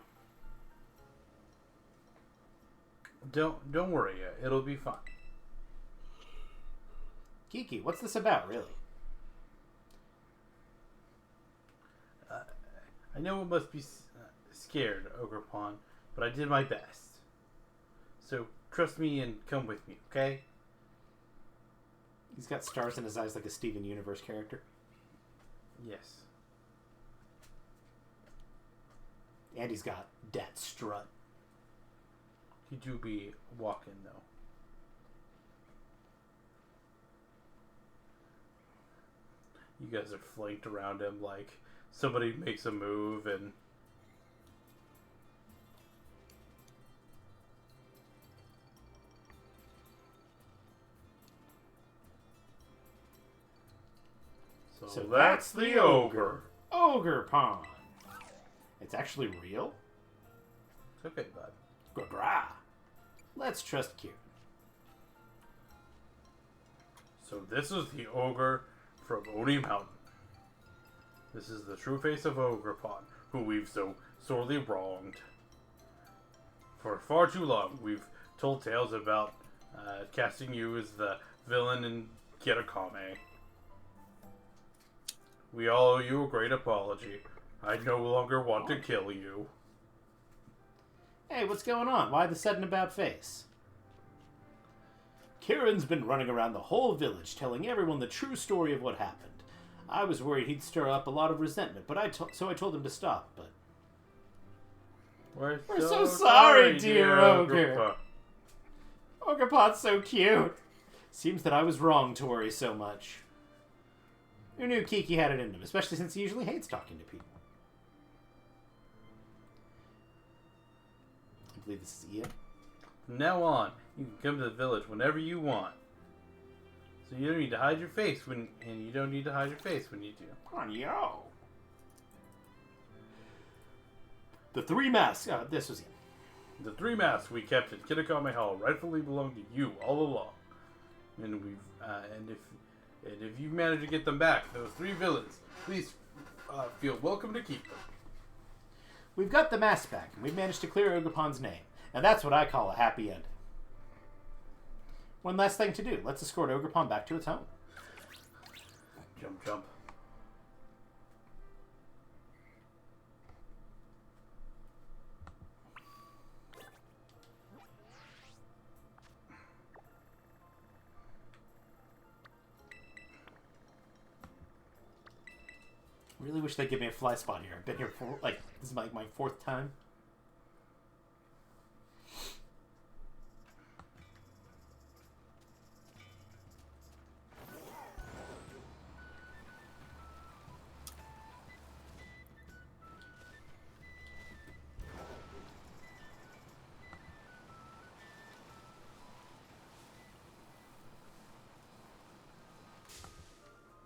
Don't worry, it'll be fine. Kiki, what's this about, really? I know it must be scared, Ogrepon, but I did my best. So trust me and come with me, okay? He's got stars in his eyes like a Steven Universe character. Yes. And he's got that strut. He do be walking, though. You guys are flanked around him like somebody makes a move and... So that's the ogre. Ogrepon. It's actually real? It's okay, bud. Gra-gra. Let's trust Kieran. So this is the ogre from Oni Mountain. This is the true face of Ogrepon, who we've so sorely wronged. For far too long, we've told tales about casting you as the villain in Kirakame. We all owe you a great apology. I no longer want to kill you. Hey, what's going on? Why the sudden about face? Kieran's been running around the whole village telling everyone the true story of what happened. I was worried he'd stir up a lot of resentment, but so I told him to stop, but... We're so sorry, dear Ogre. Ogrepon's so cute. Seems that I was wrong to worry so much. Who knew Kiki had it in him, especially since he usually hates talking to people. I believe this is Ian. From now on, you can come to the village whenever you want. So you don't need to hide your face and you don't need to hide your face when you do. Come on, yo. The three masks. This was Ian. The three masks we kept at Kitakame Hall rightfully belong to you all along. And we've and if you manage to get them back, those three villains, please feel welcome to keep them. We've got the masks back, and we've managed to clear Ogrepon's name. Now that's what I call a happy ending. One last thing to do. Let's escort Ogrepon back to its home. Jump, jump. Really wish they'd give me a fly spot here. I've been here for, this is like my fourth time.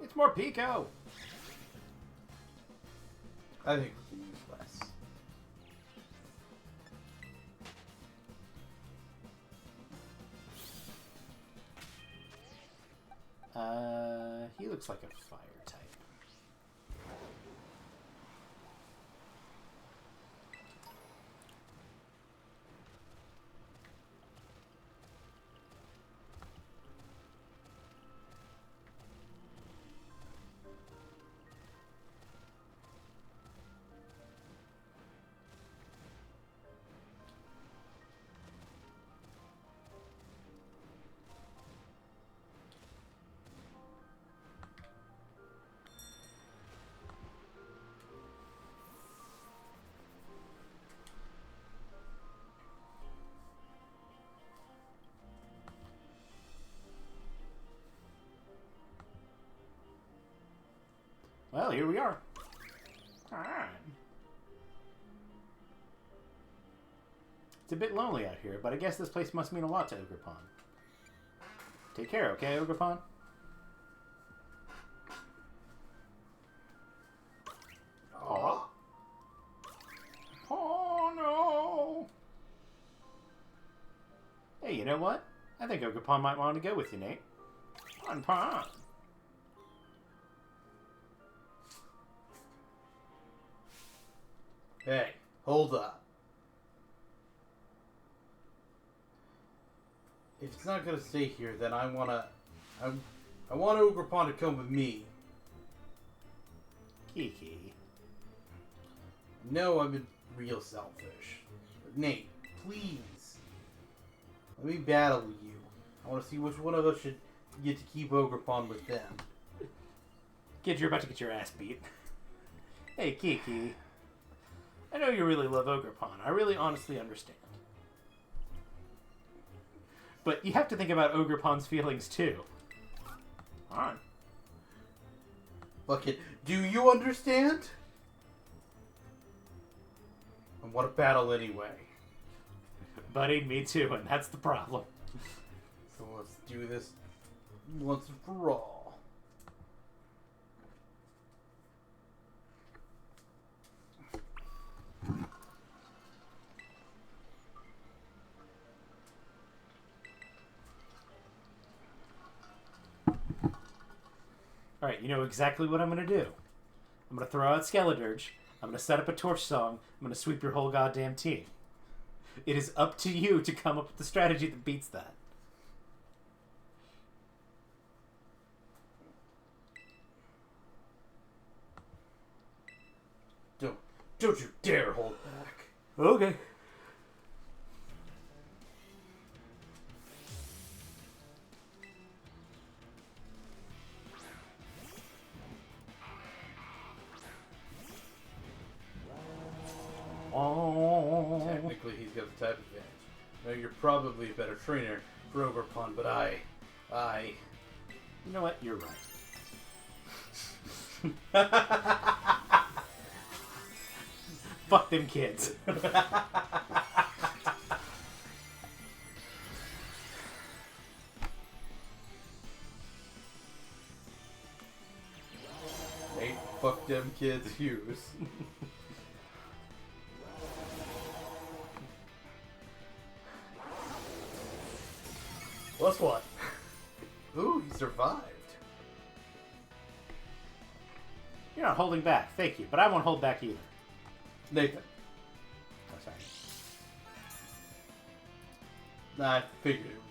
It's more Pico! I think we can use less. He looks like a fire type. Well, here we are. Alright. It's a bit lonely out here, but I guess this place must mean a lot to Ogre Pond. Take care, okay, Ogre Pond? Oh. Oh, no! Hey, you know what? I think Ogre Pond might want to go with you, Nate. Pond. Hey, hold up. If it's not gonna stay here, then I want Ogre Pond to come with me. Kiki. No, I've been real selfish. But Nate, please. Let me battle you. I want to see which one of us should get to keep Ogre Pond with them. Kid, you're about to get your ass beat. Hey, Kiki. I know you really love Ogre Pond. I really honestly understand. But you have to think about Ogre Pond's feelings, too. Alright. Fuck it. Do you understand? I want to battle anyway. Buddy, me too, and that's the problem. So let's do this once and for all. Alright, you know exactly what I'm going to do. I'm going to throw out Skeledirge. I'm going to set up a torch song. I'm going to sweep your whole goddamn team. It is up to you to come up with the strategy that beats that. Don't you dare hold back. Okay. Oh. Technically, he's got the type advantage. Now, you're probably a better trainer for Ogre Pond, but I... You know what? You're right. Fuck them kids. Hey, fuck them kids, Hughes. Plus one. Ooh, he survived. You're not holding back. Thank you. But I won't hold back either. Nathan. Oh, sorry. Nah, I figured it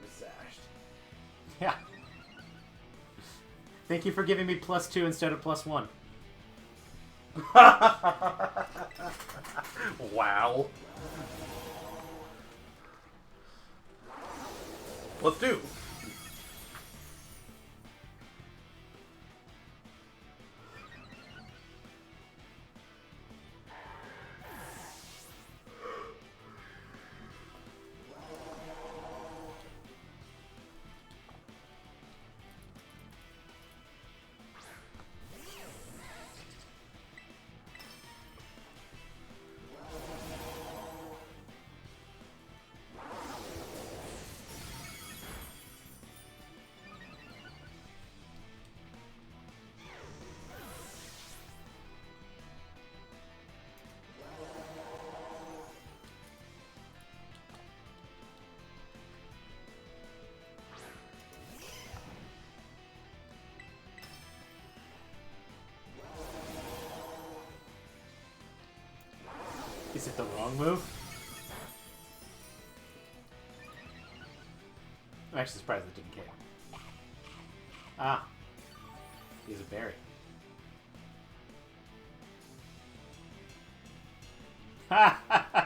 was sashed. Yeah. Thank you for giving me +2 instead of +1. Wow. Let's do. Is it the wrong move? I'm actually surprised it didn't care. Ah. He's a berry. Ha ha ha!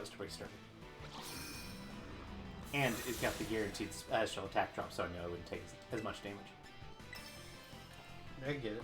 that was to break started. And it's got the guaranteed special attack drop, so I know I wouldn't take as much damage. I get it.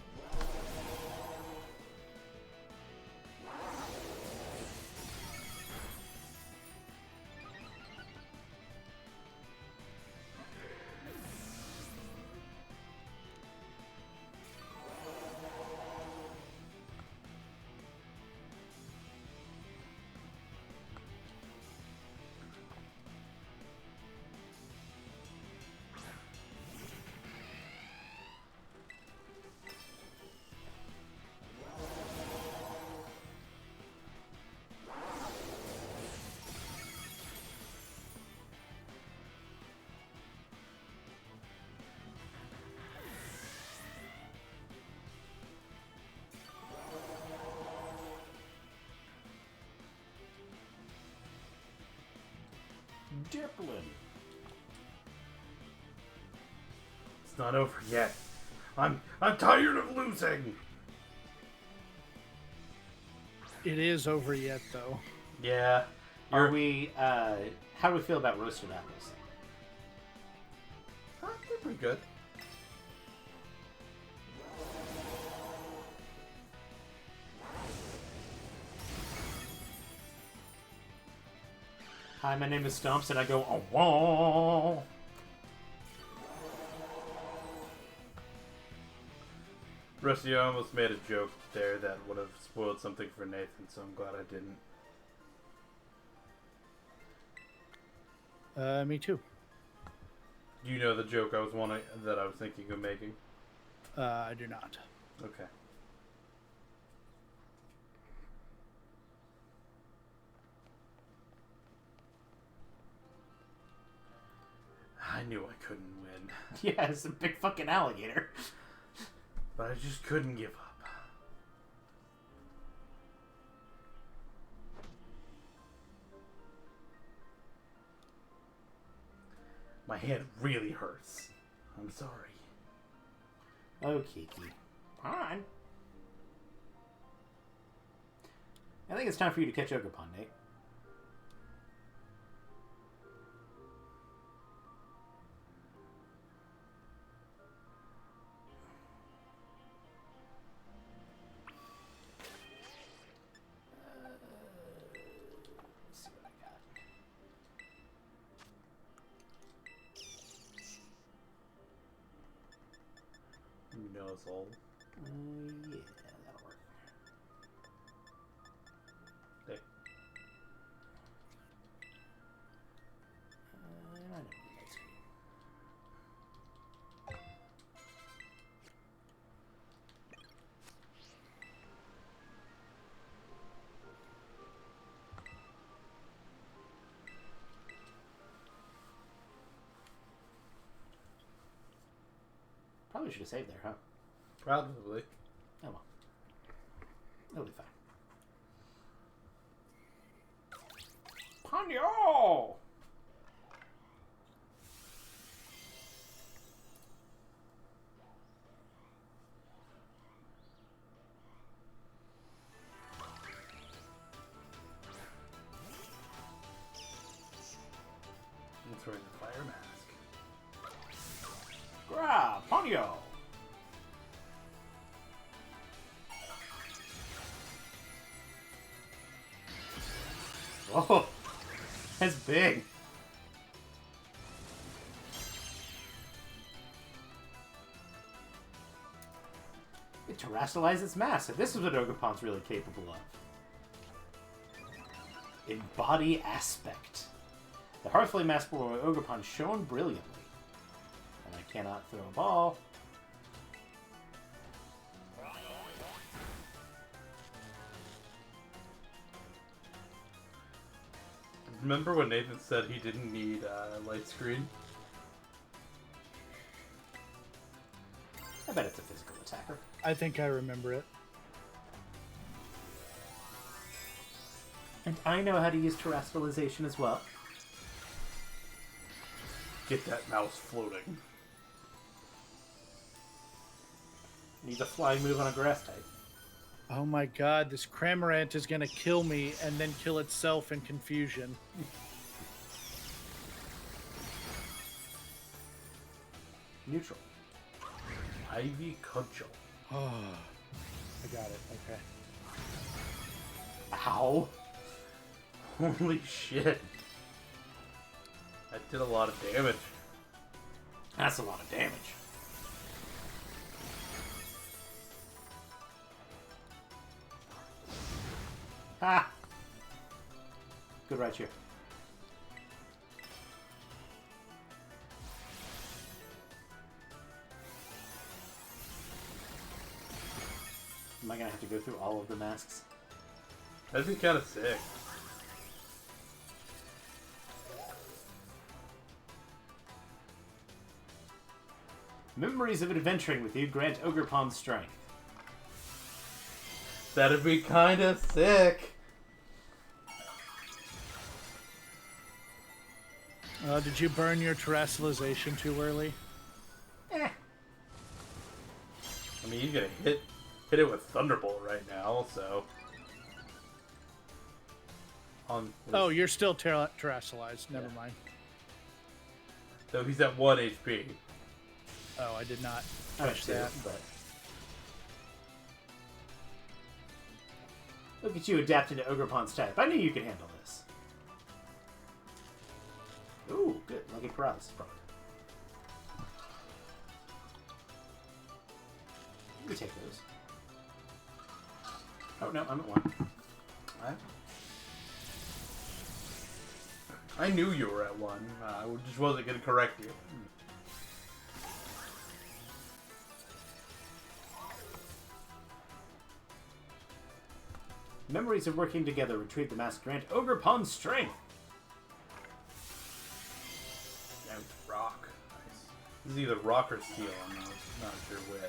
Diplin. It's not over yet. I'm tired of losing. It is over yet, though. Yeah. Are we, how do we feel about roasted apples? They're pretty good. Hi, my name is Stumps, and I go, oh, whoa. Rusty, I almost made a joke there that would have spoiled something for Nathan, so I'm glad I didn't. Me too. Do you know the joke I was thinking of making? I do not. Okay. I knew I couldn't win, Yeah, it's a big fucking alligator. but I just couldn't give up. My hand really hurts. I'm sorry. Oh, Kiki. Fine. I think it's time for you to catch Ogre, Nate. Let's see what I got. You know us all. Yeah, that'll work. Hey. I don't need that screen. Probably should have saved there, huh? Probably. Oh well. It'll be fine. Ponyo! That's wearing the fire mask. Gra! Ponyo! Oh, that's big. It terrestrializes its mass, and this is what Ogerpon's really capable of. Embody aspect. The Hearthflame mask for Ogerpon shone brilliantly. And I cannot throw a ball. Remember when Nathan said he didn't need light screen? I bet it's a physical attacker. I think I remember it. And I know how to use terrestrialization as well. Get that mouse floating. Needs a flying move on a grass type. Oh my god, this Cramorant is gonna kill me and then kill itself in confusion. Neutral. Ivy Cudgel. Oh, I got it. Okay. Ow. Holy shit. That did a lot of damage. That's a lot of damage. Ah! Good right here. Am I gonna have to go through all of the masks? That'd be kind of sick. Memories of adventuring with you grant Ogre Pawn strength. That'd be kind of sick. Did you burn your terrestrialization too early? Eh. I mean, you're gonna hit it with Thunderbolt right now, so. Oh, you're still terrestrialized. Never mind. So he's at 1 HP. Oh, I did not I touch that. but look at you adapting to Ogre Pawn's type. I knew you could handle this. Ooh, good. Lucky paralysis proc. You can take those. Oh no, I'm at 1. I knew you were at 1. I just wasn't gonna correct you. Memories of working together retrieve the mask grant Ogre Pawn's strength. Damn, rock. Nice. This is either rock or steel. I'm not sure which.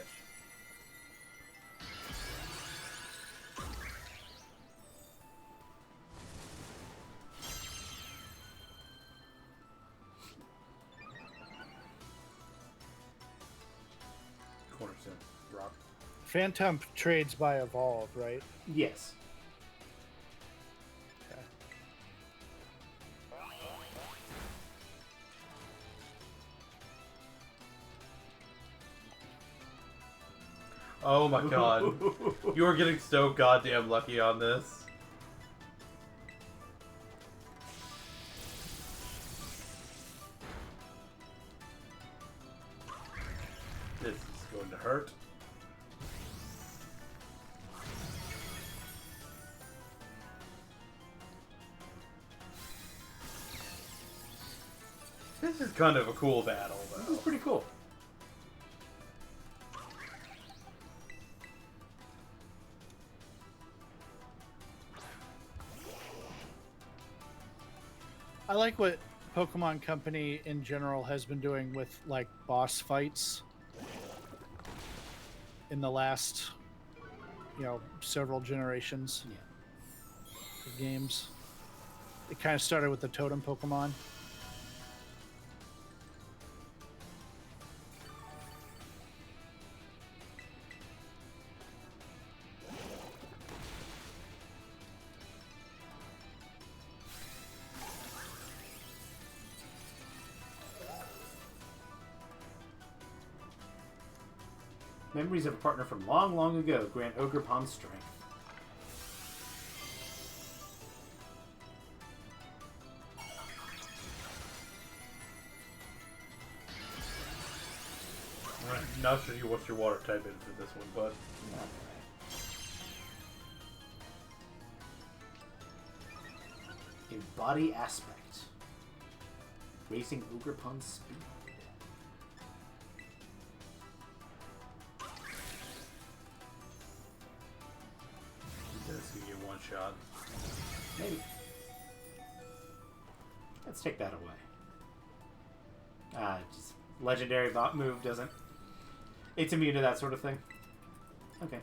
Cornerstone. Rock. Phantom trades by evolve, right? Yes. Okay. Oh my god. You are getting so goddamn lucky on this. This is going to hurt. This is kind of a cool battle, though. This is pretty cool. I like what Pokemon Company in general has been doing with like boss fights in the last, several generations of games. It kind of started with the Totem Pokemon. Memories of a partner from long, long ago grant Ogre Pawn strength. I'm not sure what your water type is for this one, but A body aspect. Raising Ogre Pawn's speed. this can get one shot. Maybe. Let's take that away. Just legendary bot move doesn't. It's immune to that sort of thing. Okay.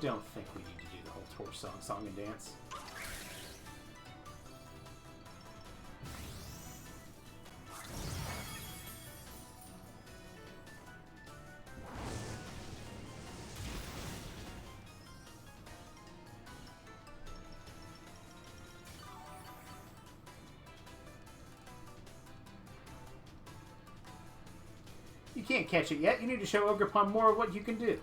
don't think we need to do the whole tour song and dance. You can't catch it yet. You need to show Ogrepon more of what you can do.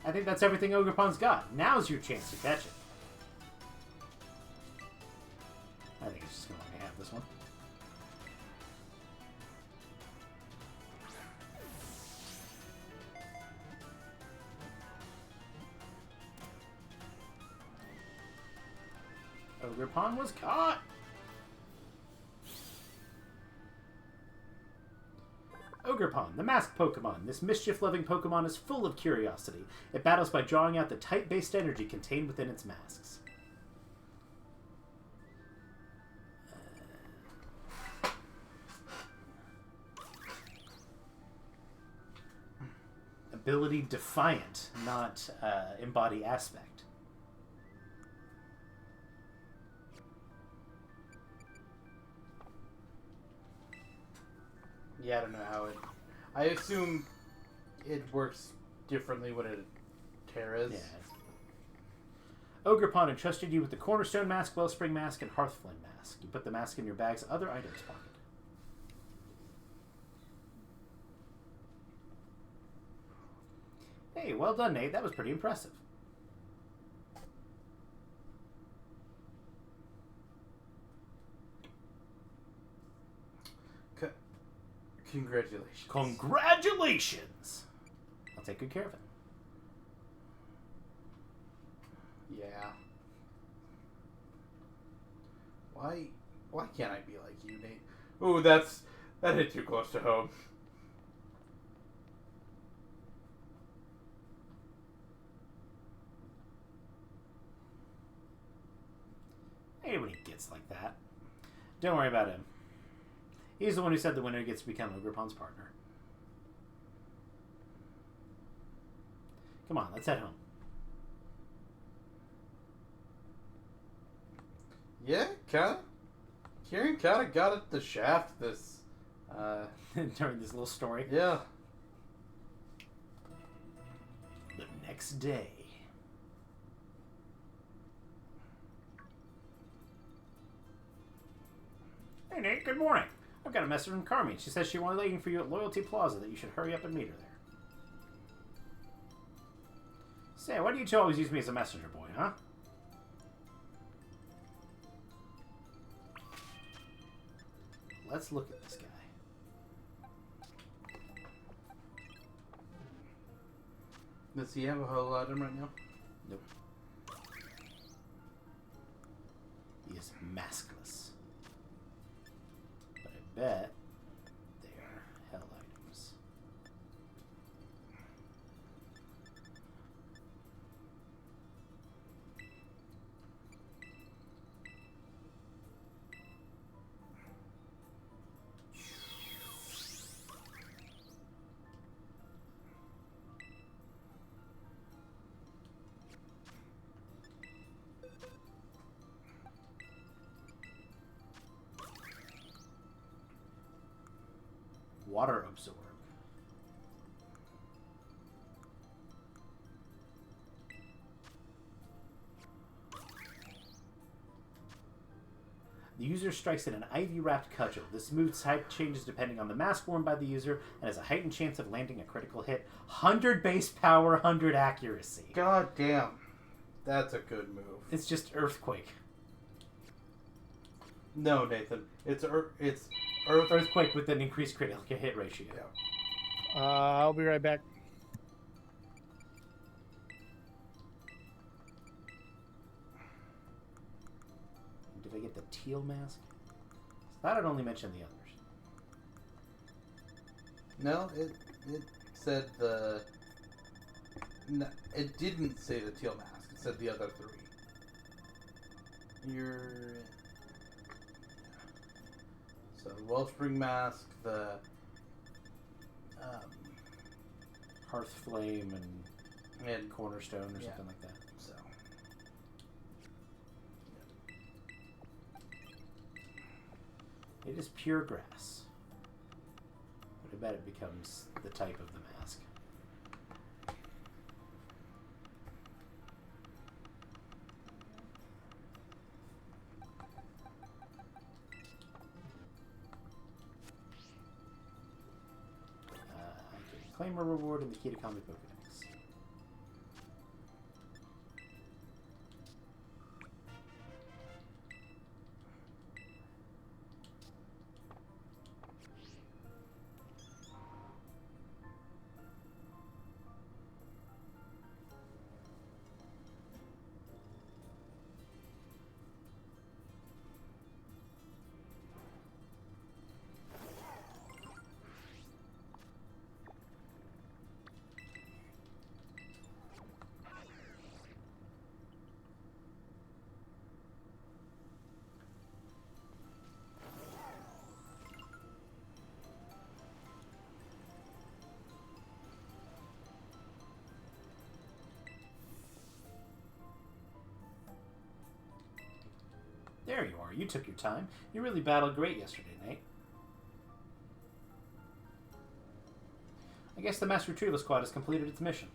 I think that's everything Ogrepon's got. Now's your chance to catch it. I think it's just going to let me have this one. Ogrepon was caught! Ogrepon, the masked Pokemon. This mischief-loving Pokemon is full of curiosity. It battles by drawing out the type-based energy contained within its masks. Ability Defiant, not Embody Aspect. Yeah, I don't know how it... I assume it works differently when it Terras. Yeah. Ogrepon entrusted you with the Cornerstone Mask, Wellspring Mask, and Hearthflame Mask. You put the mask in your bag's other items pocket. Hey, well done, Nate. That was pretty impressive. Congratulations. Congratulations! I'll take good care of it. Yeah. Why can't I be like you, Nate? Ooh, that hit too close to home. Everybody gets like that. Don't worry about him. He's the one who said the winner gets to become Ogrepon's partner. Come on, let's head home. Yeah, Kieran kind of got at the shaft this... During this little story. Yeah. The next day. Hey Nate, good morning. I've got a message from Carmine. She says she's waiting for you at Loyalty Plaza, that you should hurry up and meet her there. Say, why do you two always use me as a messenger boy, huh? Let's look at this guy. Does he have a whole item right now? Nope. He is maskless. But I bet they are hell items. Water Absorb. The user strikes at an ivy-wrapped cudgel. This move type changes depending on the mask worn by the user and has a heightened chance of landing a critical hit. 100 base power, 100 accuracy. God damn. That's a good move. It's just Earthquake. No, Nathan. It's Earth. Earthquake with an increased critical hit ratio. Yeah. I'll be right back. Did I get the teal mask? I thought I'd only mention the others. No, it said the. No, it didn't say the teal mask. It said the other three. So Wellspring mask, the Hearth flame and and cornerstone or Yeah. something like that. so. It is pure grass. But I bet it becomes the type of the mask. I can claim a reward in the key to comic Pokedex. There you are. You took your time. You really battled great yesterday, Nate. I guess the Mass Retrieval Squad has completed its mission.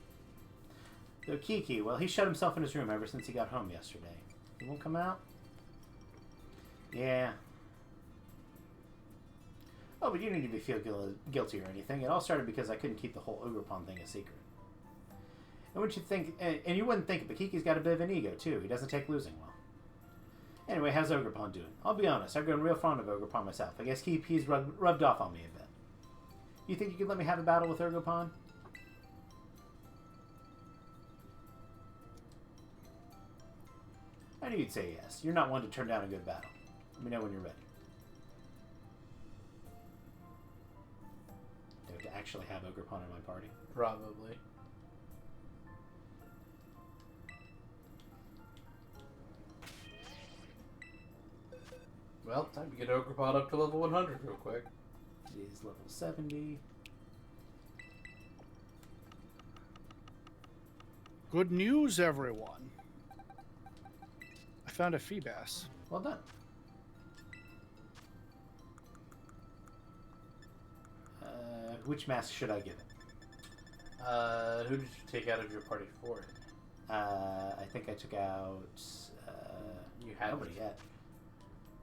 Though Kiki, well, he shut himself in his room ever since he got home yesterday. He won't come out? Yeah. Oh, but you don't need to feel guilty or anything. It all started because I couldn't keep the whole Ogre Pond thing a secret. And wouldn't you think, and you wouldn't think it, but Kiki's got a bit of an ego, too. He doesn't take losing well. Anyway, how's Ogre Pond doing? I'll be honest, I've grown real fond of Ogre Pond myself. I guess he's rubbed off on me a bit. You think you could let me have a battle with Ogre Pond? I knew you'd say yes. You're not one to turn down a good battle. Let me know when you're ready. To actually have Ogre Pond in my party. Probably. Well, time to get Ogre Pod up to level 100 real quick. It is level 70. Good news, everyone. I found a Feebas. Well done. Which mask should I give it? Who did you take out of your party for it? I think I took out... You had nobody yet.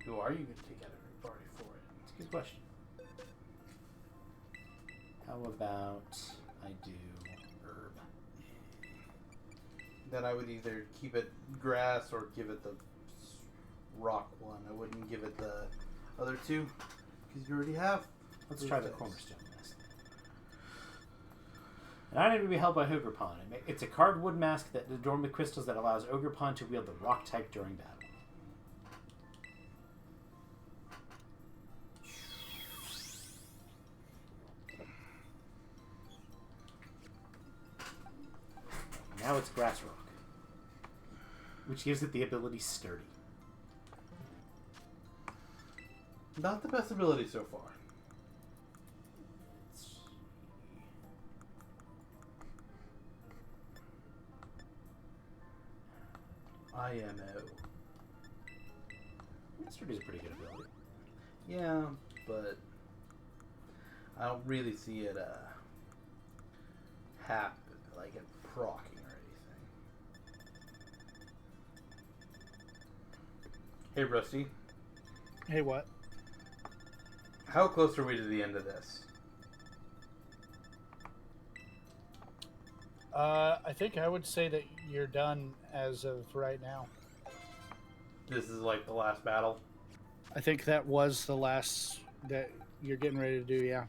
Who are you going to take out of your party for it? That's a good question. How about I do herb? Then I would either keep it grass or give it the rock one. I wouldn't give it the other two because you already have. Let's try the cornerstone mask. An item to be held by Ogre Pond. It's a carved wood mask that adorned with crystals that allows Ogre Pond to wield the rock type during battle. Now it's grass rock, which gives it the ability sturdy. Not the best ability so far. IMO. Sturdy is a pretty good ability. Yeah, but I don't really see it happen, like it proccing or anything. Hey, Rusty. Hey, what? How close are we to the end of this? I think I would say that you're done as of right now. This is like the last battle? I think that was the last that you're getting ready to do, yeah.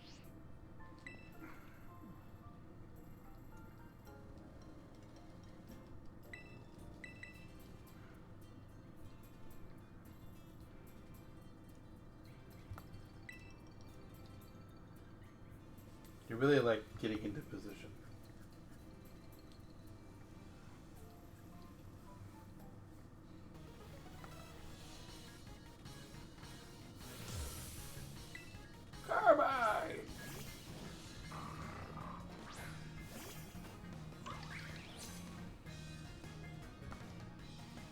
You really like getting into position. Carbide!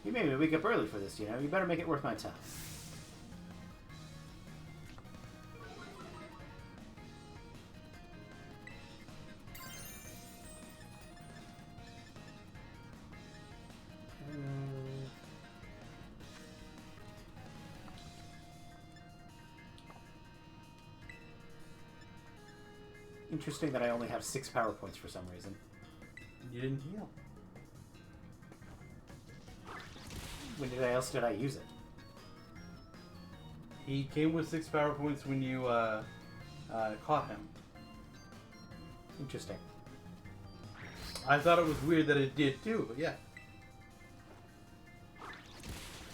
You made me wake up early for this, you know. You better make it worth my time. Interesting that I only have 6 power points for some reason. You didn't heal. When else did I use it? He came with 6 power points when you caught him. Interesting. I thought it was weird that it did too, but yeah.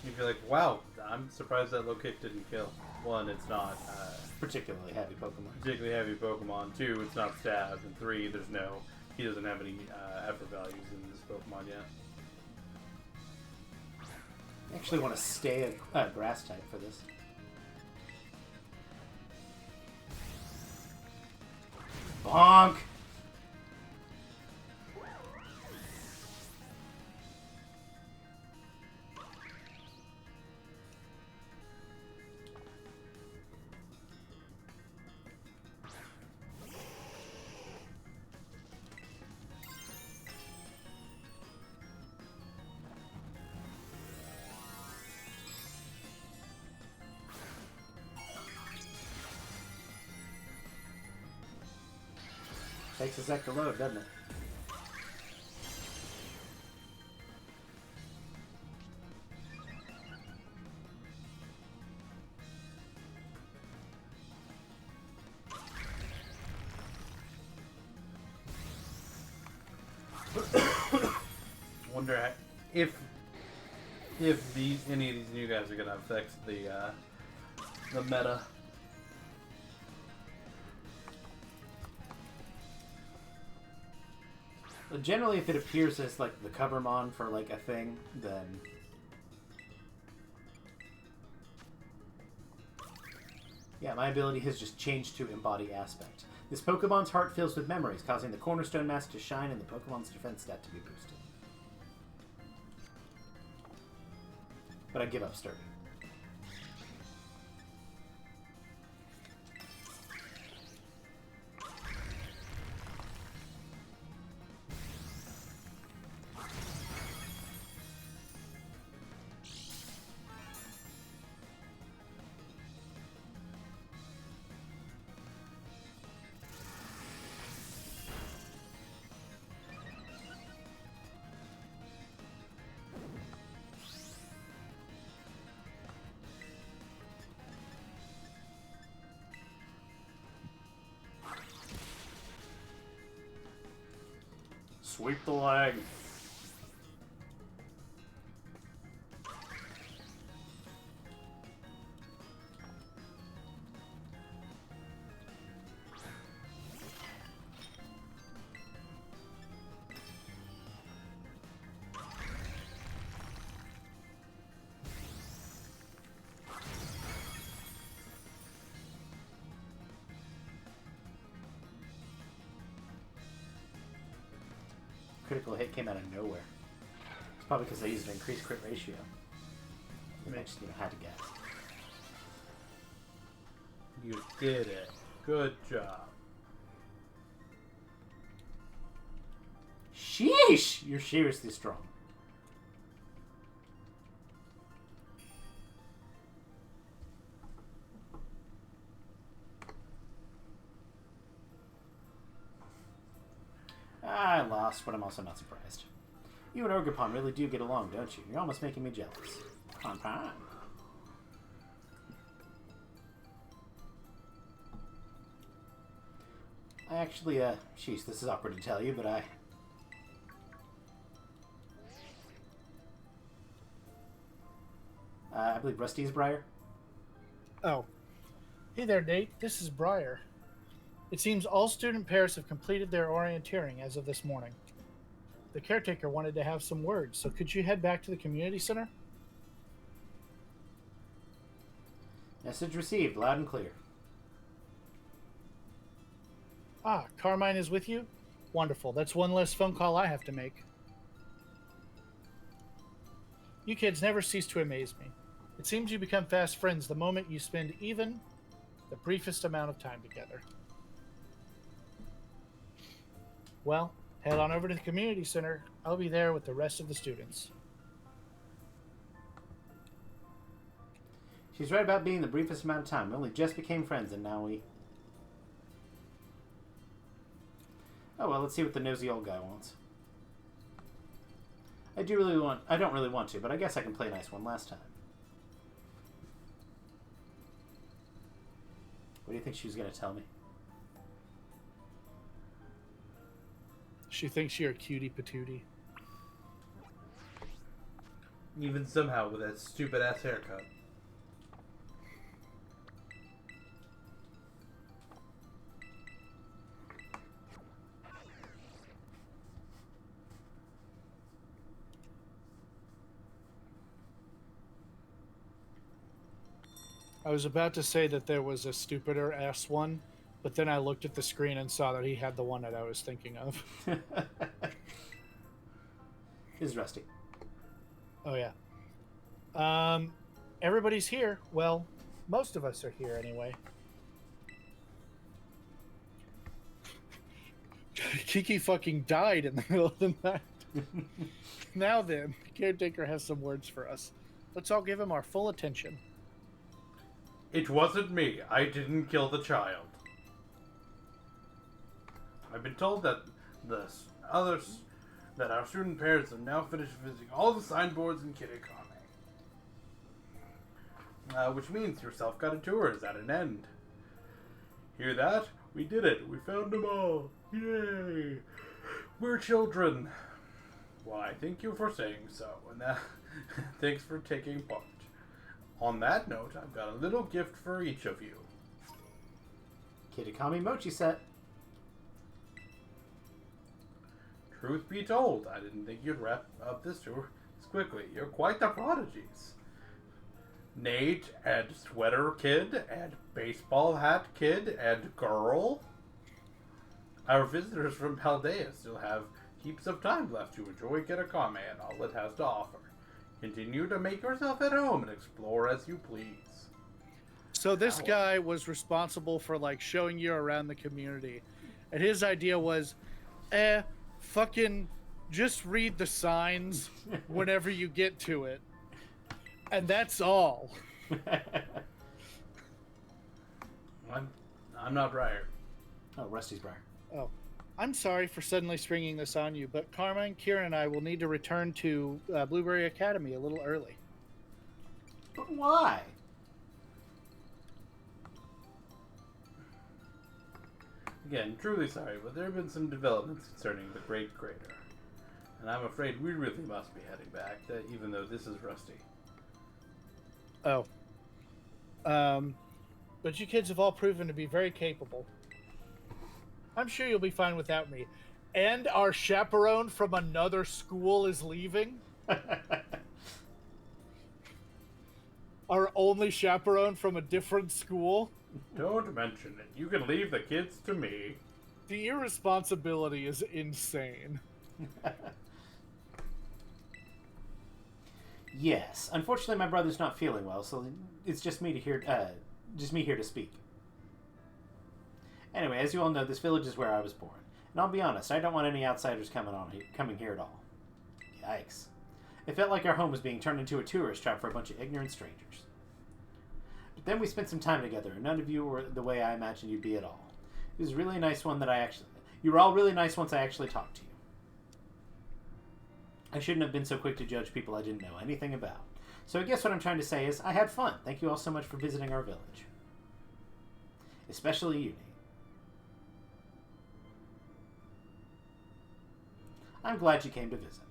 You'd be like, wow, I'm surprised that low kick didn't kill. One, it's not Particularly heavy Pokemon. particularly heavy Pokemon. Two, it's not stab. And three, he doesn't have any effort values in this Pokemon yet. I actually want to stay a grass type for this. Bonk! Takes a sec to load, doesn't it? Wonder if any of these new guys are gonna affect the meta. Generally, if it appears as like the covermon for like a thing, then yeah, my ability has just changed to embody aspect. This Pokemon's heart fills with memories, causing the Cornerstone Mask to shine and the Pokemon's defense stat to be boosted. But I give up Sturdy. Sweep the leg. Critical hit came out of nowhere. It's probably because they used an increased crit ratio. And I just had to guess. You did it. Good job. Sheesh! You're seriously strong. I lost, but I'm also not surprised. You and Ogre really do get along, don't you? You're almost making me jealous. Pon. I actually, sheesh, this is awkward to tell you, but I believe Rusty's Briar. Oh. Hey there, Nate. This is Briar. It seems all student pairs have completed their orienteering as of this morning. The caretaker wanted to have some words, so could you head back to the community center? Message received, loud and clear. Ah, Carmine is with you? Wonderful. That's one less phone call I have to make. You kids never cease to amaze me. It seems you become fast friends the moment you spend even the briefest amount of time together. Well, head on over to the community center. I'll be there with the rest of the students. She's right about being the briefest amount of time. We only just became friends, and now we... Oh, well, let's see what the nosy old guy wants. I don't really want to, but I guess I can play a nice one last time. What do you think she was going to tell me? She thinks you're a cutie patootie. Even somehow with that stupid-ass haircut. I was about to say that there was a stupider ass one, but then I looked at the screen and saw that he had the one that I was thinking of. This is Rusty. Oh, yeah. Everybody's here. Well, most of us are here anyway. Kiki fucking died in the middle of the night. Now then, the caretaker has some words for us. Let's all give him our full attention. It wasn't me. I didn't kill the child. I've been told that that our student parents have now finished visiting all the signboards in Kitakami. Which means your self-guided tour is at an end. Hear that? We did it. We found them all. Yay! We're children. Why, thank you for saying so. And that, thanks for taking part. On that note, I've got a little gift for each of you. Kitakami Mochi set. Truth be told, I didn't think you'd wrap up this tour as quickly. You're quite the prodigies. Nate and Sweater Kid and Baseball Hat Kid and Girl. Our visitors from Paldea still have heaps of time left to enjoy Kitakami and all it has to offer. Continue to make yourself at home and explore as you please. So this guy was responsible for, like, showing you around the community. And his idea was, fucking just read the signs whenever you get to it. And that's all. I'm not Briar. Oh, Rusty's Briar. Oh, I'm sorry for suddenly springing this on you, but Carmine, Kieran, and I will need to return to Blueberry Academy a little early. But why? Again, truly sorry, but there have been some developments concerning the Great Crater. And I'm afraid we really must be heading back, even though this is Rusty. Oh. But you kids have all proven to be very capable. I'm sure you'll be fine without me. And our chaperone from another school is leaving? Our only chaperone from a different school? Don't mention it. You can leave the kids to me. The irresponsibility is insane. Yes. Unfortunately, my brother's not feeling well, so it's just me here to speak. Anyway, as you all know, this village is where I was born. And I'll be honest, I don't want any outsiders coming here at all. Yikes. It felt like our home was being turned into a tourist trap for a bunch of ignorant strangers. But then we spent some time together, and none of you were the way I imagined you'd be at all. It was really nice you were all really nice once I actually talked to you. I shouldn't have been so quick to judge people I didn't know anything about. So I guess what I'm trying to say is, I had fun. Thank you all so much for visiting our village. Especially you, Nate. I'm glad you came to visit.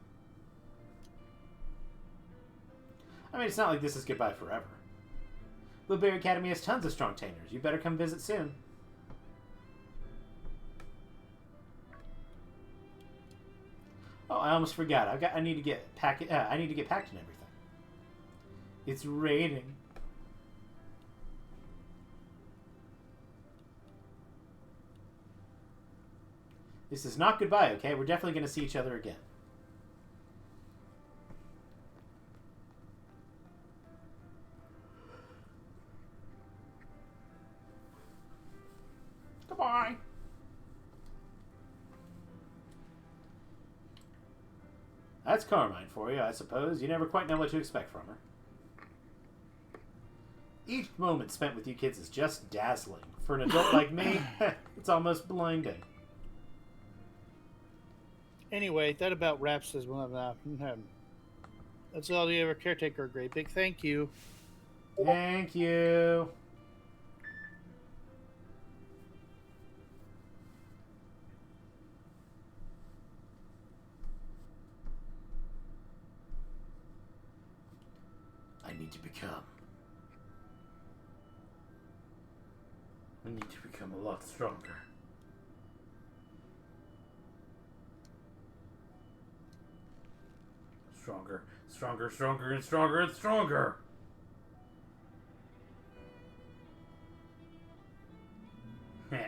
I mean, it's not like this is goodbye forever. Blueberry Academy has tons of strong trainers. You better come visit soon. Oh, I almost forgot. I need to get packed and everything. It's raining. This is not goodbye, okay? We're definitely going to see each other again. Goodbye. That's Carmine for you, I suppose. You never quite know what to expect from her. Each moment spent with you kids is just dazzling. For an adult like me, it's almost blinding. Anyway, that about wraps this one up. That's all the ever caretaker. Great big thank you. Thank you. I need to become a lot stronger. Stronger, stronger, stronger, and stronger, and stronger. Heh.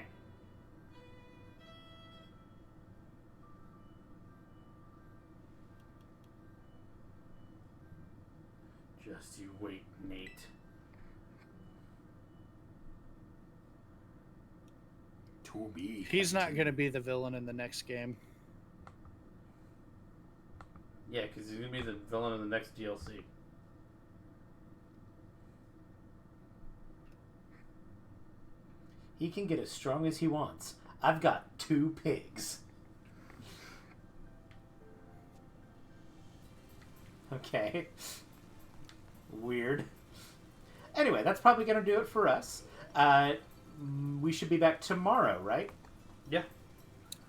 Just you wait, Nate. To be. He's not going to be the villain in the next game. Yeah, because he's going to be the villain in the next DLC. He can get as strong as he wants. I've got 2 pigs. Okay. Weird. Anyway, that's probably going to do it for us. We should be back tomorrow, right? Yeah.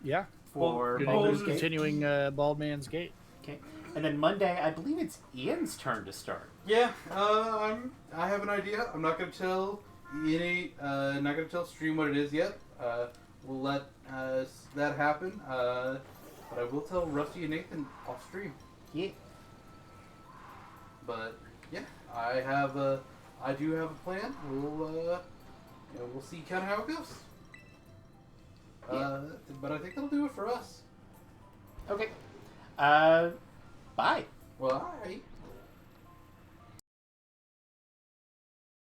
Yeah. For Well, Baldur's Gate. Continuing Bald Man's Gate. Okay. And then Monday, I believe it's Ian's turn to start. Yeah, I have an idea. I'm not going to tell not going to tell stream what it is yet. We'll let that happen. But I will tell Rusty and Nathan off stream. Yeah. But yeah, I do have a plan. We'll see kind of how it goes. Yeah. But I think that'll do it for us. Okay. Bye. Well, all right.